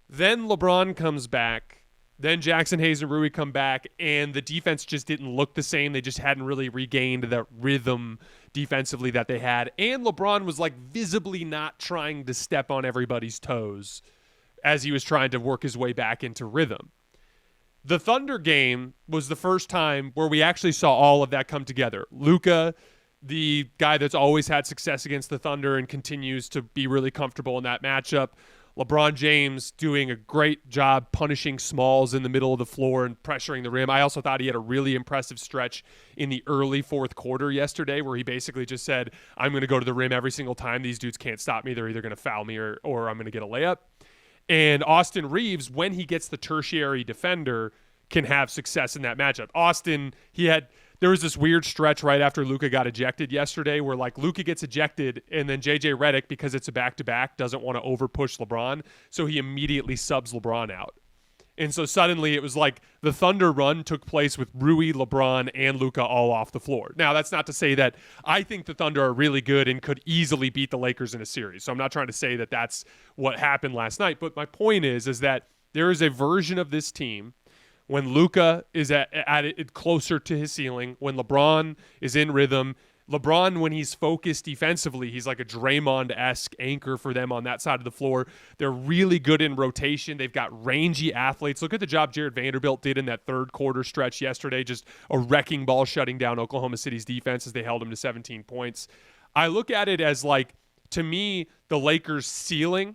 Speaker 2: Then LeBron comes back. Then Jackson Hayes and Rui come back, and the defense just didn't look the same. They just hadn't really regained that rhythm defensively that they had. And LeBron was like visibly not trying to step on everybody's toes as he was trying to work his way back into rhythm. The Thunder game was the first time where we actually saw all of that come together. Luka, the guy that's always had success against the Thunder and continues to be really comfortable in that matchup. LeBron James doing a great job punishing smalls in the middle of the floor and pressuring the rim. I also thought he had a really impressive stretch in the early fourth quarter yesterday where he basically just said, I'm going to go to the rim every single time. These dudes can't stop me. They're either going to foul me or I'm going to get a layup. And Austin Reeves, when he gets the tertiary defender, can have success in that matchup. Austin, there was this weird stretch right after Luka got ejected yesterday where like Luka gets ejected and then JJ Redick, because it's a back-to-back, doesn't want to overpush LeBron. So he immediately subs LeBron out. And so suddenly it was like the Thunder run took place with Rui, LeBron, and Luka all off the floor. Now, that's not to say that I think the Thunder are really good and could easily beat the Lakers in a series. So I'm not trying to say that that's what happened last night. But my point is that there is a version of this team when Luka is at it closer to his ceiling, when LeBron is in rhythm. LeBron, when he's focused defensively, he's like a Draymond-esque anchor for them on that side of the floor. They're really good in rotation. They've got rangy athletes. Look at the job Jared Vanderbilt did in that third quarter stretch yesterday, just a wrecking ball shutting down Oklahoma City's defense as they held him to 17 points. I look at it as like, to me, the Lakers' ceiling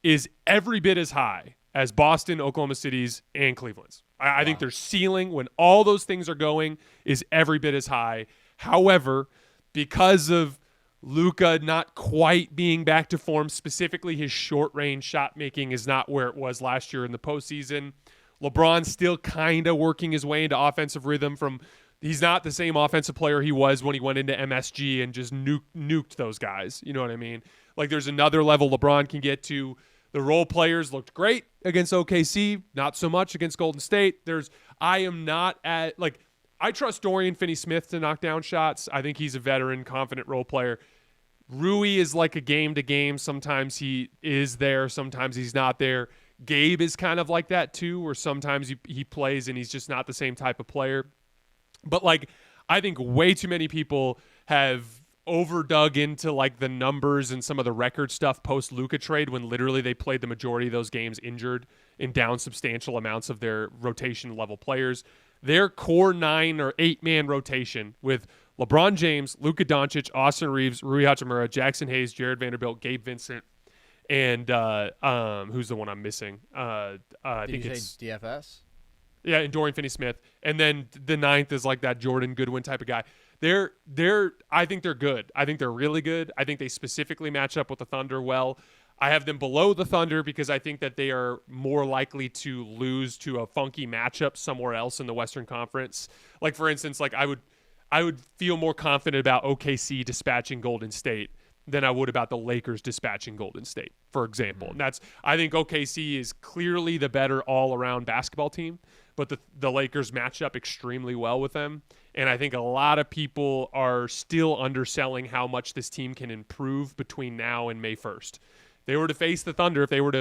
Speaker 2: is every bit as high as Boston, Oklahoma City's, and Cleveland's. I think their ceiling, when all those things are going, is every bit as high. However, because of Luka not quite being back to form, specifically his short-range shot making is not where it was last year in the postseason. LeBron's still kind of working his way into offensive rhythm. He's not the same offensive player he was when he went into MSG and just nuked those guys. You know what I mean? Like there's another level LeBron can get to. The role players looked great against OKC, not so much against Golden State. I trust Dorian Finney-Smith to knock down shots. I think he's a veteran, confident role player. Rui is like a game-to-game. Sometimes he is there, sometimes he's not there. Gabe is kind of like that too, where sometimes he plays and he's just not the same type of player. But like, I think way too many people have overdug into like the numbers and some of the record stuff post Luka trade when literally they played the majority of those games injured and down substantial amounts of their rotation level players. Their core 9 or 8-man rotation with LeBron James, Luka Doncic, Austin Reeves, Rui Hachimura, Jackson Hayes, Jared Vanderbilt, Gabe Vincent, and who's the one I'm missing? I think it's
Speaker 1: DFS.
Speaker 2: Yeah, and Dorian Finney-Smith. And then the 9th is like that Jordan Goodwin type of guy. I think they're good. I think they're really good. I think they specifically match up with the Thunder well. I have them below the Thunder because I think that they are more likely to lose to a funky matchup somewhere else in the Western Conference. Like for instance, like I would feel more confident about OKC dispatching Golden State than I would about the Lakers dispatching Golden State, for example. And I think OKC is clearly the better all-around basketball team, but the Lakers match up extremely well with them. And I think a lot of people are still underselling how much this team can improve between now and May 1st. They were to face the Thunder, if they were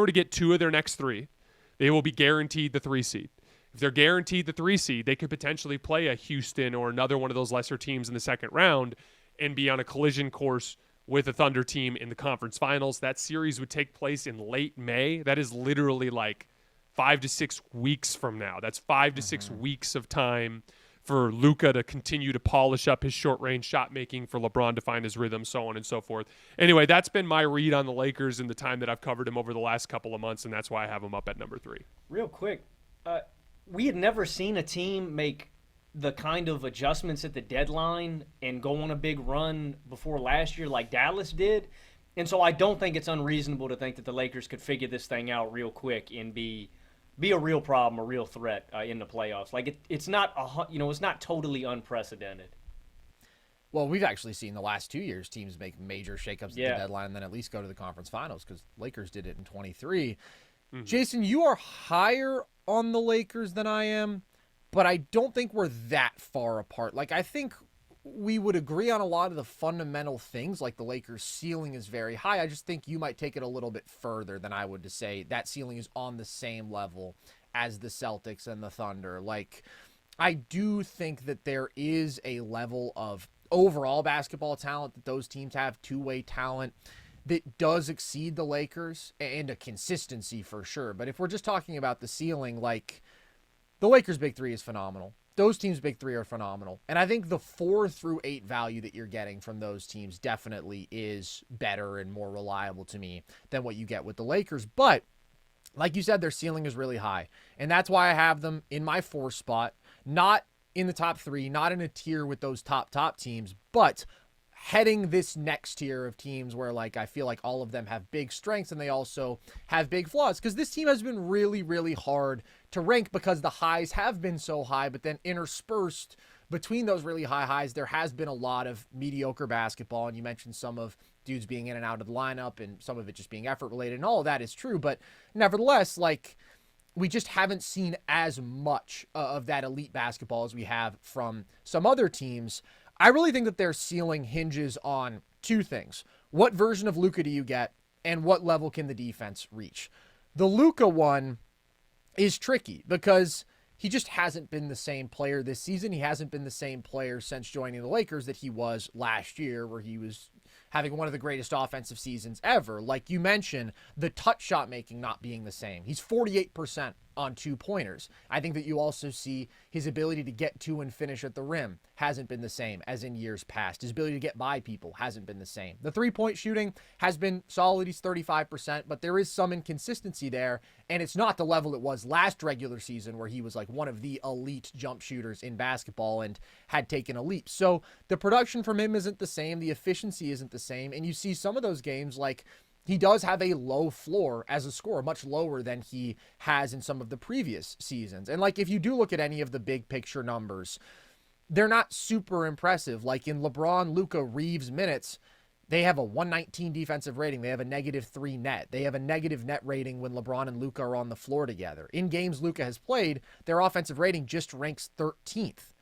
Speaker 2: to get 2 of their next 3, they will be guaranteed the 3 seed. If they're guaranteed the 3 seed, they could potentially play a Houston or another one of those lesser teams in the second round and be on a collision course with a Thunder team in the conference finals. That series would take place in late May. That is literally like 5 to 6 weeks from now. That's 5 to 6 weeks of time for Luka to continue to polish up his short-range shot making, for LeBron to find his rhythm, so on and so forth. Anyway, that's been my read on the Lakers in the time that I've covered them over the last couple of months, and that's why I have them up at number 3.
Speaker 3: Real quick, we had never seen a team make the kind of adjustments at the deadline and go on a big run before last year like Dallas did. And so I don't think it's unreasonable to think that the Lakers could figure this thing out real quick and be a real problem, a real threat in the playoffs. Like it's not it's not totally unprecedented.
Speaker 1: Well, we've actually seen the last 2 years teams make major shakeups at the deadline and then at least go to the conference finals, because Lakers did it in 23. Mm-hmm. Jason, you are higher on the Lakers than I am, but I don't think we're that far apart. Like, I think we would agree on a lot of the fundamental things, like the Lakers' ceiling is very high. I just think you might take it a little bit further than I would to say that ceiling is on the same level as the Celtics and the Thunder. Like, I do think that there is a level of overall basketball talent that those teams have, two-way talent, that does exceed the Lakers, and a consistency for sure. But if we're just talking about the ceiling, like, the Lakers' big three is phenomenal. Those teams' big three are phenomenal. And I think the 4 through 8 value that you're getting from those teams definitely is better and more reliable to me than what you get with the Lakers. But like you said, their ceiling is really high. And that's why I have them in my 4 spot, not in the top 3, not in a tier with those top teams, but heading this next tier of teams where like I feel like all of them have big strengths and they also have big flaws, because this team has been really, really hard to rank because the highs have been so high, but then interspersed between those really high highs, there has been a lot of mediocre basketball. And you mentioned some of dudes being in and out of the lineup and some of it just being effort related, and all of that is true. But nevertheless, like, we just haven't seen as much of that elite basketball as we have from some other teams. I really think that their ceiling hinges on two things. What version of Luka do you get, and what level can the defense reach? The Luka one is tricky because he just hasn't been the same player this season. He hasn't been the same player since joining the Lakers that he was last year, where he was having one of the greatest offensive seasons ever. Like you mentioned, the touch shot making not being the same. He's 48% on 2-pointers. I think that you also see his ability to get to and finish at the rim hasn't been the same as in years past. His ability to get by people hasn't been the same. The 3-point shooting has been solid. He's 35%, but there is some inconsistency there, and it's not the level it was last regular season where he was like one of the elite jump shooters in basketball and had taken a leap. So the production from him isn't the same. The efficiency isn't the same. And you see some of those games, like, he does have a low floor as a scorer, much lower than he has in some of the previous seasons. And like, if you do look at any of the big picture numbers, they're not super impressive. Like in LeBron, Luka, Reeves minutes, they have a 119 defensive rating. They have a -3 net. They have a negative net rating when LeBron and Luka are on the floor together. In games Luka has played, their offensive rating just ranks 13th.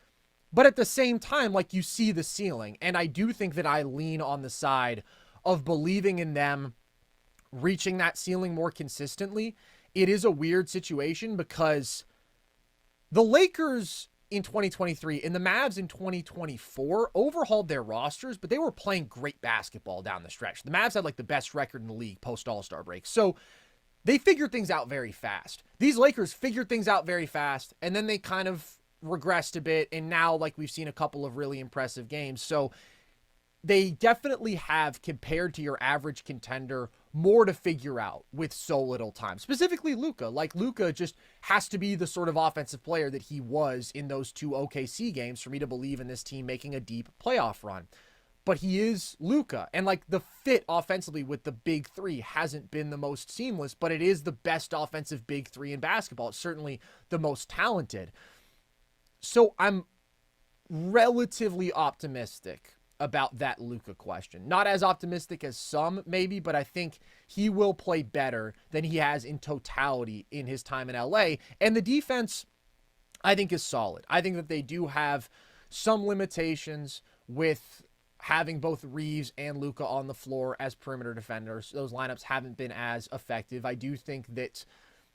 Speaker 1: But at the same time, like, you see the ceiling. And I do think that I lean on the side of believing in them reaching that ceiling more consistently. It is a weird situation because the Lakers in 2023 and the Mavs in 2024 overhauled their rosters, but they were playing great basketball down the stretch. The Mavs had like the best record in the league post All-Star break. So they figured things out very fast. These Lakers figured things out very fast, and then they kind of regressed a bit. And now, like, we've seen a couple of really impressive games. So they definitely have, compared to your average contender, more to figure out with so little time. Specifically Luka. Like, Luka just has to be the sort of offensive player that he was in those 2 OKC games for me to believe in this team making a deep playoff run. But he is Luka. And like, the fit offensively with the big three hasn't been the most seamless, but it is the best offensive big three in basketball. It's certainly the most talented. So I'm relatively optimistic about that Luka question. Not as optimistic as some, maybe, but I think he will play better than he has in totality in his time in LA. And the defense, I think, is solid. I think that they do have some limitations with having both Reeves and Luka on the floor as perimeter defenders. Those lineups haven't been as effective. I do think that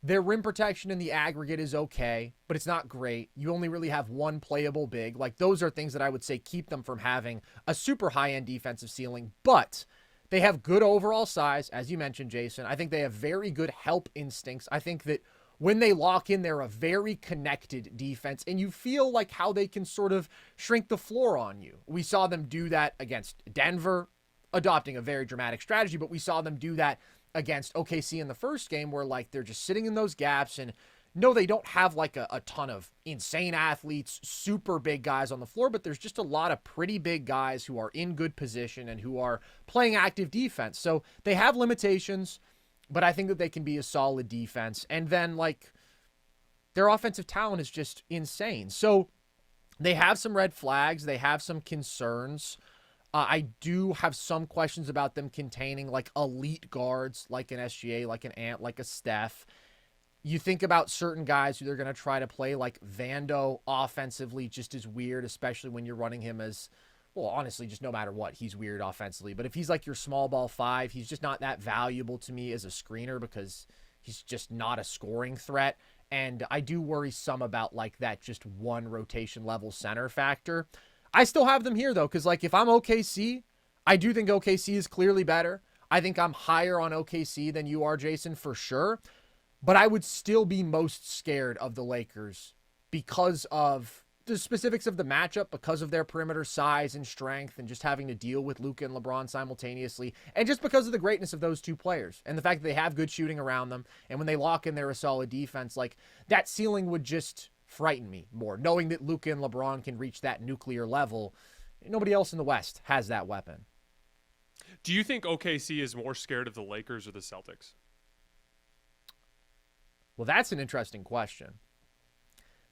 Speaker 1: their rim protection in the aggregate is okay, but it's not great. You only really have one playable big. Like, those are things that I would say keep them from having a super high-end defensive ceiling, but they have good overall size, as you mentioned, Jason. I think they have very good help instincts. I think that when they lock in, they're a very connected defense, and you feel like how they can sort of shrink the floor on you. We saw them do that against Denver, adopting a very dramatic strategy, but we saw them do that against OKC in the first game, where like they're just sitting in those gaps. And no, they don't have like a ton of insane athletes, super big guys on the floor, but there's just a lot of pretty big guys who are in good position and who are playing active defense. So they have limitations, but I think that they can be a solid defense. And then like, their offensive talent is just insane. So they have some red flags. They have some concerns. I do have some questions about them containing like elite guards, like an SGA, like an Ant, like a Steph. You think about certain guys who they're going to try to play, like Vando offensively just is weird, especially when you're running him as, well, honestly, just no matter what, he's weird offensively. But if he's like your small ball 5, he's just not that valuable to me as a screener because he's just not a scoring threat. And I do worry some about like that just one rotation level center factor. I still have them here, though, because, like, if I'm OKC, I do think OKC is clearly better. I think I'm higher on OKC than you are, Jason, for sure. But I would still be most scared of the Lakers because of the specifics of the matchup, because of their perimeter size and strength, and just having to deal with Luka and LeBron simultaneously, and just because of the greatness of those two players, and the fact that they have good shooting around them, and when they lock in, they're a solid defense. Like, that ceiling would just frighten me more. Knowing that Luka and LeBron can reach that nuclear level Nobody else in the West has that weapon.
Speaker 2: Do you think OKC is more scared of the Lakers or the Celtics?
Speaker 1: Well, that's an interesting question.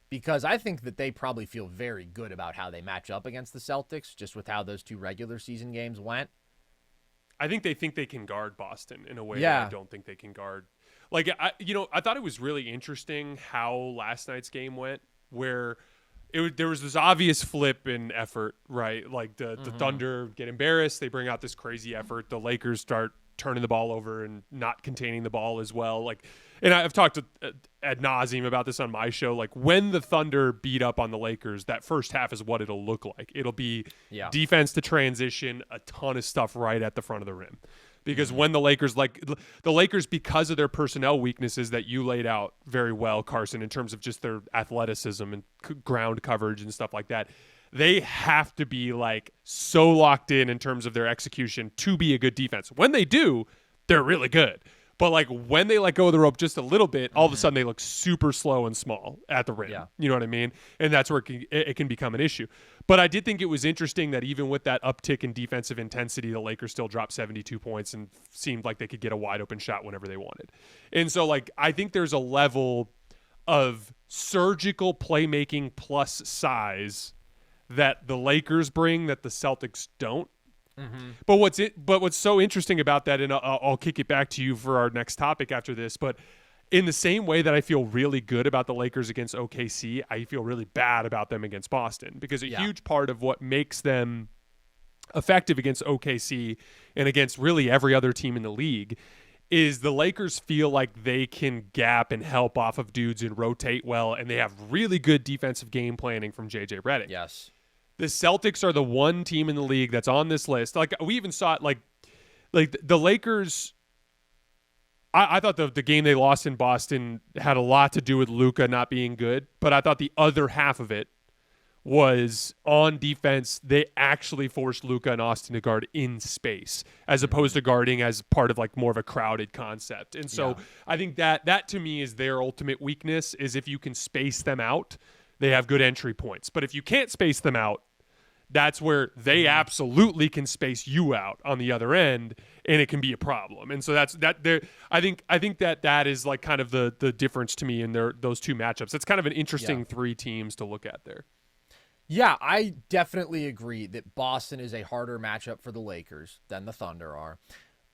Speaker 1: Because I think that they probably feel very good about how they match up against the Celtics, just with how those 2 regular season games went.
Speaker 2: I think they can guard Boston in a way
Speaker 1: Yeah.
Speaker 2: that I don't think they can guard. Like, I thought it was really interesting how last night's game went, where there was this obvious flip in effort, right? Like the Thunder get embarrassed, they bring out this crazy effort. The Lakers start turning the ball over and not containing the ball as well. Like, and I've talked ad nauseum about this on my show. Like, when the Thunder beat up on the Lakers, that first half is what it'll look like. It'll be defense to transition, a ton of stuff right at the front of the rim. Because when the Lakers, because of their personnel weaknesses that you laid out very well, Carson, in terms of just their athleticism and ground coverage and stuff like that, they have to be like so locked in terms of their execution to be a good defense. When they do, they're really good. But like when they let go of the rope just a little bit, all of a sudden they look super slow and small at the rim.
Speaker 1: Yeah.
Speaker 2: You know what I mean? And that's where it can become an issue. But I did think it was interesting that even with that uptick in defensive intensity, the Lakers still dropped 72 points and seemed like they could get a wide open shot whenever they wanted. And so like I think there's a level of surgical playmaking plus size that the Lakers bring that the Celtics don't. But what's so interesting about that, and I'll kick it back to you for our next topic after this, but in the same way that I feel really good about the Lakers against OKC, I feel really bad about them against Boston, because a huge part of what makes them effective against OKC and against really every other team in the league is the Lakers feel like they can gap and help off of dudes and rotate well, and they have really good defensive game planning from JJ Redick.
Speaker 1: Yes.
Speaker 2: The Celtics are the one team in the league that's on this list. Like we even saw it, like the Lakers. I thought the game they lost in Boston had a lot to do with Luka not being good, but I thought the other half of it was on defense. They actually forced Luka and Austin to guard in space as opposed to guarding as part of like more of a crowded concept. And so I think that to me is their ultimate weakness, is if you can space them out, they have good entry points. But if you can't space them out, that's where they absolutely can space you out on the other end, and it can be a problem. And so that's that. There, I think that is like kind of the difference to me in those 2 matchups. It's kind of an interesting 3 teams to look at there.
Speaker 1: Yeah, I definitely agree that Boston is a harder matchup for the Lakers than the Thunder are.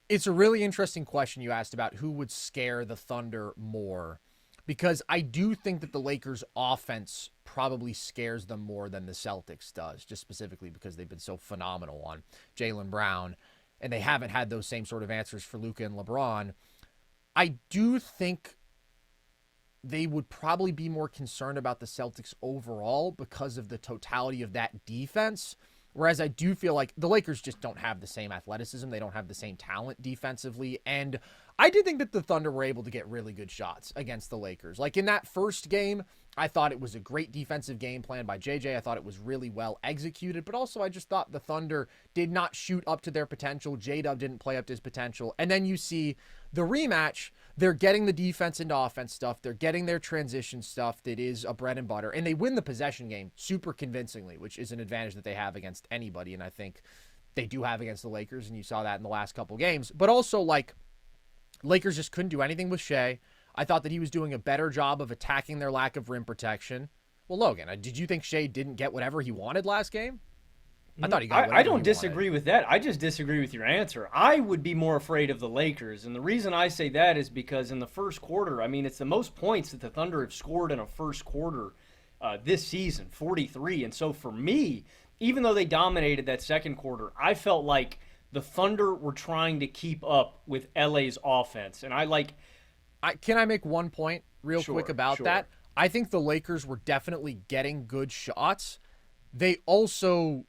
Speaker 1: It's a really interesting question you asked about who would scare the Thunder more, because I do think that the Lakers' offense probably scares them more than the Celtics does, just specifically because they've been so phenomenal on Jaylen Brown, and they haven't had those same sort of answers for Luka and LeBron. I do think they would probably be more concerned about the Celtics overall because of the totality of that defense, whereas I do feel like the Lakers just don't have the same athleticism. They don't have the same talent defensively, and I did think that the Thunder were able to get really good shots against the Lakers. Like in that first game, I thought it was a great defensive game plan by JJ. I thought it was really well executed, but also I just thought the Thunder did not shoot up to their potential. J-Dub didn't play up to his potential. And then you see the rematch, they're getting the defense into offense stuff. They're getting their transition stuff that is a bread and butter, and they win the possession game super convincingly, which is an advantage that they have against anybody, and I think they do have against the Lakers, and you saw that in the last couple games. But also, like, Lakers just couldn't do anything with Shai. I thought that he was doing a better job of attacking their lack of rim protection. Well, Logan, did you think Shai didn't get whatever he wanted last game? I thought he got whatever
Speaker 3: I don't
Speaker 1: he
Speaker 3: disagree
Speaker 1: wanted.
Speaker 3: with that. I just disagree with your answer. I would be more afraid of the Lakers, and the reason I say that is because in the first quarter, I mean, it's the most points that the Thunder have scored in a first quarter this season, 43. And so for me, even though they dominated that second quarter, I felt like the Thunder were trying to keep up with LA's offense. And
Speaker 1: can I make one point real quick about
Speaker 3: sure.
Speaker 1: that? I think the Lakers were definitely getting good shots. They also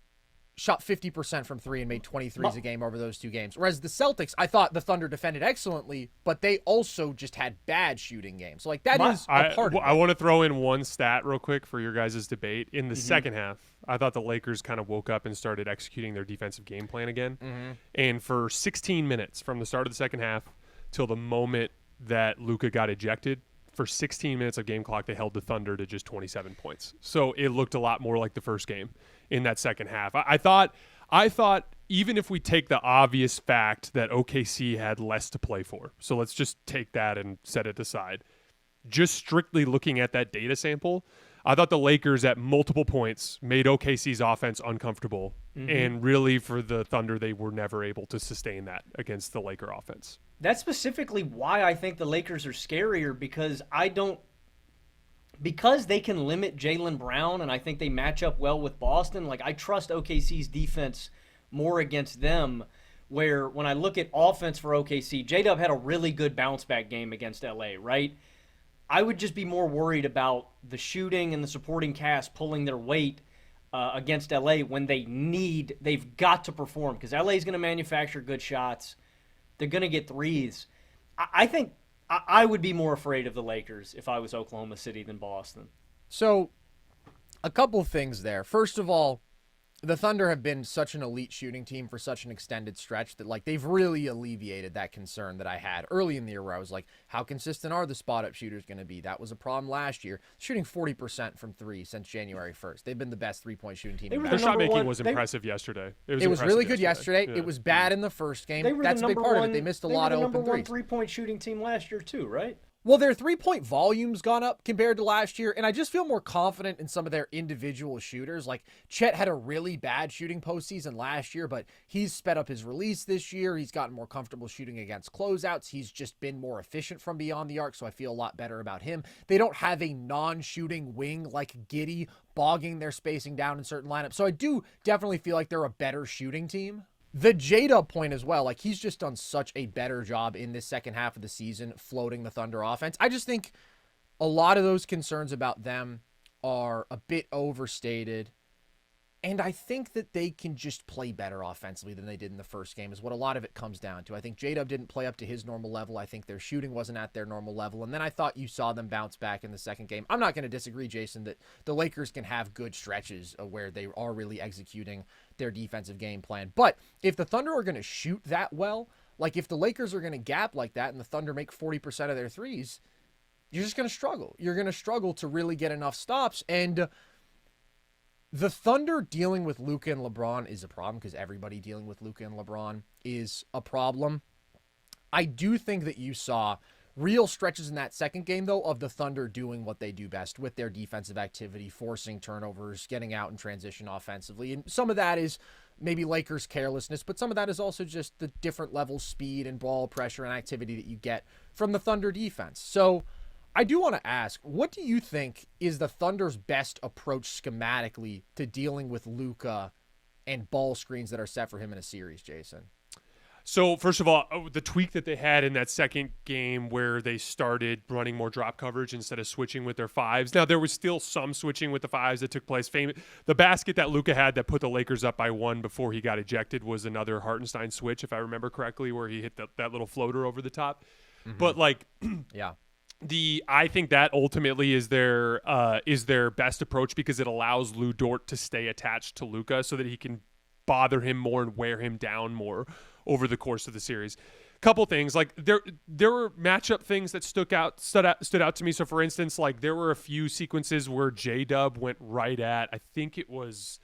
Speaker 1: shot 50% from 3 and made 23s a game over those 2 games. Whereas the Celtics, I thought the Thunder defended excellently, but they also just had bad shooting games. So, like, that is a part of it.
Speaker 2: I want to throw in one stat real quick for your guys' debate. In the second half, I thought the Lakers kind of woke up and started executing their defensive game plan again. And for 16 minutes from the start of the second half till the moment that Luka got ejected, for 16 minutes of game clock, they held the Thunder to just 27 points. So it looked a lot more like the first game in that second half. I thought even if we take the obvious fact that OKC had less to play for, so let's just take that and set it aside. Just strictly looking at that data sample, I thought the Lakers at multiple points made OKC's offense uncomfortable. And really for the Thunder, they were never able to sustain that against the Laker offense.
Speaker 3: That's specifically why I think the Lakers are scarier, because they can limit Jaylen Brown, and I think they match up well with Boston. Like, I trust OKC's defense more against them, where when I look at offense for OKC, J-Dub had a really good bounce-back game against LA, right? I would just be more worried about the shooting and the supporting cast pulling their weight against LA when they've got to perform, because LA is going to manufacture good shots. They're going to get threes. I think I would be more afraid of the Lakers if I was Oklahoma City than Boston.
Speaker 1: So, a couple things there. First of all, the Thunder have been such an elite shooting team for such an extended stretch that, like, they've really alleviated that concern that I had early in the year where I was like, how consistent are the spot-up shooters going to be? That was a problem last year. Shooting 40% from three since January 1st. They've been the best three-point shooting team.
Speaker 2: Their shot making was impressive yesterday.
Speaker 1: It was really good yesterday. Yeah. It was bad in the first game. That's a big part of it. They missed a lot of open threes.
Speaker 3: They were the number one three-point shooting team last year too, right?
Speaker 1: Well, their three-point volume's gone up compared to last year, and I just feel more confident in some of their individual shooters. Like, Chet had a really bad shooting postseason last year, but he's sped up his release this year. He's gotten more comfortable shooting against closeouts. He's just been more efficient from beyond the arc, so I feel a lot better about him. They don't have a non-shooting wing like Giddey bogging their spacing down in certain lineups, so I do definitely feel like they're a better shooting team. The J-Dub point as well, like, he's just done such a better job in this second half of the season floating the Thunder offense. I just think a lot of those concerns about them are a bit overstated, and I think that they can just play better offensively than they did in the first game is what a lot of it comes down to. I think J-Dub didn't play up to his normal level. I think their shooting wasn't at their normal level, and then I thought you saw them bounce back in the second game. I'm not going to disagree, Jason, that the Lakers can have good stretches where they are really executing their defensive game plan. But if the Thunder are going to shoot that well, like if the Lakers are going to gap like that and the Thunder make 40% of their threes, you're just going to struggle. You're going to struggle to really get enough stops, and the Thunder dealing with Luka and LeBron is a problem because everybody dealing with Luka and LeBron is a problem. I do think that you saw real stretches in that second game, though, of the Thunder doing what they do best with their defensive activity, forcing turnovers, getting out in transition offensively. And some of that is maybe Lakers' carelessness, but some of that is also just the different level speed and ball pressure and activity that you get from the Thunder defense. So I do want to ask, what do you think is the Thunder's best approach schematically to dealing with Luka and ball screens that are set for him in a series, Jason?
Speaker 2: So, first of all, the tweak that they had in that second game where they started running more drop coverage instead of switching with their fives. Now, there was still some switching with the fives that took place. The basket that Luka had that put the Lakers up by 1 before he got ejected was another Hartenstein switch, if I remember correctly, where he hit that little floater over the top. Mm-hmm. But, like,
Speaker 1: yeah.
Speaker 2: I think that ultimately is their best approach because it allows Lou Dort to stay attached to Luka so that he can bother him more and wear him down more over the course of the series. Couple things, like there were matchup things that stood out to me. So for instance, like there were a few sequences where J-Dub went right at, I think it was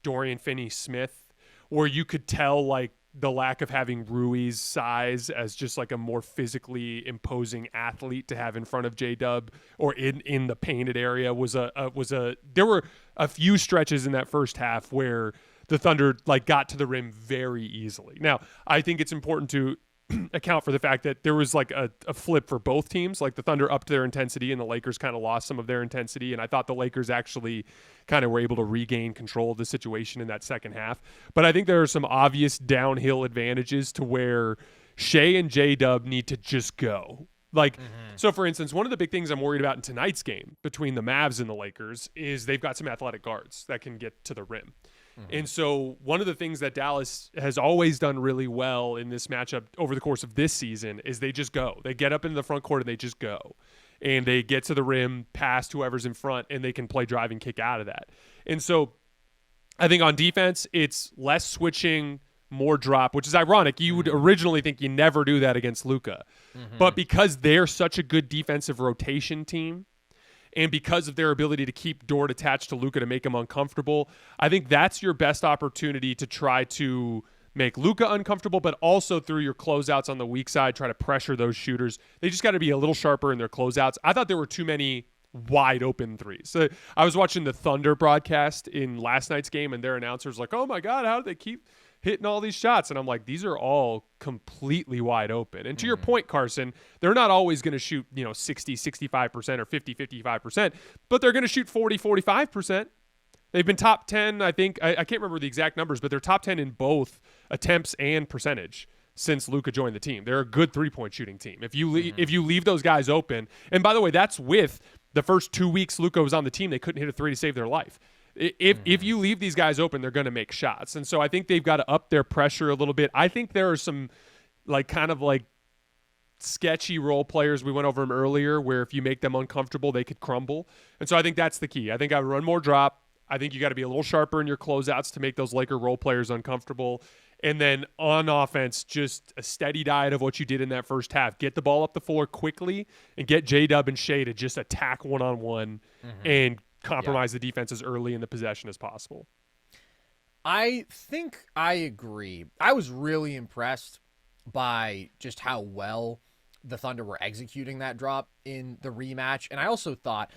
Speaker 2: Dorian Finney-Smith, where you could tell like the lack of having Rui's size as just like a more physically imposing athlete to have in front of J-Dub or in the painted area was there were a few stretches in that first half where the Thunder like got to the rim very easily. Now, I think it's important to account for the fact that there was like a flip for both teams. Like the Thunder upped their intensity and the Lakers kind of lost some of their intensity. And I thought the Lakers actually kind of were able to regain control of the situation in that second half. But I think there are some obvious downhill advantages to where Shai and J-Dub need to just go. Like, So for instance, one of the big things I'm worried about in tonight's game between the Mavs and the Lakers is they've got some athletic guards that can get to the rim. And so one of the things that Dallas has always done really well in this matchup over the course of this season is they just go. They get up into the front court and they just go. And they get to the rim, past whoever's in front, and they can play drive and kick out of that. And so I think on defense, it's less switching, more drop, which is ironic. You would originally think you never do that against Luka. But because they're such a good defensive rotation team, and because of their ability to keep Dort attached to Luka to make him uncomfortable, I think that's your best opportunity to try to make Luka uncomfortable, but also through your closeouts on the weak side, try to pressure those shooters. They just got to be a little sharper in their closeouts. I thought there were too many wide open threes. So I was watching the Thunder broadcast in last night's game, and their announcer's like, oh my God, how do they keep hitting all these shots? And I'm like, these are all completely wide open. And to your point, Carson, they're not always going to shoot, 60, 65% or 50, 55%, but they're going to shoot 40, 45%. They've been top 10, I think. I can't remember the exact numbers, but they're top 10 in both attempts and percentage since Luka joined the team. They're a good three-point shooting team. If you leave those guys open, and by the way, that's with the first 2 weeks Luka was on the team, they couldn't hit a three to save their life. If you leave these guys open, they're going to make shots. And so I think they've got to up their pressure a little bit. I think there are some kind of sketchy role players. We went over them earlier where if you make them uncomfortable, they could crumble. And so I think that's the key. I think I would run more drop. I think you got to be a little sharper in your closeouts to make those Laker role players uncomfortable. And then on offense, just a steady diet of what you did in that first half. Get the ball up the floor quickly and get J-Dub and Shai to just attack one-on-one and compromise the defense as early in the possession as possible.
Speaker 1: I think I agree. I was really impressed by just how well the Thunder were executing that drop in the rematch. And I also thought,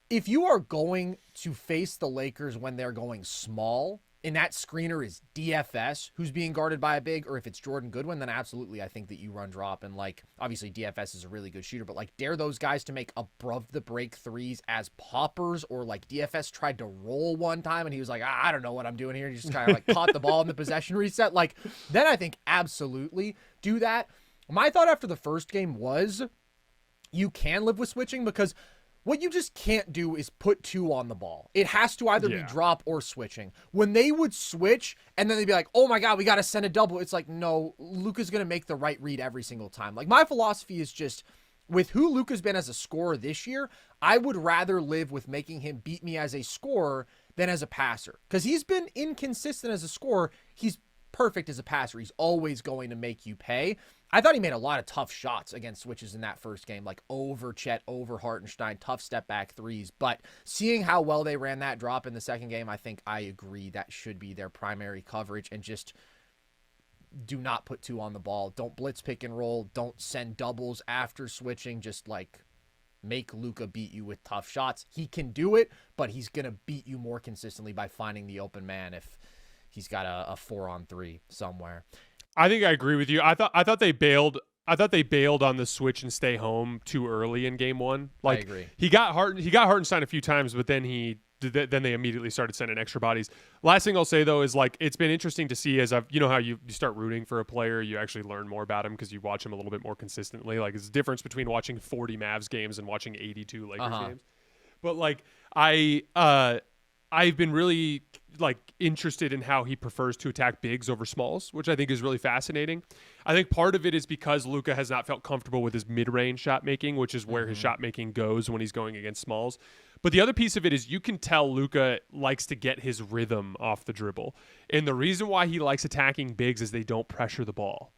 Speaker 1: if you are going to face the Lakers when they're going small, and that screener is DFS, who's being guarded by a big, or if it's Jordan Goodwin, then absolutely I think that you run drop. And obviously DFS is a really good shooter, but dare those guys to make above the break threes as poppers, or DFS tried to roll one time and he was like, I don't know what I'm doing here. He just kind of caught the ball in the possession reset. Then I think absolutely do that. My thought after the first game was you can live with switching, because what you just can't do is put two on the ball. It has to either be drop or switching. When they would switch and then they'd be like, oh my God, we got to send a double. It's like, no, Luka's going to make the right read every single time. My philosophy is just, with who Luka's been as a scorer this year, I would rather live with making him beat me as a scorer than as a passer. Because he's been inconsistent as a scorer. He's perfect as a passer. He's always going to make you pay. I thought he made a lot of tough shots against switches in that first game, over Chet, over Hartenstein, tough step back threes. But seeing how well they ran that drop in the second game, I think I agree that should be their primary coverage, and just do not put two on the ball. Don't blitz pick and roll. Don't send doubles after switching. Just make Luka beat you with tough shots. He can do it, but he's going to beat you more consistently by finding the open man if he's got a 4-on-3 somewhere.
Speaker 2: I think I agree with you. I thought they bailed. I thought they bailed on the switch and stay home too early in game one.
Speaker 1: I agree.
Speaker 2: He got Hartenstein a few times, but then then they immediately started sending extra bodies. Last thing I'll say though is it's been interesting to see as how you start rooting for a player, you actually learn more about him because you watch him a little bit more consistently. It's a difference between watching 40 Mavs games and watching 82 Lakers games. But I've been really interested in how he prefers to attack bigs over smalls, which I think is really fascinating. I think part of it is because Luka has not felt comfortable with his mid-range shot making, which is where his shot making goes when he's going against smalls. But the other piece of it is you can tell Luka likes to get his rhythm off the dribble. And the reason why he likes attacking bigs is they don't pressure the ball.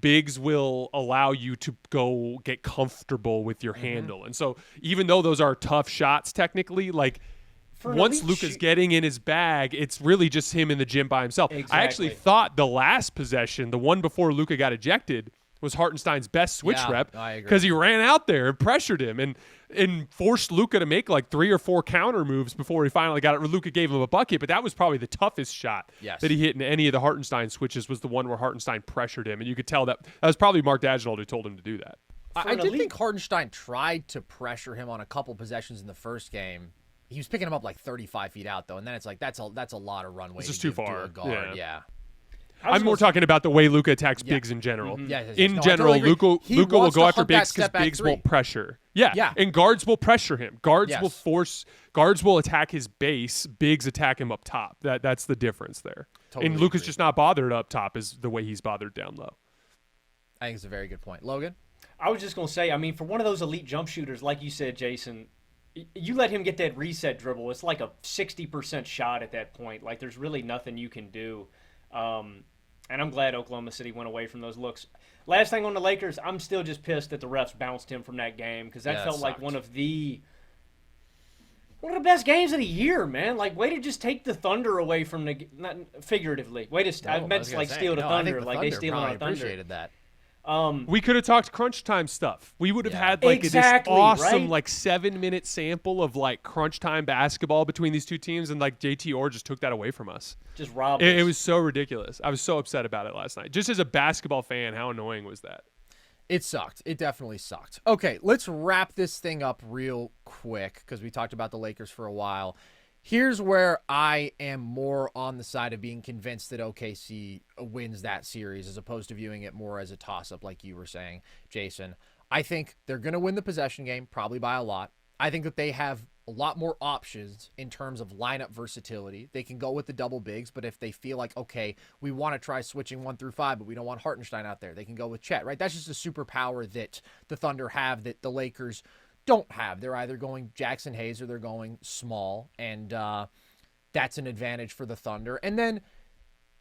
Speaker 2: Bigs will allow you to go get comfortable with your handle. And so even though those are tough shots technically, once Luka's getting in his bag, it's really just him in the gym by himself.
Speaker 3: Exactly.
Speaker 2: I actually thought the last possession, the one before Luka got ejected, was Hartenstein's best switch rep because he ran out there and pressured him and forced Luka to make 3 or 4 counter moves before he finally got it. Luka gave him a bucket, but that was probably the toughest shot that he hit in any of the Hartenstein switches, was the one where Hartenstein pressured him. And you could tell that was probably Mark Daigneault who told him to do that.
Speaker 1: I did think Hartenstein tried to pressure him on a couple possessions in the first game. He was picking him up 35 feet out, though, and then it's that's a lot of runway.
Speaker 2: It's just too far.
Speaker 1: To a guard. Yeah.
Speaker 2: I'm more talking about the way Luka attacks bigs in general. In general,
Speaker 1: totally
Speaker 2: Luka will go after
Speaker 1: bigs
Speaker 2: because bigs won't pressure. Yeah, and guards will pressure him. Guards will attack his base. Bigs attack him up top. That's the difference there.
Speaker 1: Totally
Speaker 2: and Luka's
Speaker 1: agree.
Speaker 2: just not bothered up top is the way he's bothered down low.
Speaker 1: I think it's a very good point. Logan?
Speaker 3: I was just going to say, for one of those elite jump shooters, like you said, Jason, you let him get that reset dribble. It's a 60% shot at that point. There's really nothing you can do. And I'm glad Oklahoma City went away from those looks. Last thing on the Lakers, I'm still just pissed that the refs bounced him from that game because that felt like one of the best games of the year, man. Like, way to just take the Thunder away from the – not figuratively. I meant to, steal the Thunder. Like, they stealing our Thunder.
Speaker 1: Appreciated that.
Speaker 2: We could have talked crunch time stuff. We would have had this awesome 7-minute sample of crunch time basketball between these two teams, and JT Orr just took that away from us.
Speaker 3: Just robbed
Speaker 2: it was so ridiculous. I was so upset about it last night. Just as a basketball fan, how annoying was that?
Speaker 1: It sucked. It definitely sucked. Okay, let's wrap this thing up real quick because we talked about the Lakers for a while. Here's where I am more on the side of being convinced that OKC wins that series as opposed to viewing it more as a toss-up like you were saying, Jason. I think they're going to win the possession game, probably by a lot. I think that they have a lot more options in terms of lineup versatility. They can go with the double bigs, but if they feel like, okay, we want to try switching 1 through 5, but we don't want Hartenstein out there, they can go with Chet, right? That's just a superpower that the Thunder have that the Lakers don't have. They're either going Jackson Hayes or they're going small, and that's an advantage for the Thunder. And then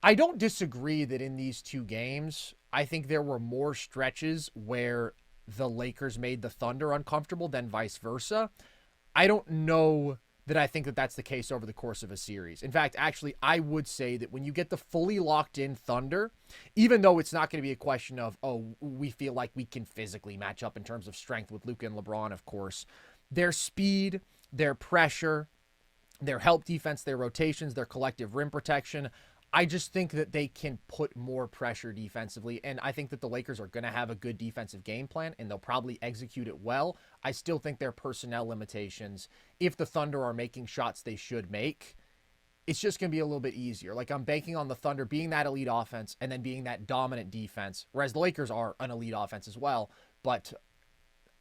Speaker 1: I don't disagree that in these two games, I think there were more stretches where the Lakers made the Thunder uncomfortable than vice versa. I don't know that I think that that's the case over the course of a series. In fact, actually, I would say that when you get the fully locked-in Thunder, even though it's not going to be a question of, oh, we feel like we can physically match up in terms of strength with Luka and LeBron, of course, their speed, their pressure, their help defense, their rotations, their collective rim protection, I just think that they can put more pressure defensively, and I think that the Lakers are going to have a good defensive game plan, and they'll probably execute it well. I still think their personnel limitations, if the Thunder are making shots they should make, it's just going to be a little bit easier. I'm banking on the Thunder being that elite offense and then being that dominant defense, whereas the Lakers are an elite offense as well, but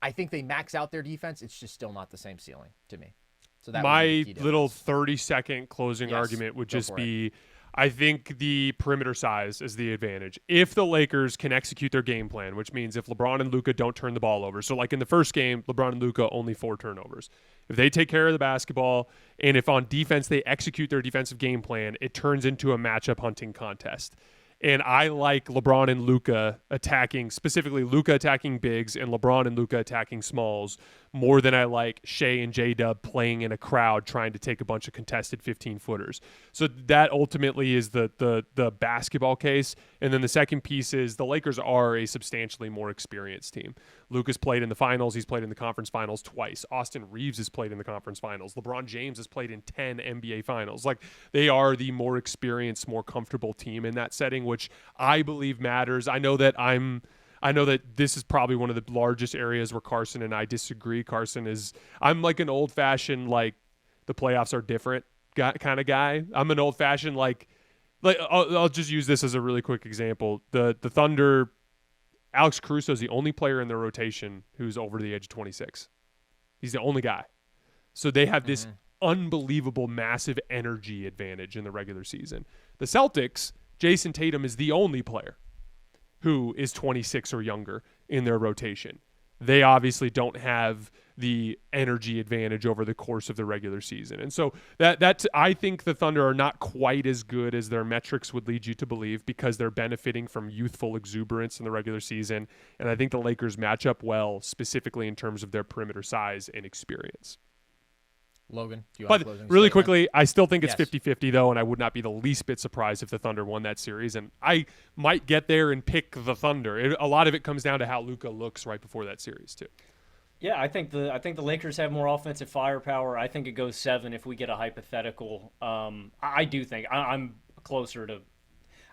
Speaker 1: I think they max out their defense. It's just still not the same ceiling to me. So that
Speaker 2: my little 30-second closing argument would just be, I think the perimeter size is the advantage. If the Lakers can execute their game plan, which means if LeBron and Luka don't turn the ball over. So in the first game, LeBron and Luka only 4 turnovers. If they take care of the basketball, and if on defense they execute their defensive game plan, it turns into a matchup hunting contest. And I like LeBron and Luka attacking, specifically Luka attacking bigs and LeBron and Luka attacking smalls, more than I like Shai and J-Dub playing in a crowd trying to take a bunch of contested 15-footers. So that ultimately is the basketball case. And then the second piece is the Lakers are a substantially more experienced team. Luka's played in the finals. He's played in the conference finals twice. Austin Reeves has played in the conference finals. LeBron James has played in 10 NBA finals. They are the more experienced, more comfortable team in that setting, which I believe matters. I know that this is probably one of the largest areas where Carson and I disagree. I'm like an old-fashioned, the playoffs are different kind of guy. I'm an old-fashioned, I'll just use this as a really quick example. The Thunder, Alex Caruso is the only player in their rotation who's over the age of 26. He's the only guy. So they have this unbelievable, massive energy advantage in the regular season. The Celtics, Jason Tatum is the only player who is 26 or younger in their rotation. They obviously don't have the energy advantage over the course of the regular season. And so that I think the Thunder are not quite as good as their metrics would lead you to believe because they're benefiting from youthful exuberance in the regular season. And I think the Lakers match up well, specifically in terms of their perimeter size and experience.
Speaker 1: Logan, do you want
Speaker 2: but really quickly, I still think it's 50-50, though, and I would not be the least bit surprised if the Thunder won that series. And I might get there and pick the Thunder. A lot of it comes down to how Luka looks right before that series, too.
Speaker 3: Yeah, I think the Lakers have more offensive firepower. I think it goes 7 if we get a hypothetical. I do think I'm closer to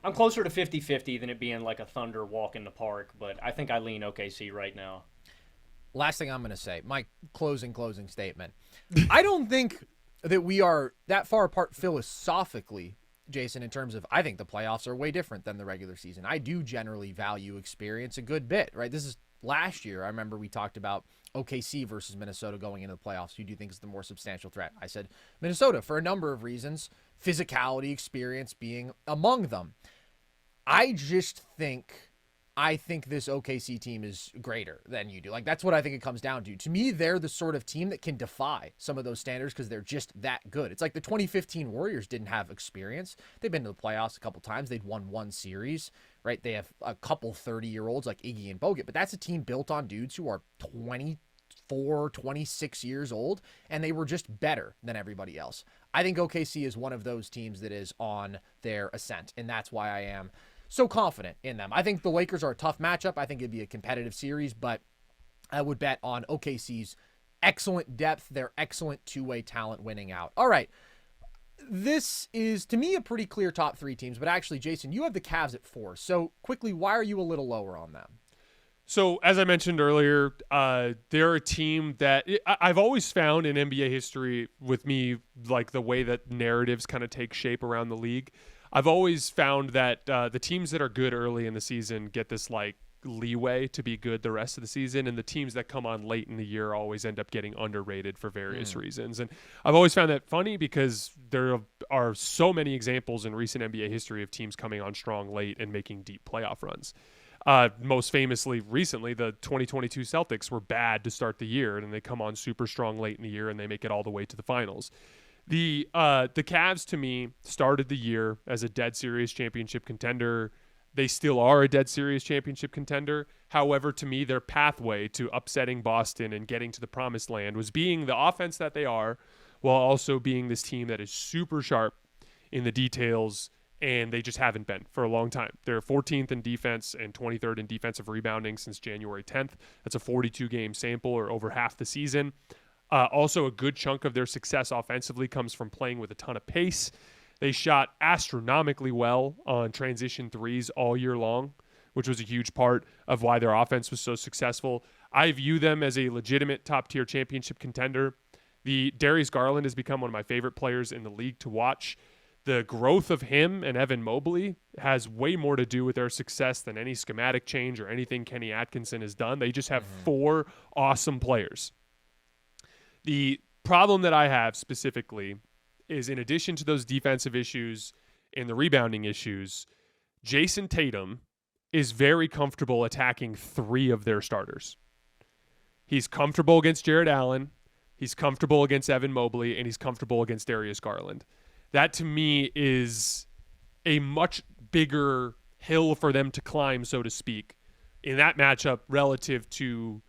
Speaker 3: 50-50 than it being like a Thunder walk in the park, but I think I lean OKC right now.
Speaker 1: Last thing I'm going to say, my closing statement. I don't think that we are that far apart philosophically, Jason, in terms of I think the playoffs are way different than the regular season. I do generally value experience a good bit, right? This is last year. I remember we talked about OKC versus Minnesota going into the playoffs. Who do you think is the more substantial threat? I said Minnesota for a number of reasons, physicality, experience being among them. I just think I think this OKC team is greater than you do. Like, that's what I think it comes down to. To me, they're the sort of team that can defy some of those standards because they're just that good. It's like the 2015 Warriors didn't have experience. They've been to the playoffs a couple times. They'd won one series, right? They have a couple 30-year-olds like Iggy and Bogut, but that's a team built on dudes who are 24, 26 years old, and they were just better than everybody else. I think OKC is one of those teams that is on their ascent, and that's why I am so confident in them. I think the Lakers are a tough matchup. I think it'd be a competitive series, but I would bet on OKC's excellent depth, their excellent two-way talent winning out. All right. This is, to me, a pretty clear top three teams, but actually, Jason, you have the Cavs at 4. So quickly, why are you a little lower on them?
Speaker 2: So, as I mentioned earlier, they're a team that I've always found in NBA history with me, like the way that narratives kind of take shape around the league. I've always found that the teams that are good early in the season get this like leeway to be good the rest of the season, and the teams that come on late in the year always end up getting underrated for various reasons. And I've always found that funny because there are so many examples in recent NBA history of teams coming on strong late and making deep playoff runs. Most famously, recently, the 2022 Celtics were bad to start the year, and they come on super strong late in the year, and they make it all the way to the finals. The Cavs, to me, started the year as a dead serious championship contender. They still are a dead serious championship contender. However, to me, their pathway to upsetting Boston and getting to the promised land was being the offense that they are, while also being this team that is super sharp in the details, and they just haven't been for a long time. They're 14th in defense and 23rd in defensive rebounding since January 10th. That's a 42-game sample, or over half the season. Also, a good chunk of their success offensively comes from playing with a ton of pace. They shot astronomically well on transition threes all year long, which was a huge part of why their offense was so successful. I view them as a legitimate top-tier championship contender. The Darius Garland has become one of my favorite players in the league to watch. The growth of him and Evan Mobley has way more to do with their success than any schematic change or anything Kenny Atkinson has done. They just have 4 awesome players. The problem that I have specifically is, in addition to those defensive issues and the rebounding issues, Jason Tatum is very comfortable attacking 3 of their starters. He's comfortable against Jared Allen, he's comfortable against Evan Mobley, and he's comfortable against Darius Garland. That, to me, is a much bigger hill for them to climb, so to speak, in that matchup relative to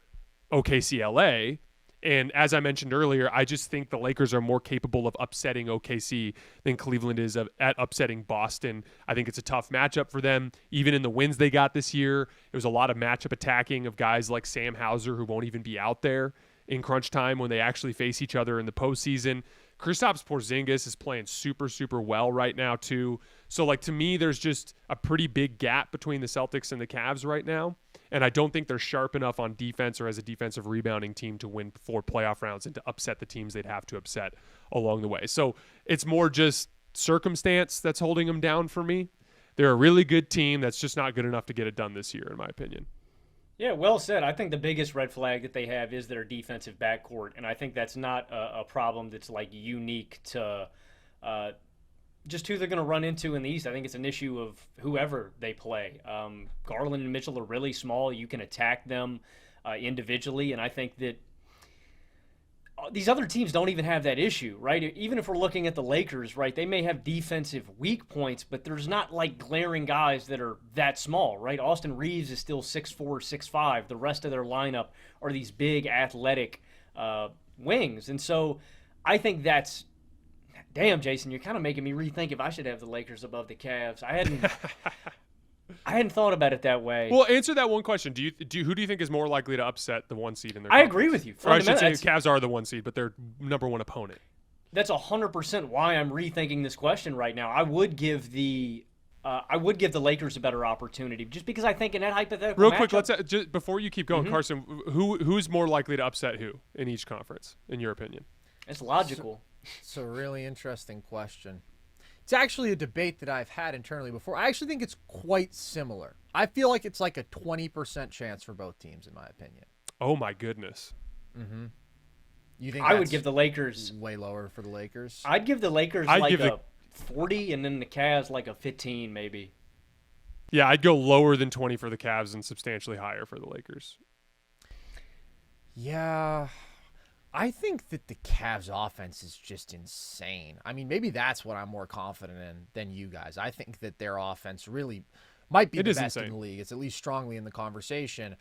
Speaker 2: OKC LA. And as I mentioned earlier, I just think the Lakers are more capable of upsetting OKC than Cleveland is at upsetting Boston. I think it's a tough matchup for them. Even in the wins they got this year, it was a lot of matchup attacking of guys like Sam Hauser, who won't even be out there in crunch time when they actually face each other in the postseason. Kristaps Porzingis is playing super, super well right now too. So, like, to me, there's just a pretty big gap between the Celtics and the Cavs right now. And I don't think they're sharp enough on defense or as a defensive rebounding team to win 4 playoff rounds and to upset the teams they'd have to upset along the way. So it's more just circumstance that's holding them down for me. They're a really good team that's just not good enough to get it done this year, in my opinion.
Speaker 3: Yeah, well said. I think the biggest red flag that they have is their defensive backcourt, and I think that's not a problem that's like unique to just who they're going to run into in the East. I think it's an issue of whoever they play. Garland and Mitchell are really small. You can attack them individually, and I think that these other teams don't even have that issue, right? Even if we're looking at the Lakers, right, they may have defensive weak points, but there's not like glaring guys that are that small, right? Austin Reeves is still 6'4", 6'5". The rest of their lineup are these big athletic wings. And so I think that's – damn, Jason, you're kind of making me rethink if I should have the Lakers above the Cavs. I hadn't thought about it that way.
Speaker 2: Well, answer that one question. Who do you think is more likely to upset the 1 seed in their
Speaker 3: I
Speaker 2: conference?
Speaker 3: agree with you.
Speaker 2: Or I should say the Cavs are the 1 seed, but they're number 1 opponent.
Speaker 3: That's 100% why I'm rethinking this question right now. I would give the Lakers a better opportunity, just because I think in that hypothetical
Speaker 2: Real
Speaker 3: matchup,
Speaker 2: quick, let's just before you keep going, Carson, who's more likely to upset who in each conference, in your opinion?
Speaker 3: It's logical.
Speaker 1: It's a really interesting question. It's actually a debate that I've had internally before. I actually think it's quite similar. I feel like it's like a 20% chance for both teams, in my opinion.
Speaker 2: Oh, my goodness.
Speaker 1: Mm-hmm. You think
Speaker 3: I would give the Lakers
Speaker 1: way lower for the Lakers?
Speaker 3: I'd give the Lakers a 40 and then the Cavs like a 15 maybe.
Speaker 2: Yeah, I'd go lower than 20 for the Cavs and substantially higher for the Lakers.
Speaker 1: Yeah, I think that the Cavs offense is just insane. I mean, maybe that's what I'm more confident in than you guys. I think that their offense really might be the best in the league. It's at least strongly in the conversation.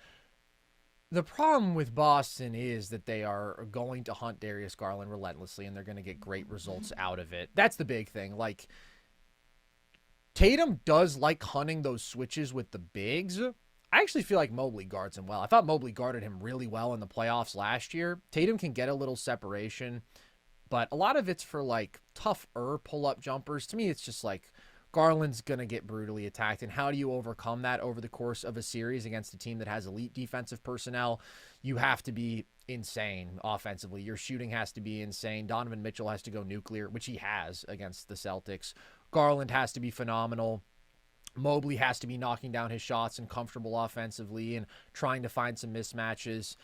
Speaker 1: The problem with Boston is that they are going to hunt Darius Garland relentlessly, and they're going to get great results out of it. That's the big thing. Like, Tatum does like hunting those switches with the bigs. I actually feel like Mobley guards him well. I thought Mobley guarded him really well in the playoffs last year. Tatum can get a little separation, but a lot of it's for, like, tougher pull-up jumpers. To me, it's just like Garland's going to get brutally attacked, and how do you overcome that over the course of a series against a team that has elite defensive personnel? You have to be insane offensively. Your shooting has to be insane. Donovan Mitchell has to go nuclear, which he has against the Celtics. Garland has to be phenomenal. Mobley has to be knocking down his shots and comfortable offensively and trying to find some mismatches.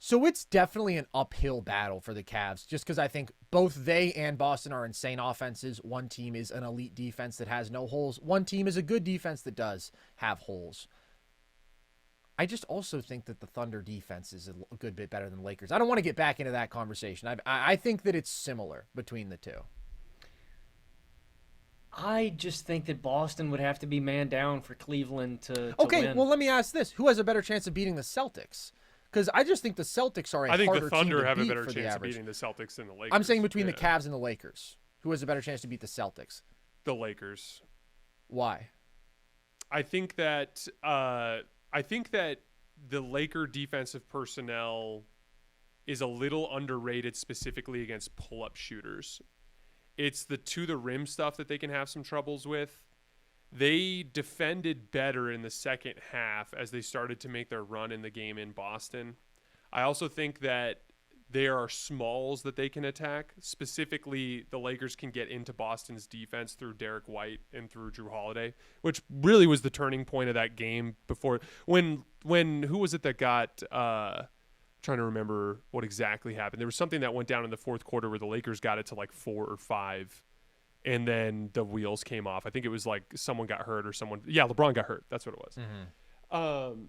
Speaker 1: So it's definitely an uphill battle for the Cavs, just because I think both they and Boston are insane offenses. One team is an elite defense that has no holes. One team is a good defense that does have holes. I just also think that the Thunder defense is a good bit better than the Lakers. I don't want to get back into that conversation. I think that it's similar between the two.
Speaker 3: I just think that Boston would have to be man down for Cleveland to
Speaker 1: Okay,
Speaker 3: win.
Speaker 1: well, let me ask this. Who has a better chance of beating the Celtics? Because I just think the Celtics are a harder team to beat.
Speaker 2: I think the Thunder have a better
Speaker 1: for the
Speaker 2: chance of
Speaker 1: average.
Speaker 2: beating the Celtics than the Lakers.
Speaker 1: I'm saying between the Cavs and the Lakers. Who has a better chance to beat the Celtics?
Speaker 2: The Lakers.
Speaker 1: Why?
Speaker 2: I think that the Laker defensive personnel is a little underrated, specifically against pull-up shooters. It's the to-the-rim stuff that they can have some troubles with. They defended better in the second half as they started to make their run in the game in Boston. I also think that there are smalls that they can attack. Specifically, the Lakers can get into Boston's defense through Derek White and through Drew Holiday, which really was the turning point of that game before when who was it that got trying to remember what exactly happened. There was something that went down in the fourth quarter where the Lakers got it to like 4 or 5 and then the wheels came off. I think it was like someone got hurt or LeBron got hurt. That's what it was.
Speaker 1: Mm-hmm.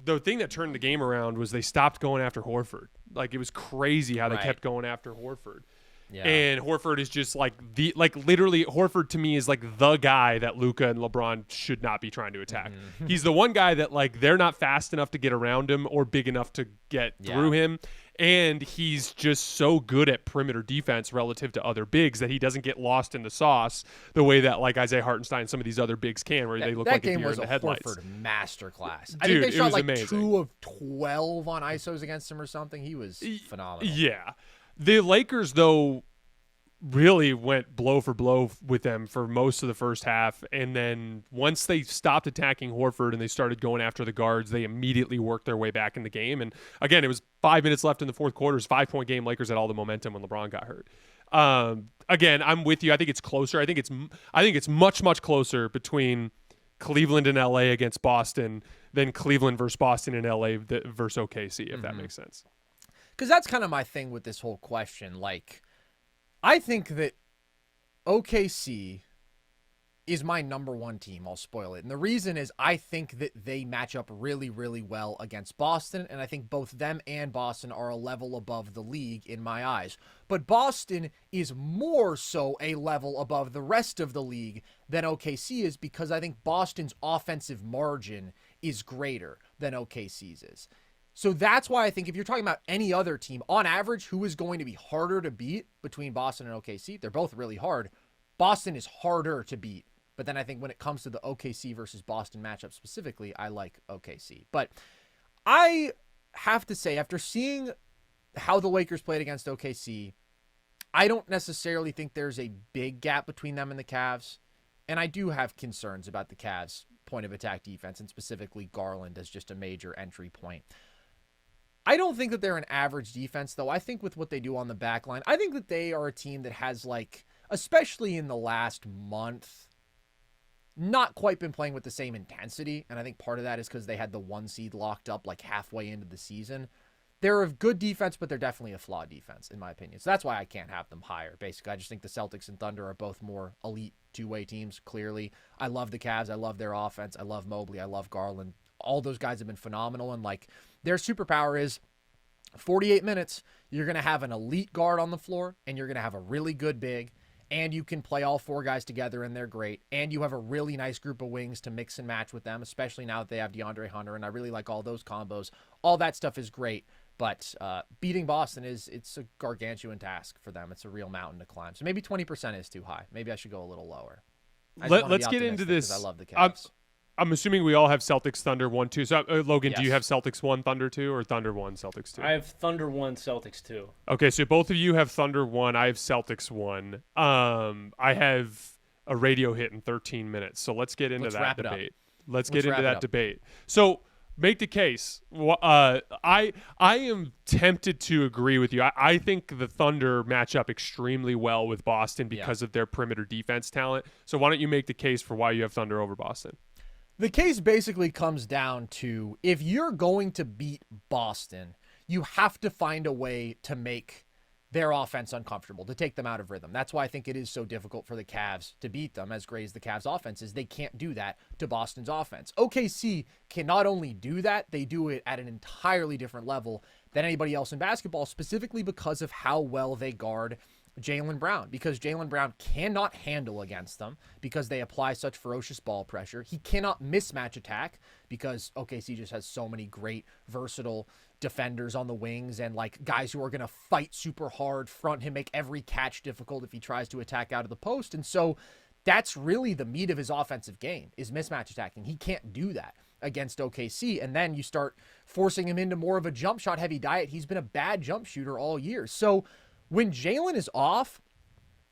Speaker 2: The thing that turned the game around was they stopped going after Horford. Like, it was crazy how they kept going after Horford. Yeah. And Horford is just literally Horford to me is like the guy that Luka and LeBron should not be trying to attack. Mm-hmm. He's the one guy that, like, they're not fast enough to get around him or big enough to get through him. And he's just so good at perimeter defense relative to other bigs that he doesn't get lost in the sauce the way that, like, Isaiah Hartenstein and some of these other bigs can, where they look like a deer in the headlights.
Speaker 1: That game was a Horford masterclass.
Speaker 2: Dude,
Speaker 1: I think they shot like
Speaker 2: amazing.
Speaker 1: 2 of 12 on ISOs against him or something. He was phenomenal.
Speaker 2: Yeah. The Lakers, though, really went blow for blow with them for most of the first half, and then once they stopped attacking Horford and they started going after the guards, they immediately worked their way back in the game. And again, it was 5 minutes left in the fourth quarter. It was a 5-point game. Lakers had all the momentum when LeBron got hurt. Again, I'm with you. I think it's closer. I think it's much, much closer between Cleveland and LA against Boston than Cleveland versus Boston and LA versus OKC, if that makes sense.
Speaker 1: Because that's kind of my thing with this whole question. Like, I think that OKC is my number one team. I'll spoil it. And the reason is I think that they match up really, really well against Boston. And I think both them and Boston are a level above the league in my eyes. But Boston is more so a level above the rest of the league than OKC is, because I think Boston's offensive margin is greater than OKC's is. So that's why I think if you're talking about any other team, on average, who is going to be harder to beat between Boston and OKC, they're both really hard. Boston is harder to beat. But then I think when it comes to the OKC versus Boston matchup specifically, I like OKC. But I have to say, after seeing how the Lakers played against OKC, I don't necessarily think there's a big gap between them and the Cavs. And I do have concerns about the Cavs' point of attack defense, and specifically Garland as just a major entry point. I don't think that they're an average defense, though. I think with what they do on the back line, I think that they are a team that has, like, especially in the last month, not quite been playing with the same intensity. And I think part of that is because they had the 1 seed locked up like halfway into the season. they're a good defense, but they're definitely a flawed defense, in my opinion. So that's why I can't have them higher. Basically, I just think the Celtics and Thunder are both more elite two-way teams, clearly. I love the Cavs. I love their offense. I love Mobley. I love Garland. All those guys have been phenomenal, and like their superpower is 48 minutes, you're going to have an elite guard on the floor, and you're going to have a really good big, and you can play all four guys together, and they're great, and you have a really nice group of wings to mix and match with them, especially now that they have DeAndre Hunter, and I really like all those combos. All that stuff is great, but beating Boston it's a gargantuan task for them. It's a real mountain to climb. So maybe 20% is too high. Maybe I should go a little lower.
Speaker 2: Let's get into this.
Speaker 1: I love the Cavs.
Speaker 2: I'm assuming we all have Celtics, Thunder 1, 2. So, Logan,
Speaker 1: Yes.
Speaker 2: Do you have Celtics 1, Thunder 2, or Thunder 1, Celtics 2?
Speaker 3: I have Thunder 1, Celtics 2.
Speaker 2: Okay, so both of you have Thunder 1. I have Celtics 1. I have a radio hit in 13 minutes. So let's get into that debate. Let's get into that debate. So make the case. I am tempted to agree with you. I think the Thunder match up extremely well with Boston because of their perimeter defense talent. So why don't you make the case for why you have Thunder over Boston?
Speaker 1: The case basically comes down to if you're going to beat Boston, you have to find a way to make their offense uncomfortable, to take them out of rhythm. That's why I think it is so difficult for the Cavs to beat them, as great as the Cavs offense is. They can't do that to Boston's offense. OKC can not only do that, they do it at an entirely different level than anybody else in basketball, specifically because of how well they guard Jaylen Brown, because Jaylen Brown cannot handle against them because they apply such ferocious ball pressure. He cannot mismatch attack because OKC just has so many great, versatile defenders on the wings and like guys who are going to fight super hard, front him, make every catch difficult if he tries to attack out of the post. And so that's really the meat of his offensive game is mismatch attacking. He can't do that against OKC. And then you start forcing him into more of a jump shot heavy diet. He's been a bad jump shooter all year. So when Jaylen is off,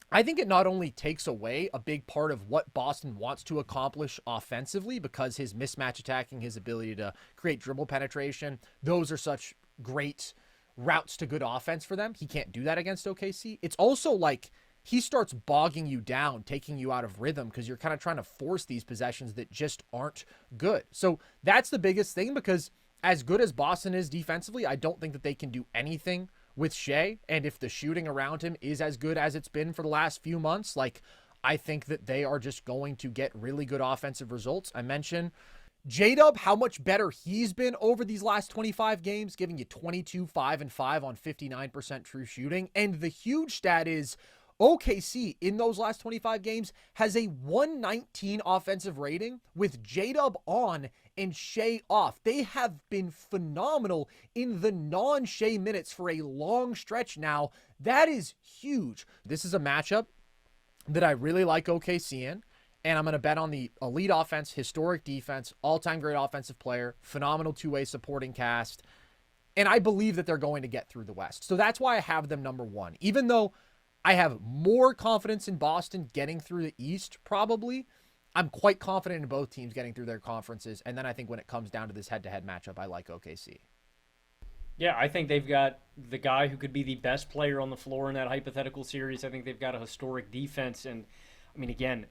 Speaker 1: I think it not only takes away a big part of what Boston wants to accomplish offensively because his mismatch attacking, his ability to create dribble penetration, those are such great routes to good offense for them. He can't do that against OKC. It's also like he starts bogging you down, taking you out of rhythm because you're kind of trying to force these possessions that just aren't good. So that's the biggest thing because as good as Boston is defensively, I don't think that they can do anything with Shai, and if the shooting around him is as good as it's been for the last few months, like I think that they are just going to get really good offensive results. I mentioned J-Dub, how much better he's been over these last 25 games, giving you 22, 5, and 5 on 59% true shooting. And the huge stat is OKC in those last 25 games has a 119 offensive rating with J-Dub on and Shai off. They have been phenomenal in the non-Shai minutes for a long stretch now. That is huge. This is a matchup that I really like OKC in, and I'm going to bet on the elite offense, historic defense, all-time great offensive player, phenomenal two-way supporting cast, and I believe that they're going to get through the West. So that's why I have them number one. Even though I have more confidence in Boston getting through the East, probably, I'm quite confident in both teams getting through their conferences. And then I think when it comes down to this head-to-head matchup, I like OKC.
Speaker 3: Yeah, I think they've got the guy who could be the best player on the floor in that hypothetical series. I think they've got a historic defense. And, I mean, again,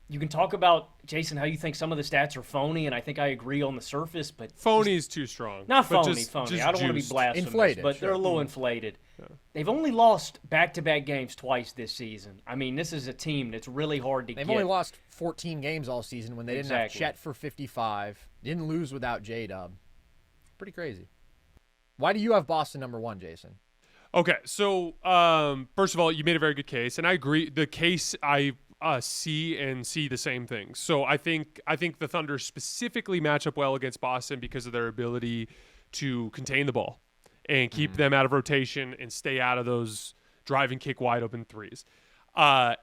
Speaker 3: you can talk about, Jason, how you think some of the stats are phony, and I think I agree on the surface. But
Speaker 2: phony is too strong.
Speaker 3: Not phony,
Speaker 2: just
Speaker 3: I don't want to be blasphemous,
Speaker 1: inflated,
Speaker 3: but
Speaker 1: sure.
Speaker 3: they're a little inflated.
Speaker 2: Yeah.
Speaker 3: They've only lost back-to-back games twice this season. I mean, this is a team that's really hard to get.
Speaker 1: They've only lost 14 games all season when they didn't have Chet for 55. Didn't lose without J-Dub. Pretty crazy. Why do you have Boston number one, Jason?
Speaker 2: Okay, so first of all, you made a very good case, and I agree. The case I see the same thing. So I think the Thunder specifically match up well against Boston because of their ability to contain the ball and keep them out of rotation and stay out of those drive and kick wide open threes.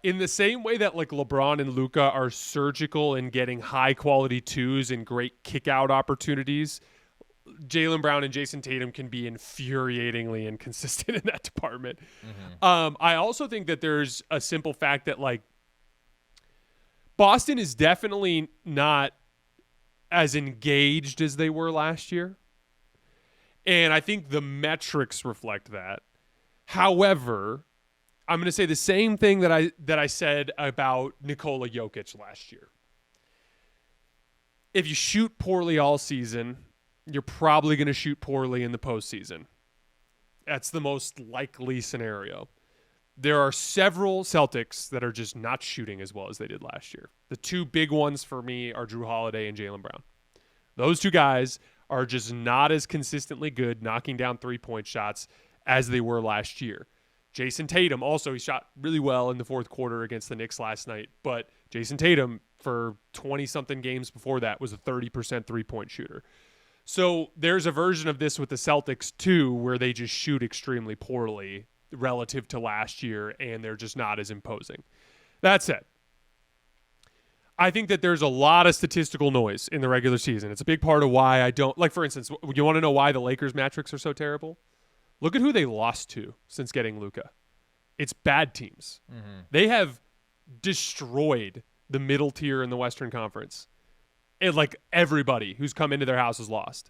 Speaker 2: In the same way that like LeBron and Luka are surgical in getting high quality twos and great kick out opportunities, Jaylen Brown and Jason Tatum can be infuriatingly inconsistent in that department. I also think that there's a simple fact that like Boston is definitely not as engaged as they were last year. And I think the metrics reflect that. However, I'm going to say the same thing that I said about Nikola Jokic last year. If you shoot poorly all season you're probably going to shoot poorly in the postseason. That's the most likely scenario. There are several Celtics that are just not shooting as well as they did last year. The two big ones for me are Drew Holiday and Jaylen Brown. Those two guys are just not as consistently good knocking down three-point shots as they were last year. Jason Tatum also, he shot really well in the fourth quarter against the Knicks last night, but Jason Tatum for 20-something games before that was a 30% three-point shooter. So there's a version of this with the Celtics too where they just shoot extremely poorly relative to last year and they're just not as imposing. That said, I think that there's a lot of statistical noise in the regular season. It's a big part of why I don't, like for instance, you want to know why the Lakers metrics are so terrible? Look at who they lost to since getting Luka. It's bad teams. Mm-hmm. They have destroyed the middle tier in the Western Conference. And like everybody who's come into their house has lost,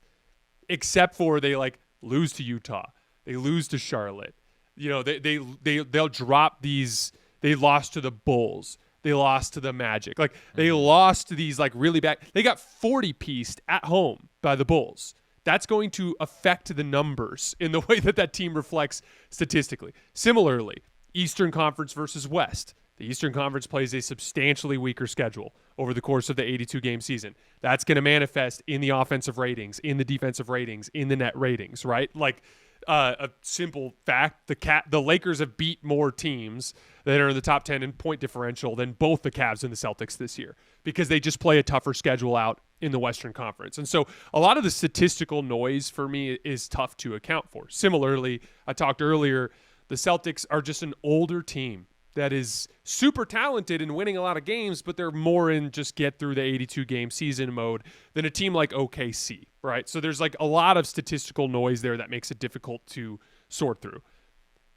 Speaker 2: except for they like lose to Utah, they lose to Charlotte. You know, they'll drop these. They lost to the Bulls. They lost to the Magic. Like they lost to these like really bad. They got 40-pieced at home by the Bulls. That's going to affect the numbers in the way that team reflects statistically. Similarly, Eastern Conference versus West. The Eastern Conference plays a substantially weaker schedule over the course of the 82-game season. That's going to manifest in the offensive ratings, in the defensive ratings, in the net ratings, right? Like a simple fact, the Lakers have beat more teams that are in the top 10 in point differential than both the Cavs and the Celtics this year because they just play a tougher schedule out in the Western Conference. And so a lot of the statistical noise for me is tough to account for. Similarly, I talked earlier, the Celtics are just an older team that is super talented and winning a lot of games, but they're more in just get through the 82-game season mode than a team like OKC, right? So there's like a lot of statistical noise there that makes it difficult to sort through.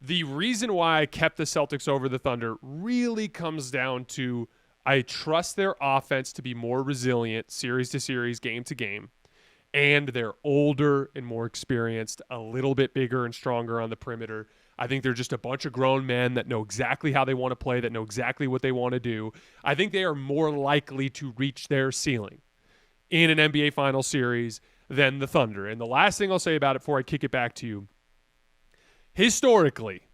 Speaker 2: The reason why I kept the Celtics over the Thunder really comes down to I trust their offense to be more resilient series to series, game to game, and they're older and more experienced, a little bit bigger and stronger on the perimeter. I think they're just a bunch of grown men that know exactly how they want to play, that know exactly what they want to do. I think they are more likely to reach their ceiling in an NBA Finals series than the Thunder. And the last thing I'll say about it before I kick it back to you, historically,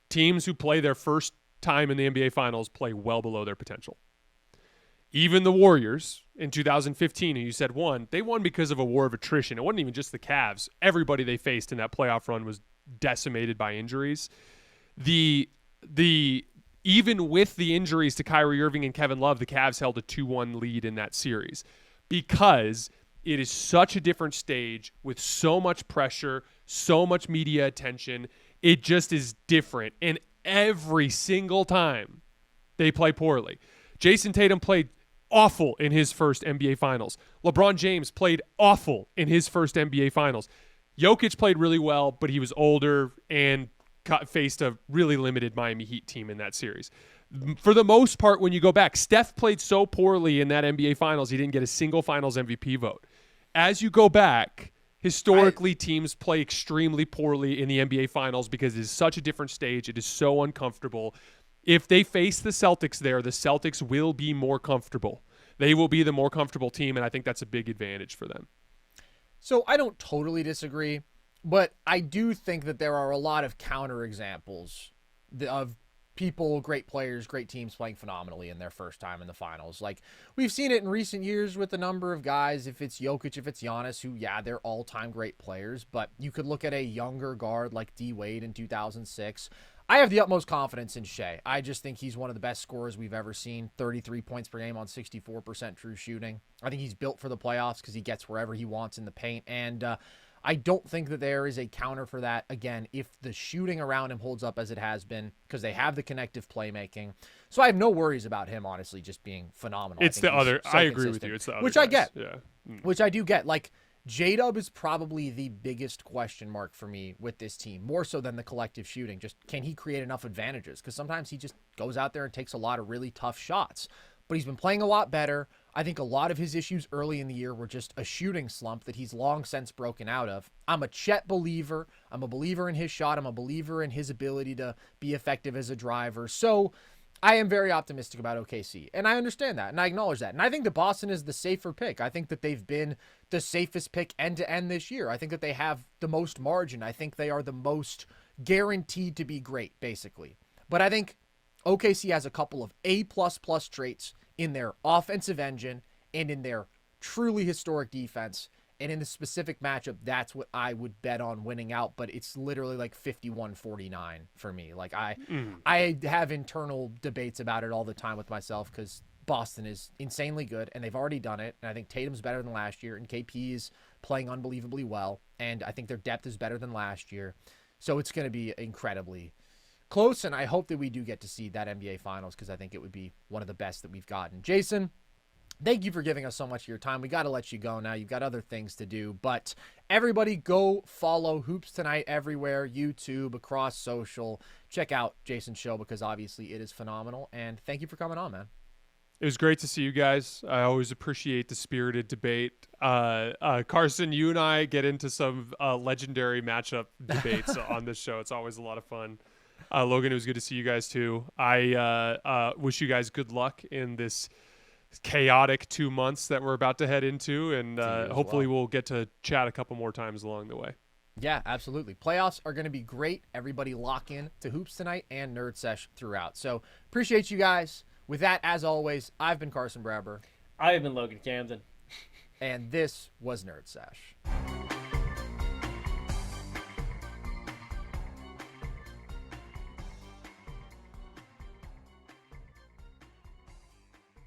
Speaker 2: teams who play their first time in the NBA Finals play well below their potential. Even the Warriors in 2015, who you said won, they won because of a war of attrition. It wasn't even just the Cavs. Everybody they faced in that playoff run was decimated by injuries. Even with the injuries to Kyrie Irving and Kevin Love, the Cavs held a 2-1 lead in that series because it is such a different stage with so much pressure, so much media attention. It just is different. And every single time they play poorly. Jason Tatum played awful in his first NBA Finals. LeBron James played awful in his first NBA Finals. Jokic played really well, but he was older and faced a really limited Miami Heat team in that series. For the most part, when you go back, Steph played so poorly in that NBA Finals, he didn't get a single Finals MVP vote. As you go back, historically, teams play extremely poorly in the NBA Finals because it is such a different stage. It is so uncomfortable. If they face the Celtics there, the Celtics will be more comfortable. They will be the more comfortable team, and I think that's a big advantage for them.
Speaker 1: So I don't totally disagree, but I do think that there are a lot of counterexamples of people, great players, great teams playing phenomenally in their first time in the finals. Like we've seen it in recent years with a number of guys, if it's Jokic, if it's Giannis, who, yeah, they're all-time great players, but you could look at a younger guard like D. Wade in 2006. I have the utmost confidence in Shai. I just think he's one of the best scorers we've ever seen. 33 points per game on 64% true shooting. I think he's built for the playoffs because he gets wherever he wants in the paint. And I don't think that there is a counter for that, again, if the shooting around him holds up as it has been, because they have the connective playmaking. So I have no worries about him, honestly, just being phenomenal.
Speaker 2: It's the other. I agree with you. It's the other.
Speaker 1: Which
Speaker 2: guys.
Speaker 1: I get.
Speaker 2: Yeah.
Speaker 1: Which I do get. Like, J-Dub is probably the biggest question mark for me with this team, more so than the collective shooting. Just can he create enough advantages? Because sometimes he just goes out there and takes a lot of really tough shots. But he's been playing a lot better. I think a lot of his issues early in the year were just a shooting slump that he's long since broken out of. I'm a Chet believer. I'm a believer in his shot. I'm a believer in his ability to be effective as a driver. So I am very optimistic about OKC, and I understand that, and I acknowledge that. And I think that Boston is the safer pick. I think that they've been the safest pick end-to-end this year. I think that they have the most margin. I think they are the most guaranteed to be great, basically. But I think OKC has a couple of A++ traits in their offensive engine and in their truly historic defense. And in the specific matchup, that's what I would bet on winning out. But it's literally like 51-49 for me. Like I have internal debates about it all the time with myself because Boston is insanely good and they've already done it. And I think Tatum's better than last year and KP is playing unbelievably well. And I think their depth is better than last year. So it's going to be incredibly close. And I hope that we do get to see that NBA Finals because I think it would be one of the best that we've gotten. Jason, thank you for giving us so much of your time. We got to let you go now. You've got other things to do. But everybody go follow Hoops Tonight everywhere, YouTube, across social. Check out Jason's show because obviously it is phenomenal. And thank you for coming on, man.
Speaker 2: It was great to see you guys. I always appreciate the spirited debate. Carson, you and I get into some legendary matchup debates on this show. It's always a lot of fun. Logan, it was good to see you guys too. I wish you guys good luck in this chaotic 2 months that we're about to head into, and hopefully we'll get to chat a couple more times along the way.
Speaker 1: Yeah, absolutely. Playoffs are going to be great. Everybody lock in to Hoops Tonight and Nerd Sesh throughout. So appreciate you guys. With that, as always, I've been Carson Bradber.
Speaker 3: I have been Logan Camden.
Speaker 1: And this was Nerd Sesh.